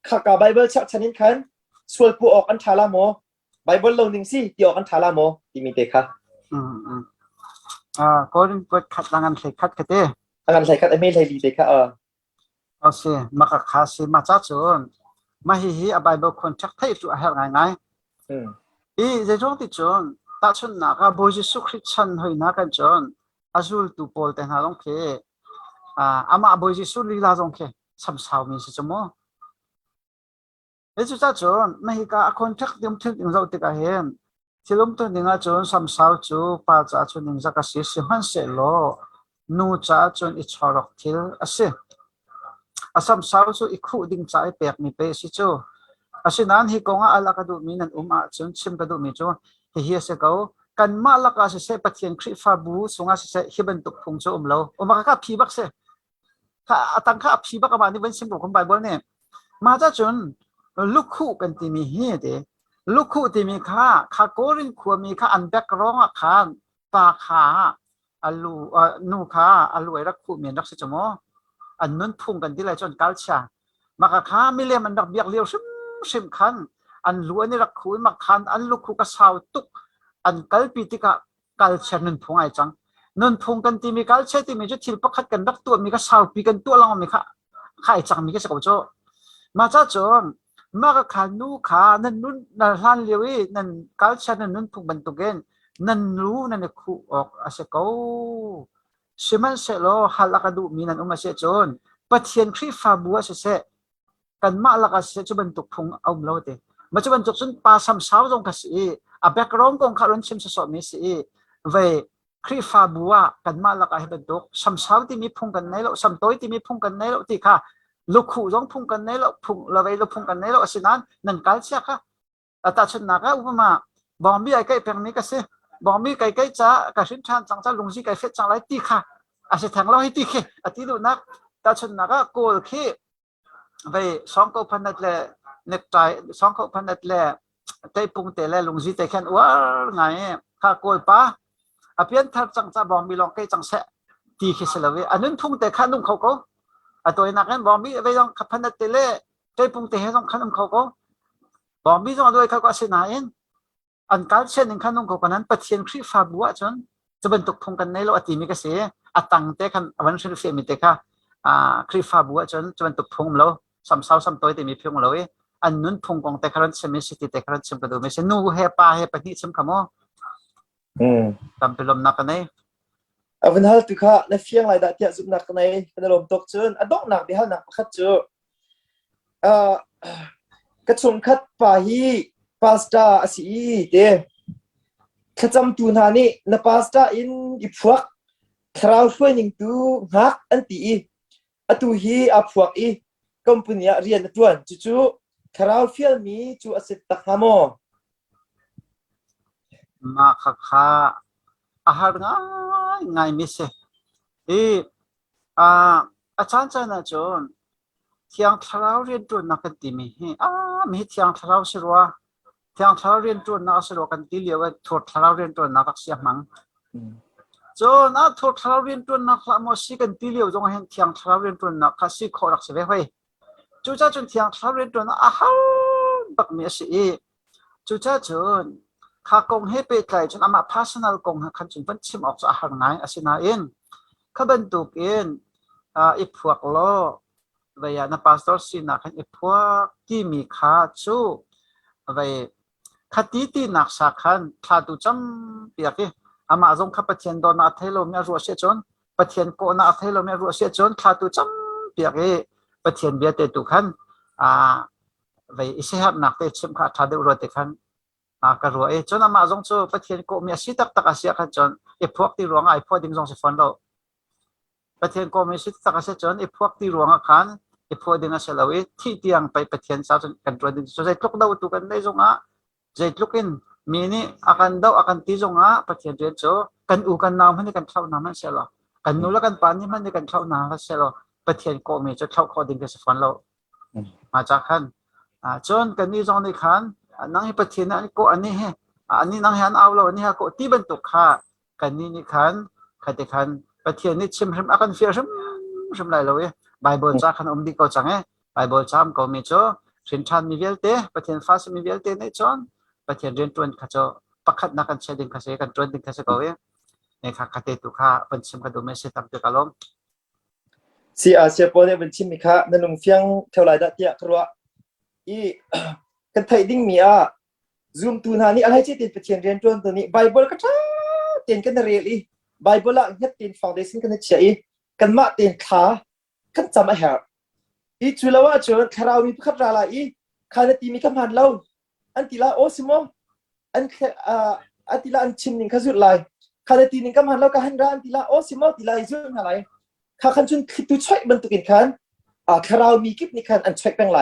ข้ากาไบเบิลชักชันนี้ขันส่วนผู้ออกอันทาลาโมไบเบิลลงหนึ่งสิที่ออกอันทาลาโมที่มีเด็กค่ะก็เรื่องกดขัดงานใส่ขัดกันเต้งานใส่ขัดไม่ใช่ดีเด็กค่ะเอาสิมาขัดขาสิมาจ้าจนมาฮีไบเบิลคอนแทคให้ตัวเฮงไงอีเรื่องที่จนตัดชนนักบริสุทธิ์คริสชันให้นักกันจนอาจุลตูโพลแต่หาลงเคอามาบริสุทธิ์ลีลาลงเคซ้ำสาวมีสิจมูกเอจุจ้าจนไม่ฮีก็คอนแทคเดิมถึงเราติดกันเห็นที่ลมตัวหนึ่งจนซ้ำสาวจูป้าจ้าจนหนึ่งจักรสิสิมันเสโลนูจ้าจนอิจฉารักทิลอาศัยซ้ำสาวจูอีกคู่ดิ่งใจเปียกมีเปสิจูอาศัยนั้นฮีกงอาลักดูมีนันจนชิมกดูมีจูฮีเสกเอากันมาลักอาศัยปะเทียนคริฟาบูสงอาศัยฮิบันตุกพงจูเรามาข้าพีบักเสข้าตั้งข้าพีบักมานี่เป็นสิมบุคคลไบเบิลเนี่ยมาจ้าจนลูกคู่กันที่มีเฮเดลูกคู่ที่มีข้าโกรินขัวมีข้าอันแบกร้องข้าปาข้าอัลลูนูข้าอัลลูไอรักคู่มีนักสิจโมอันนั้นพุ่งกันที่ไรจนกัลชามาข้าไม่เลี้ยมันดักเบียกเลี้ยวชิมขันอันล้วนนี่รักคู่มาขันอันลูกคู่ก็สาวตุกอันกัลปีติกะกัลชานันพุ่งไอจังนันพุ่งกันที่มีกัลชาที่มีจุดที่ประคัดกันดักตัวมีก็สาวปีกันตัวลองมีข้าไอจังมีก็สกปรกมาจ้าจนมาข้านูข้านั่นนู้นนั่นฮันเลี้ยวนั่นกัลชานั่นนู้นพุ่งบรรทุกเองนั่นรู้นั่นคู่ออกอาศัยเขาชิมันเสโลฮัลลักดูมีนั่นมาเสจนปัจเจียนคริฟ้าบัวเสกันมาลักเสจบรรทุกพุ่งเอาเราเดมาจะบรรทุกจนปาซ้ำสาวตรงกันสิอาแบกร้องกงข้าร้อนชิมสดมีสิเวคริฟ้าบัวกันมาลักให้บรรทุกซ้ำสาวที่มีพุ่งกันในโลซ้ำโต้ที่มีพุ่งกันในโลที่ค่ะลูกคู่ร้องพุ่งกันในโลพุ่งละเวลพุ่งกันในโลสินั้นนั่นกัลเชียค่ะแต่ฉันนักอุปมาบอมบี้ไอ้ไก่เพียงนี้ก็สิบอมบี้ไก่จ้ากระชินชันจังจ้าลุงซีไก่เฟชจังไรตีค่ะอาจจะแทงเราให้ตีค่ะที่ดูนักแต่ฉันนักก็โกลขี้ไป2,000เลยเน็กไท2,000เลยเตะปุ่งเตะเลยลุงซีเตะแค่ว่าไงข้าโกลป้าเพียงทัดจังจ้าบอมบี้ลองไก่จังเสะตีขี้เสลวีอันนั้นทุ่งแต่ข้านุ่งเขาก็ตัวนักนั้นบอมบี้ไปลอง1,000เตะเลยเตะปุ่งเตะให้ต้องข้านุ่งเขาก็บอมบี้ต้องด้วยเขาก็เสียนายอันการเช่นหนึ่งขั้นตอนของนั้นปะเทียนคริฟ้าบัวจนจะบรรทุกพงกันในโลกอติมีกเสียตั้งแต่ขั้นวันศุกร์เสียมิเตค่ะคริฟ้าบัวจนจะบรรทุกพงเราซ้ำเสาซ้ำตัวที่มีเพียงเราอันนู้นพงกองแต่ครั้งเสมิสิติแต่ครั้งเสมกระดูไม่ใช่นู่เฮปาเฮปนิสมขโมตามเป็นลมนักกันเนี่ยวันฮัลตุค่ะในเฟียงไรดัดเดียสุนักกันเนี่ยเป็นลมตกจนดอกหนักเดียวหนักขัดเจอกระชงขัดป่าฮีพาสต้าสิเดขจำตัวนานี่นพาสต้าอินอีพวกคราวช่วยหนึ่งตัวหักอันตีตัวฮีอาพวกคอมพานีเรียนตัวจู่คราวฟิลมีจู่อาศัยตักฮามอมาข้าอาหารง่ายมิเสอาจารย์จะน่าจนเที่ยงคราวเรียนตัวนักตีมีมีเที่ยงคราวสิรัวเที่ยงทารเรียนตัวนักสโลกันที่เลี้ยวทุกทารเรียนตัวนักเสียมังจนทุกทารเรียนตัวนักละมสิกันที่เลี้ยวจงเห็นเที่ยงทารเรียนตัวนักข้าศึกขอรักเสวยจู่จ้าจนเที่ยงทารเรียนตัวนักบักเมียสิจู่จ้าจนข้ากงให้ไปไกลจนอามาพาสนาลกงขันจนเป็นชิมออกจากอาหารไงสินาเองข้าบรรทุกเองอีพวกล้อเวียนพาสตอร์สินะขันอีพวกที่มีข้าจู่เวียคดีที่นักสักขันถ้าดูจำเปียกอามาจงขับเทียนโดนอัธยโลมีรัวเสียจน ประเทศโกนาเทโลเมรัวเสียจนขาตุจำเปียกประเทศเบียเตตุขันไปอิสระหนักเตชิมขาทัดอุรติขันกระรัวจนอามาจงจูประเทศโกมีสิตักตักเสียขันจนพวกที่รวงพวกดิ้งจงสิฟันเราประเทศโกมีสิตักเสียจนพวกที่รวงขันพวกดิ้งเสียเราที่เตียงไปประเทศสาวจนกันตัวดิ้งจนใจลุกดาวตุกันได้จงใจลุกินมีนี่akan daw akan tizo nga patien diretso kan ukan naman ni kan thaw naman selo kan nula kan pani man ni kan thaw na selo patien ko mi cho thaw ko ding ka sa fan lo ma cha khan chon kan ni jong ni khan nang hi patien ani ko ani he ani nang han aw lo ni ha ko ti ban tu kha kan ni khan khate khan patien ni chim rim akan fear rim lai lo bible cha khan di ko chang bible cham ko mi cho sin than mi velte patien fast mi velte nei chonประเทศเรียนตวนข้าเจ้าปักขัดนักการเชดิงข้าเสกันตวนดิ้งข้าเสกเอาเนี่ยข้าคาเตตุข้าเป็นชิมกันดูไม่เสียตังเจกาลมเสียโปเนี่ยเป็นชิมมิค่ะนั่นนุ่มเฟียงเท่าไรได้เตี้ยครัวกันไทยดิ้งมีซูมตูนานี่อะไรที่ติดประเทศเรียนตวนตัวนี้ไบเบิลก็ช้าเตียนกันเรียลี่ไบเบิลละเฮ็ดตีนฟาวเดชั่นกันเฉยกันมาเตียนขากันจำไม่เหรอจุลว่าเจอคาราวมีพักอะไรคาเนตีมีคำพันเล่าอันที่ละโอซิโมอันที่ละอันชิมนิ่งข้าสุดเลยข้าได้ตีนิ่งก็มันแล้วก็หันร้านที่ละโอซิโมที่ละอีจุดอะไรข้าคันจุนคิดตัวช่วยบรรทุกินขันคาราวมีกิบนี่ขันอันช่วยเป็นไร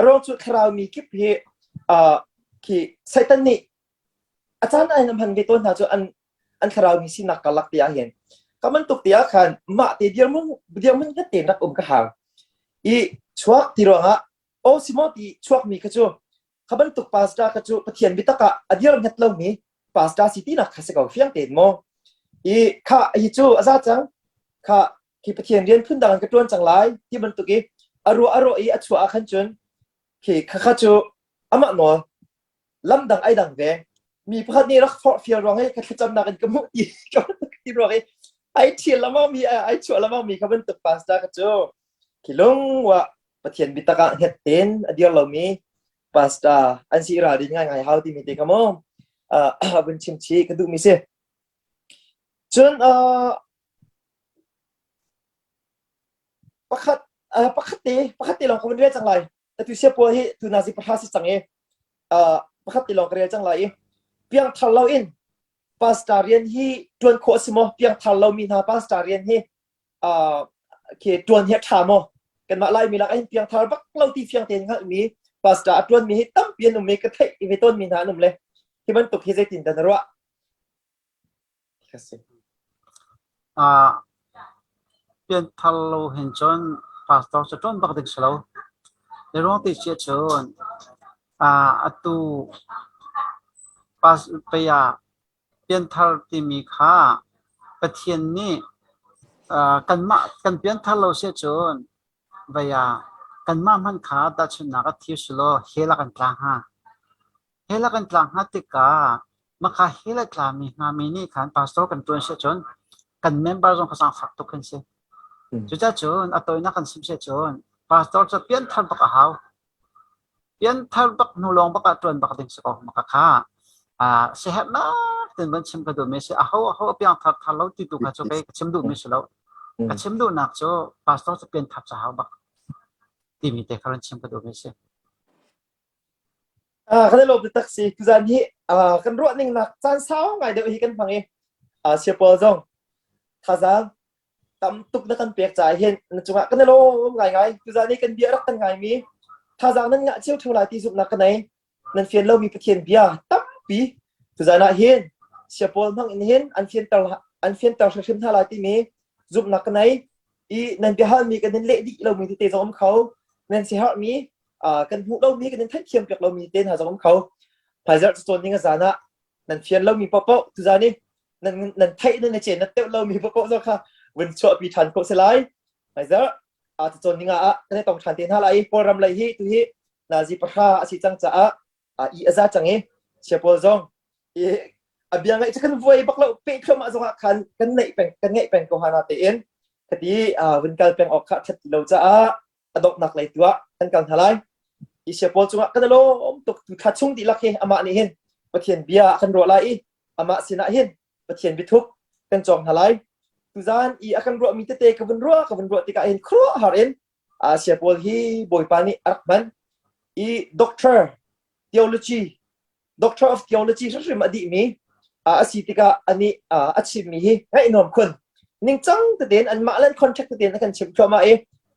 รองจุดคาราวมีกิบเฮคือไซตันนี่อาจารย์ไอ้น้ำพันไปต้นหาจุดอันคาราวมีสินักกลักเตียเห็นก็มันตุกเตียขันมาเดียวมันก็เตียนรักก็หางช่วงที่เราโอซิโมที่ช่วงมีข้าจุขบันตุกพาสต้าก็จูปะเทียนบิตกะอดียร์เน็ตเล่ามีพาสต้าซิตี้นักข้าศึกเอาเฟียงเต็นโมข้าจูอาซาจังข้าที่ปะเทียนเรียนพื้นดังกระต้วนจังไรที่บันตุกีอารอชัวอาขันจุนข้าจูอามาโนลำดังไอดังเวมีพระนี่รักฟอร์เฟียร้องให้ข้าจำนักกันก็มุ่งก็ที่ร้องให้ไอเทียนละมั่งมีไอชัวละมั่งมีขบันตุกพาสต้าก็จูที่ลงว่าปะเทียนบิตกะเน็ตเต็นอดียร์เล่ามีpasta ansi radi ngai how ti mi te kamo bun chim chi kadu mi se chun pakhat te long ko ria chang lai ta tu se po hi tu na si phasi chang pakhat te long ria chang lai piang thal lo in pasta rian hi tuan kho simo piang thal lo mi na pasta rian hi ke tuan he tha mo kan ma lai mi la ai piang thal bak lo ti piang ten kha mi pasta atwan mi tam pian um me ka thai i veton mi na num le ki ban tuk hi zai tin da ro khase pian thalo hen chon pasta so ton bak dik slo le rong ti che chon atu pas pe ya pian thal ti mi kha pathian ni kan pian thalo se chon vayaกันมามันขาดัชนักที่สุดเฮลักันกลางฮะติกามาขาเฮลักลางมีงามีนี่ขันพาสโตกันตัวเสียจนกันเมมเบอร์จงภาษาฝักตุกันเสียจุดจ้าจนอัตโตนักกันสิบเสียจนพาสโตจะเปลี่ยนทันปักหาวเปลี่ยนทันปักนูลงปักตรวนปักดิ่งสกอมาขาเสียนะถึงวันชิมกระดูไม่เสียเขาเปลี่ยนทันแล้วติดตัวกันจะไปชิมดูไม่เสียแล้วกันชิมดูนักจะพาสโตจะเปลี่ยนทับสาวบักที่มีแต่คารันชิมกระดูกไม่ใช่คันโลบตักซีคือจานนี้กันรัวนิ่งนักจานเช้าไงเดี๋ยวฮีกันฟังเองเชียร์ปอจงท่าจางตำตุกนักกันเปียกใจเห็นจังหวะกันโลไงคือจานนี้กันเบียร์รักกันไงมีท่าจางนั้นงะเชี่ยวเท่าไรที่สุดนักกันไหนนั่นเฟียนเรามีประเทศเบียร์ตั้มปีคือจานนั้นเห็นเชียร์ปอทั้งเห็นอันเฟียนต่อชิมเท่าไรที่มีจุบนักกันไหนนั่นเบียร์มีกันนั่นเละดิเรามีที่เตะซ้อมเขานั่นสิฮะมีกันหูเรามีกันนั่นทัดเทียมกับเรามีเต้นหาจากเขาภายจากส่วนนี้ก็สานะนั่นเฟียนเรามีป๊อปทุกอย่างนี้นั่นไทยนั่นเจนนั่นเต้เรามีป๊อปจ้ะค่ะวันชั่วปีทันโคสไลด์ภายจากส่วนนี้ก็ได้ต้องทันเต้นอะไรโปรแกรมอะไรที่ตัวที่นาจิปะค่ะอาชีจังจ้าอีอาซาจังเอเชียร์โปรจงเบียงไงจะกันวัยบักเราเป๊ะเข้ามาจังหวะกันไหนเป็นกองฮานาเต้นคดีวันการเป็นออกขัดเราจะดอกนักเลยตัวกันกันทลายอีเชียโปจุงกันโลตกทัดชุ่งดีลักเฮอามานี่เห็นประเทียนเบียกันรัวไล่อามาสินะเห็นประเทียนบิทุกกันจองทลาย tuzan I akan ro mi te ka bun ro tika in kro harin siapol hi boy pani akman I doctor of theology sa madi mi asitika ani achim mi hi ngai nom khun ning chang te den an malan contract te den kan chim choma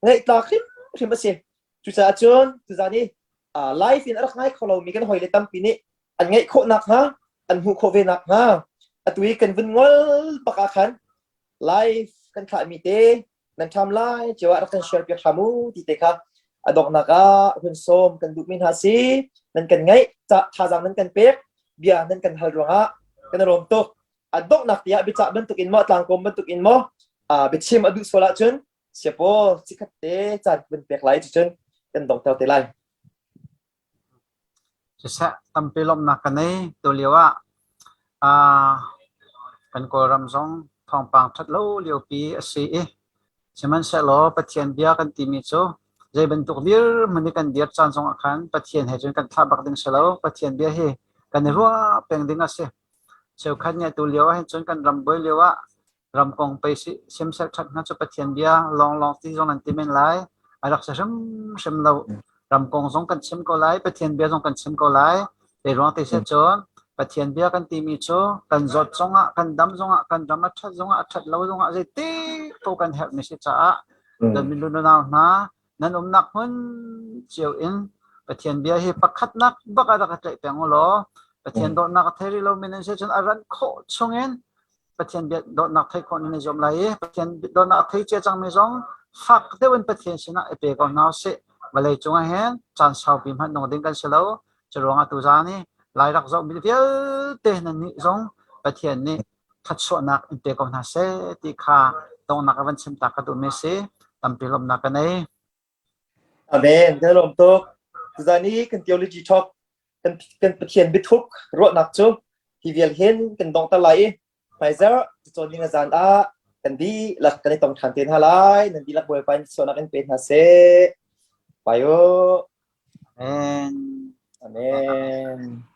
ngai ta khim khim ase chu sa chon tuzani life in arak ngai kholo mi kan hoile tam pini an ngai kho nak ha an hu kho ve nak ha atui kan vun ngol paka khan live kan kha mi te nan tham lai chewa kan share pya thamu ti te kha adok naka hun som kan du min ha si nan kan ngai cha tha jang nan kan pek bia nan kan hal ronga kan rom to adok nak tia bi cha ban tukin mo tlang kom ban tukin mo bi chim adu sola chun siapo sikhat te chan ban pek lai chun kan dong tel te lai sa tampilom na kanay tuliwa kan ko ramzong thong pang that lo liu pi asi seman sa lo pathian bia kan timi cho jai bentuk dir mani kan dir chan song akhan pathian he kan thabak ding selo pathian bia he kan ruwa peng ding ase cheu khan nya tuliwa he chon kan ram boi lewa ram kong pe si sem sa that na cho pathian bia long ti jong an timen lai alak sa sem lo ram kong song kan sem ko lai pathian bia song kan sem ko lai te rong te se chon pathian bia kan timi cho kan zot songa kan dam zonga kan dam athat zonga athat lo zonga je ti to kan help mi si cha dan min lu na na nan nak hun chiu in pathian bia hi pakhat nak baka da ka tai peng lo pathian do nak theri lo min se chon aran kho chongen pathian bia do nak thai kho ni jom lai pathian do nak thai che chang mi zong fak te wen pathian sina epe ko na se balai chunga hen chan sau pim han no ding kan selo chronga tu za ni lai rak zo mi vel te nan ni zong pathian ni that so nak inte ko na se ti kha tong nak awan sim ta ka tu me se tampilom na kanai amen kan rom to tuzani kan theology talk kan pathian bithuk ro nak chu hi vel hen kan dong ta lai Pfizer chon ding azan kan di lak kan tong than ten halai nan di lak boy pan so na kan pen ha se payo amen amen